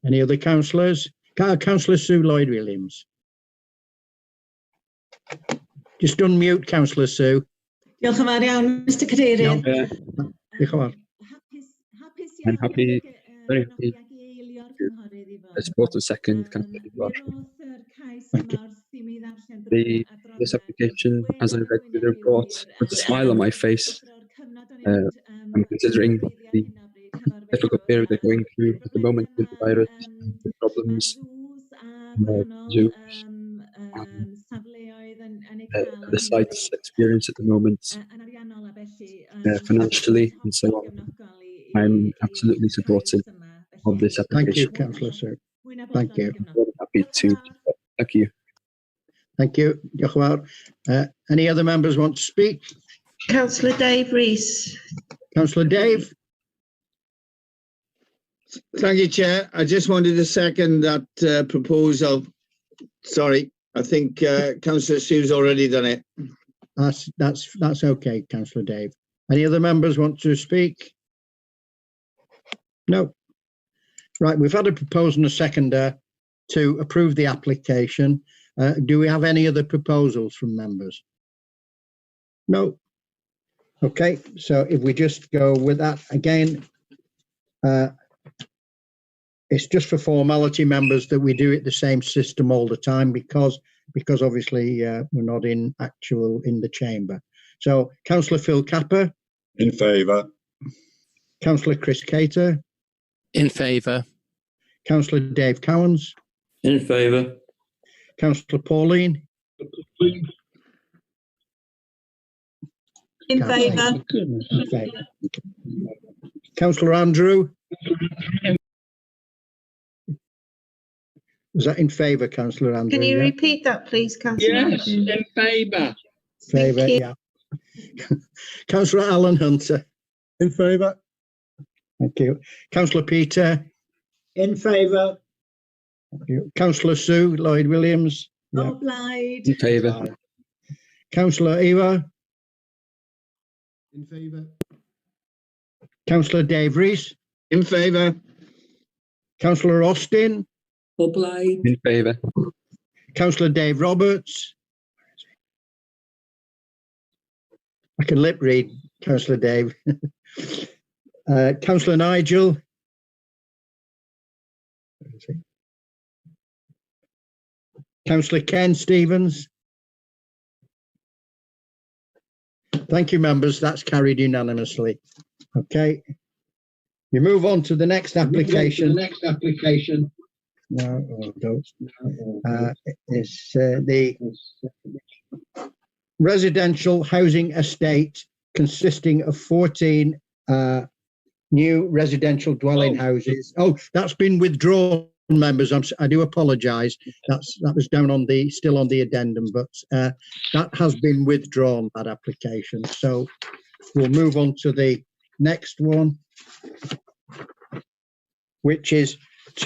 Any other councillors? Councillor Sue Lloyd-Williams. Just unmute, Councillor Sue. Diolch yn fawr iawn, Mr Cadeirydd. Diolch yn fawr. I'm happy, very happy to support the second Councillor. This application, as I read through the report, puts a smile on my face. I'm considering the difficult period they're going through at the moment with the virus, and the problems, zoos, the site's experience at the moment, financially and so on. I'm absolutely supportive of this application. Thank you, Councillor Sue. Thank you. I'm happy to. Thank you. Thank you. Diolch yn fawr. Any other members want to speak? Councillor Dave Rees. Councillor Dave. Thank you, Chair. I just wanted to second that proposal. Sorry, I think Councillor Sue's already done it. That's okay, Councillor Dave. Any other members want to speak? No. Right, we've had a proposal and a seconder to approve the application. Do we have any other proposals from members? No. Okay, so if we just go with that again, it's just for formality, members, that we do it the same system all the time because obviously we're not in the chamber. So Councillor Phil Capper. In favour. Councillor Chris Cater. In favour. Councillor Dave Cowans. In favour. Councillor Pauline. In favour. In favour. Councillor Andrew. Was that in favour, Councillor Andrew? Can you repeat that, please, Councillor? Yes, in favour. Favour, yeah. Councillor Alan Hunter. In favour. Thank you. Councillor Peter. In favour. Thank you. Councillor Sue Lloyd-Williams. Yeah. Obliged. In favour. Councillor Eva. In favour. Councillor Dave Rees. In favour. Councillor Austin. Obliged. In favour. Councillor Dave Roberts. I can lip read, Councillor Dave. Councillor Nigel. Councillor Ken Stevens. Thank you, members. That's carried unanimously. Okay. We move on to the next application. No, don't. It's the residential housing estate consisting of 14 new residential dwelling houses. Oh, that's been withdrawn, members. I do apologise. That was down on still on the addendum, but that has been withdrawn, that application. So we'll move on to the next one, which is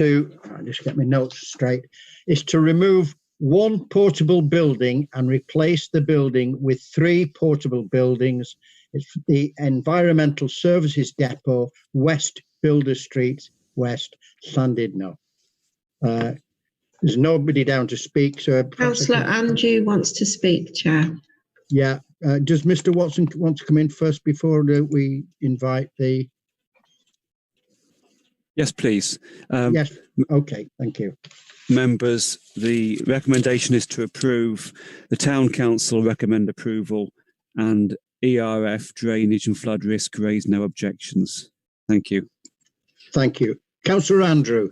I'll just get my notes straight, is to remove one portable building and replace the building with 3 portable buildings. It's the Environmental Services Depot, West Builder Street, West, Llandudno. There's nobody down to speak, so Councillor Andrew wants to speak, Chair. Yeah. Does Mr. Watson want to come in first before we invite the... Yes, please. Yes. Okay. Thank you. Members, the recommendation is to approve. The Town Council recommend approval, and ERF drainage and flood risk raise no objections. Thank you. Thank you. Councillor Andrew.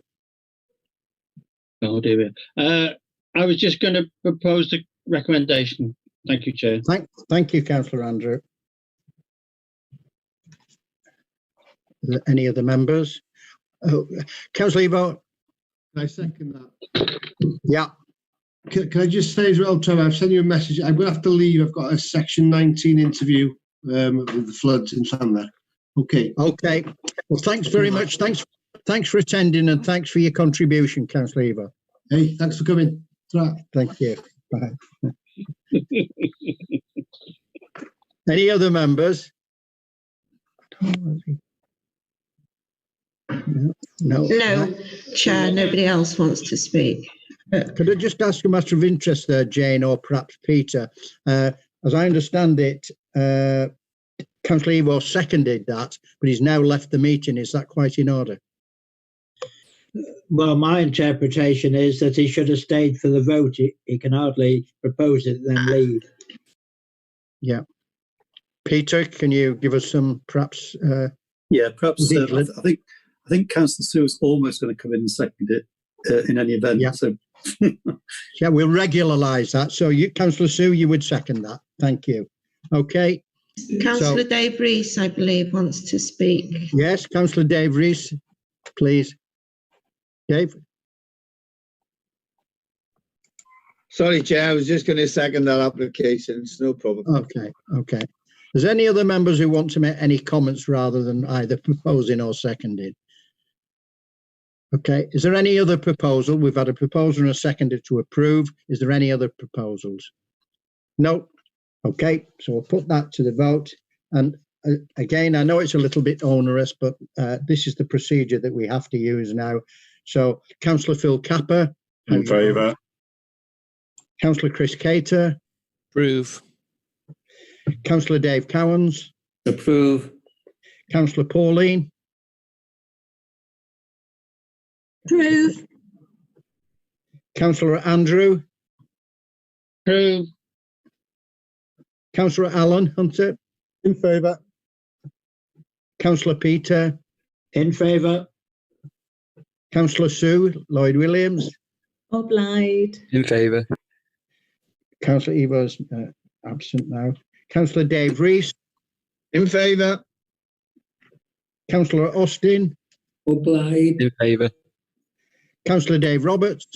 Oh dear. I was just going to propose the recommendation. Thank you, Chair. Thank you, Councillor Andrew. Any other members? Oh, Councillor Evo. I second that. Yeah. Can I just say as well, Trevor, I've sent you a message. I'm going to have to leave. I've got a section 19 interview with the floods in Llanfair. Okay. Okay. Well, thanks very much. Thanks for attending, and thanks for your contribution, Councillor Eva. Hey, thanks for coming. Thank you. Bye. Any other members? No, Chair, nobody else wants to speak. Could I just ask a matter of interest there, Jane, or perhaps Peter? As I understand it, Councillor Evo seconded that, but he's now left the meeting. Is that quite in order? Well, my interpretation is that he should have stayed for the vote. He can hardly propose it and then leave. Yeah. Peter, can you give us some perhaps? Yeah, perhaps. I think Councillor Sue is almost going to come in and second it in any event. Yeah. So. Yeah, we'll regularise that. So, Councillor Sue, you would second that. Thank you. Okay. Councillor Dave Rees, I believe, wants to speak. Yes, Councillor Dave Rees, please. Dave? Sorry, Chair, I was just going to second that application. It's no problem. Okay. Is there any other members who want to make any comments rather than either proposing or seconding? Okay. Is there any other proposal? We've had a proposal and a seconder to approve. Is there any other proposals? No. Okay. So we'll put that to the vote. And again, I know it's a little bit onerous, but this is the procedure that we have to use now. So, Councillor Phil Capper. In favour. Councillor Chris Cater. Approve. Councillor Dave Cowans. Approve. Councillor Pauline. Approve. Councillor Andrew. Approve. Councillor Alan Hunter. In favour. Councillor Peter. In favour. Councillor Sue Lloyd Williams. Obliged. In favour. Councillor Evo's absent now. Councillor Dave Rees. In favour. Councillor Austin. Obliged. In favour. Councillor Dave Roberts.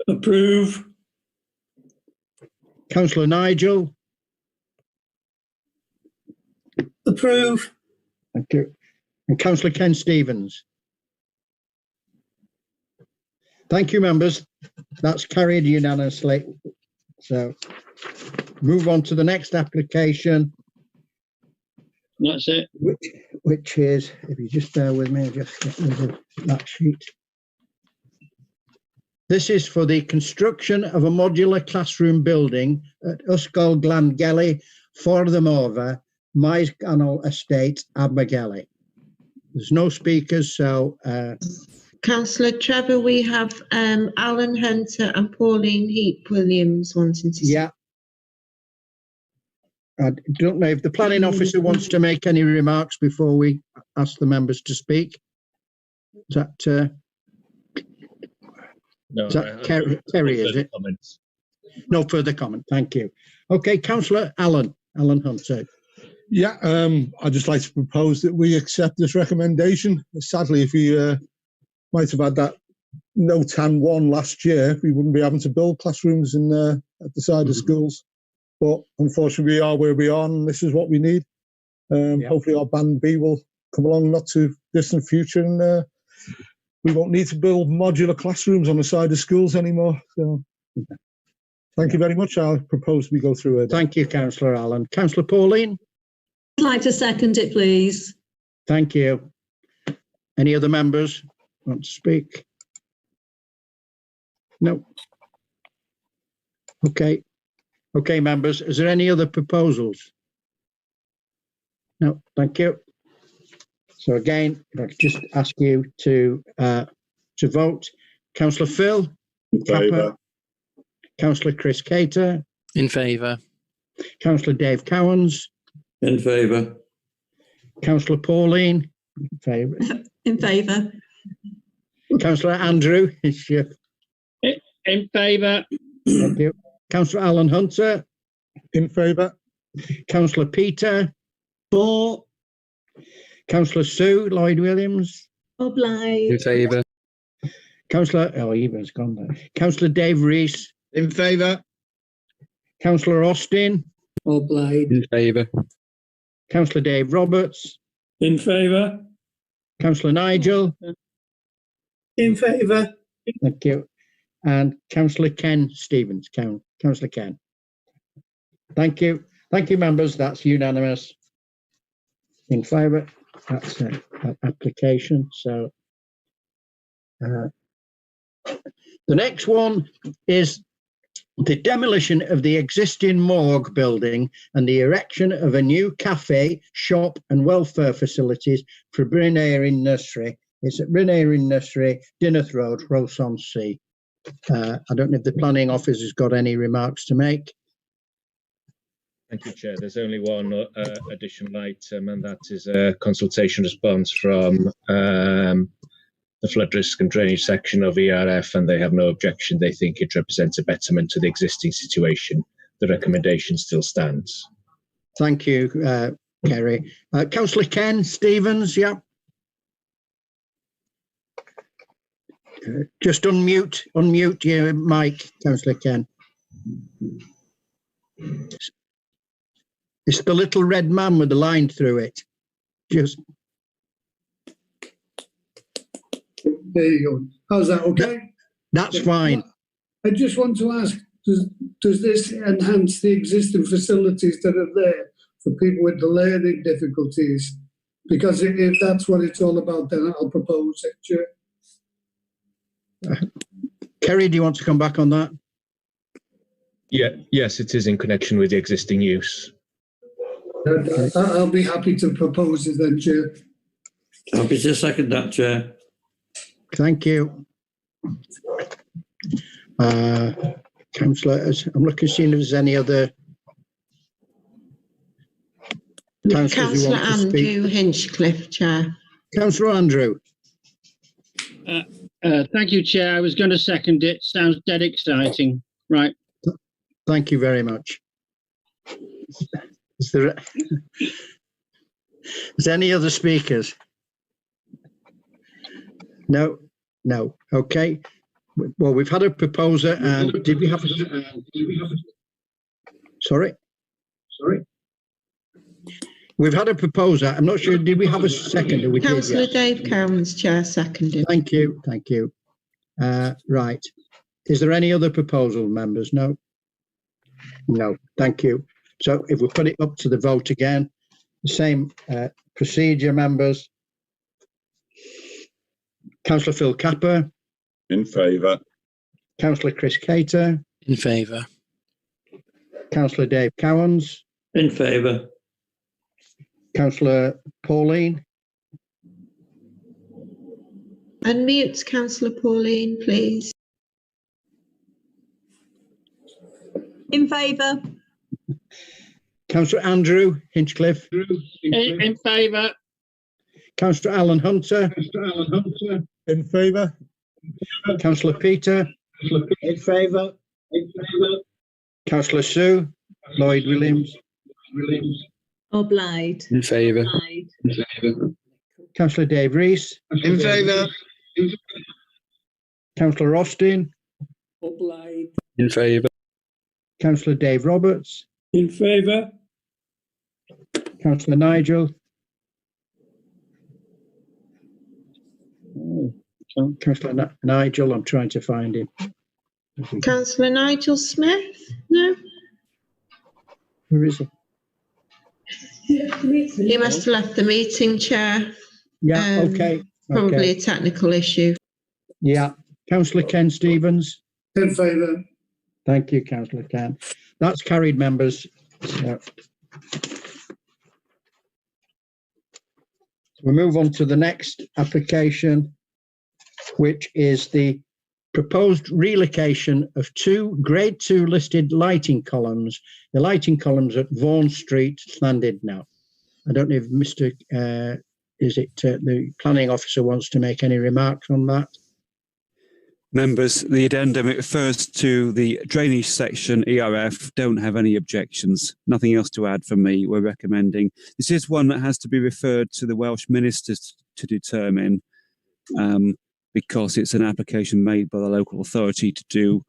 Approve. Councillor Nigel. Approve. Thank you. And Councillor Ken Stevens. Thank you, members. That's carried unanimously. So, move on to the next application. That's it. Which is, if you just bear with me, I'll just get rid of that sheet. This is for the construction of a modular classroom building at Ysgol Glangeli, Ffordd Maes Ganol Estate, Abergele. There's no speakers, so... Councillor Trevor, we have Alan Hunter and Pauline Heap-Williams wanting to speak. Yeah. I don't know if the planning officer wants to make any remarks before we ask the members to speak. Is that... No, is that Terry, is it? Comments. No further comment. Thank you. Okay, Councillor Alan Hunter. Yeah, I'd just like to propose that we accept this recommendation. Sadly, if we might have had that no TAN 1 last year, we wouldn't be having to build classrooms in at the side of schools. But unfortunately, we are where we are, and this is what we need. Hopefully, our Band B will come along not too distant future, and we won't need to build modular classrooms on the side of schools anymore. So, thank you very much. I propose we go through it. Thank you, Councillor Allen. Councillor Pauline? I'd like to second it, please. Thank you. Any other members want to speak? No. Okay. Okay, members, is there any other proposals? No, thank you. So again, if I could just ask you to vote. Councillor Phil? In favour. Councillor Chris Cater? In favour. Councillor Dave Cowans? In favour. Councillor Pauline? In favour. In favour. Councillor Andrew? In favour. Thank you. Councillor Alan Hunter? In favour. Councillor Peter? For. Councillor Sue Lloyd Williams? Obliged. In favour. Councillor, oh, Eva's gone there. Councillor Dave Rees. In favour. Councillor Austin. Obliged. In favour. Councillor Dave Roberts. In favour. Councillor Nigel. In favour. Thank you. And Councillor Ken Stevens. Councillor Ken. Thank you. Thank you, members. That's unanimous. In favour. That's an application. So the next one is the demolition of the existing morgue building and the erection of a new cafe, shop and welfare facilities for Bryn Erin Nursery. It's at Bryn Erin Nursery, Dinnerth Road, Rowson-Sea. I don't know if the planning office has got any remarks to make. Thank you, Chair. There's only one additional item, and that is a consultation response from the flood risk and drainage section of ERF, and they have no objection. They think it represents a betterment to the existing situation. The recommendation still stands. Thank you, Kerry. Councillor Ken Stevens, yeah. Just unmute your mic, Councillor Ken. It's the little red man with the line through it. Just. There you go. How's that, okay? That's fine. I just want to ask, does this enhance the existing facilities that are there for people with the learning difficulties? Because if that's what it's all about, then I'll propose it, Chair. Kerry, do you want to come back on that? Yes, it is in connection with the existing use. I'll be happy to propose it then, Chair. Happy to second that, Chair. Thank you. Councillor, I'm looking to see if there's any other councillors who want to speak. Andrew Hinchcliffe, Chair. Councillor Andrew. Thank you, Chair. I was going to second it. Sounds dead exciting. Right. Thank you very much. Is there any other speakers? No. Okay. Well, we've had a proposer, and did we have a? Sorry. We've had a proposer. I'm not sure. Did we have a second? We Councillor did, yes. Dave Cowans, Chair, seconded. Thank you. Right. Is there any other proposal, members? No. Thank you. So if we put it up to the vote again, the same procedure, members. Councillor Phil Capper. In favour. Councillor Chris Cater. In favour. Councillor Dave Cowans. In favour. Councillor Pauline. Unmute Councillor Pauline, please. In favour. Councillor Andrew Hinchcliffe. In favour. Councillor Alan Hunter. In favour. Councillor Peter. In favour. Councillor Sue. Lloyd Williams. Obliged. In favour. Councillor Dave Rees. In favour. Councillor Austin. Obliged. In favour. Councillor Dave Roberts. In favour. Councillor Nigel. Councillor Nigel, I'm trying to find him. Councillor Nigel Smith? No? Where is he? He must have left the meeting, Chair. Yeah, okay. Probably a technical issue. Yeah. Councillor Ken Stevens. In favour. Thank you, Councillor Ken. That's carried, members. Yeah. We move on to the next application, which is the proposed relocation of 2 Grade 2 listed lighting columns. The lighting columns at Vaughan Street, Llandudno. I don't know if the planning officer wants to make any remarks on that. Members, the addendum, it refers to the drainage section. ERF don't have any objections. Nothing else to add from me. We're recommending. This is one that has to be referred to the Welsh ministers to determine. because it's an application made by the local authority to do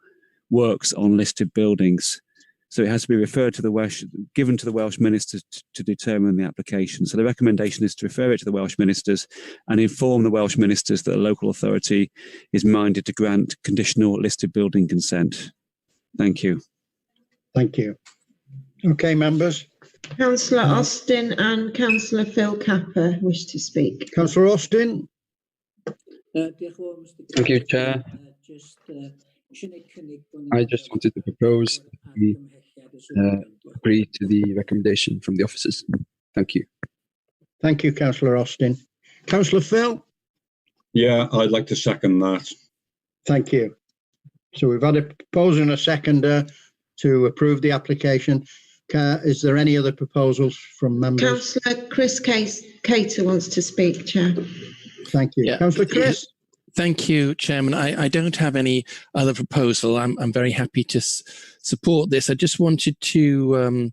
works on listed buildings. So it has to be referred to given to the Welsh ministers to determine the application. So the recommendation is to refer it to the Welsh ministers and inform the Welsh ministers that the local authority is minded to grant conditional listed building consent. Thank you. Thank you. Okay, members. Councillor Austin and Councillor Phil Capper wish to speak. Councillor Austin. Thank you, Chair. I just wanted to propose that we agree to the recommendation from the officers. Thank you. Thank you, Councillor Austin. Councillor Phil? Yeah, I'd like to second that. Thank you. So we've had a proposal and a seconder to approve the application. Is there any other proposals from members? Councillor Chris Cater wants to speak, Chair. Thank you. Yeah. Councillor Chris? Thank you, Chairman. I don't have any other proposal. I'm very happy to support this. I just wanted to,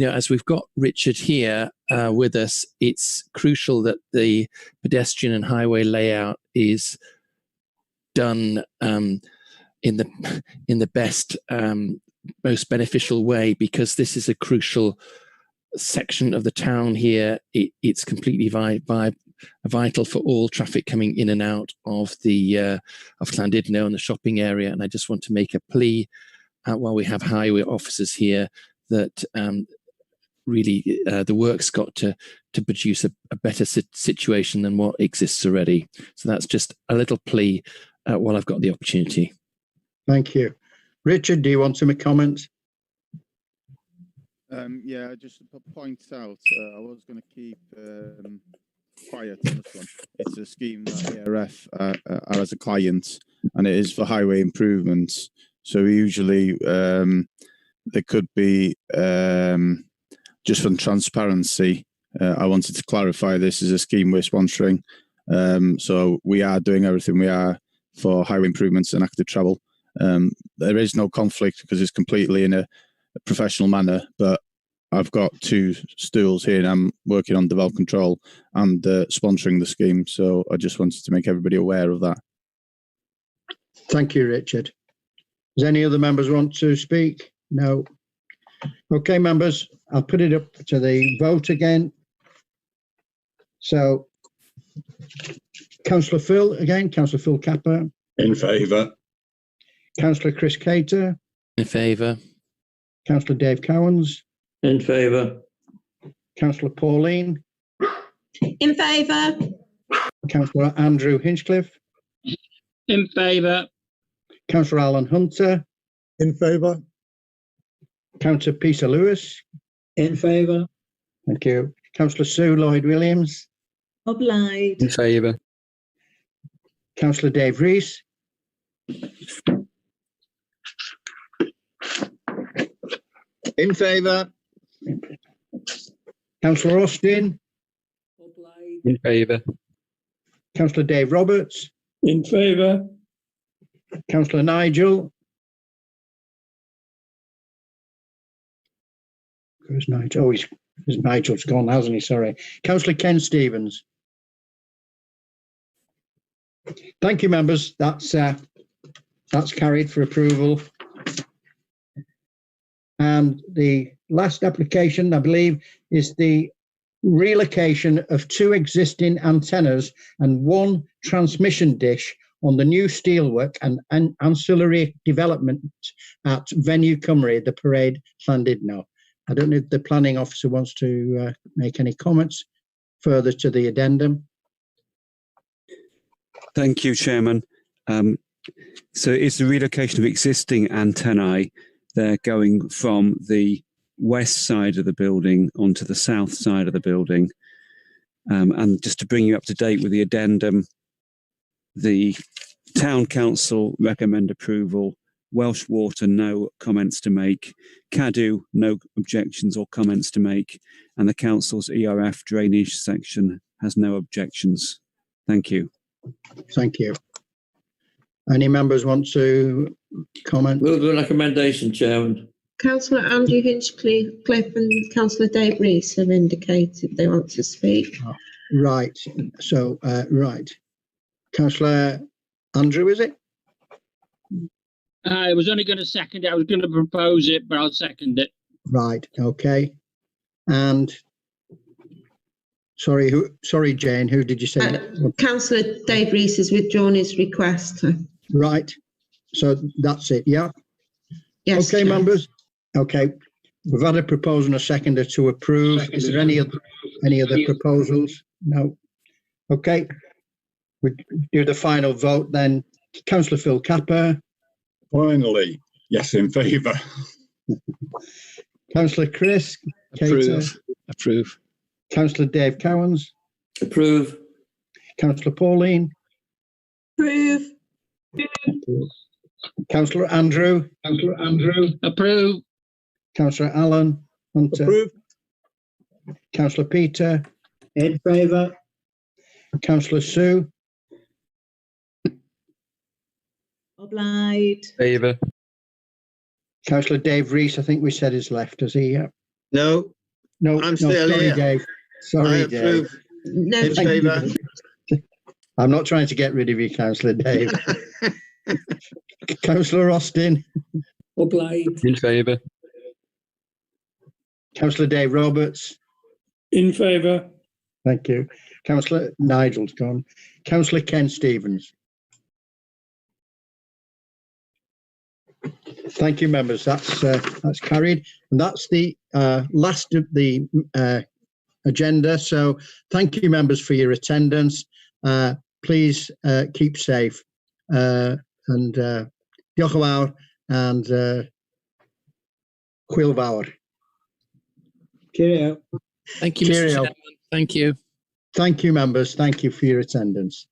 as we've got Richard here with us, it's crucial that the pedestrian and highway layout is done in the best, most beneficial way, because this is a crucial section of the town here. It's completely vital for all traffic coming in and out of the of Llandudno and the shopping area. And I just want to make a plea while we have highway officers here that really the work's got to produce a better situation than what exists already. So that's just a little plea while I've got the opportunity. Thank you. Richard, do you want to make comments? Yeah, just to point out, I was going to keep quiet on this one. It's a scheme that ERF are as a client, and it is for highway improvements. So usually there could be, just from transparency, I wanted to clarify this is a scheme we're sponsoring. So we are doing everything we are for highway improvements and active travel. There is no conflict because it's completely in a professional manner, but I've got two stools here and I'm working on development control and sponsoring the scheme. So I just wanted to make everybody aware of that. Thank you, Richard. Does any other members want to speak? No. Okay, members, I'll put it up to the vote again. So, Councillor Phil again, Councillor Phil Capper. In favour. Councillor Chris Cater. In favour. Councillor Dave Cowans. In favour. Councillor Pauline. In favour. Councillor Andrew Hinchcliffe. In favour. Councillor Alan Hunter. In favour. Councillor Peter Lewis. In favour. Thank you. Councillor Sue Lloyd-Williams. Obliged. In favour. Councillor Dave Rees. In favour. Councillor Austin. In favour. Councillor Dave Roberts. In favour. Councillor Nigel. Where's Nigel? Oh, Nigel's gone, hasn't he? Sorry. Councillor Ken Stevens. Thank you, members. That's carried for approval. And the last application, I believe, is the relocation of 2 existing antennas and 1 transmission dish on the new steelwork and ancillary development at Venue Cymru, the Parade, Llandudno. I don't know if the planning officer wants to make any comments further to the addendum. Thank you, Chairman. So it's the relocation of existing antennae. They're going from the west side of the building onto the south side of the building. And just to bring you up to date with the addendum, the Town Council recommend approval, Welsh Water no comments to make, Cadw no objections or comments to make, and the Council's ERF drainage section has no objections. Thank you. Thank you. Any members want to comment? Move the recommendation, Chairman. Councillor Andrew Hinchcliffe and Councillor Dave Rees have indicated they want to speak. Right. So, right. Councillor Andrew, is it? I was only going to second it. I was going to propose it, but I'll second it. Right. Okay. And sorry, Jane. Who did you say? Councillor Dave Rees has withdrawn his request. Right. So that's it. Yeah. Yes. Okay, Chair. members. Okay. We've had a proposal and a seconder to approve. Is there any other proposals? No. Okay. We do the final vote then. Councillor Phil Capper. Finally, yes, in favour. Councillor Chris. Approve. Approve. Councillor Dave Cowans. Approve. Councillor Pauline. Approve. Councillor Andrew. Approve. Councillor Alan Hunter. Approve. Councillor Peter. In favour. Councillor Sue. Obliged. Favour. Councillor Dave Rees, I think we said is left, is he? Yeah. No, No, I'm still sorry, here. Dave. I Sorry, Dave. approve. No. In favour. I'm not trying to get rid of you, Councillor Dave. Councillor Austin. Obliged. In favour. Councillor Dave Roberts. In favour. Thank you. Councillor Nigel's gone. Councillor Ken Stevens. Thank you, members. That's carried, and that's the last of the agenda. So, thank you, members, for your attendance. Please keep safe, and diolch yn fawr and hwyl fawr. Cheerio. Thank you, Cheerio. Mr. Chairman. Thank you. Thank you, members. Thank you for your attendance.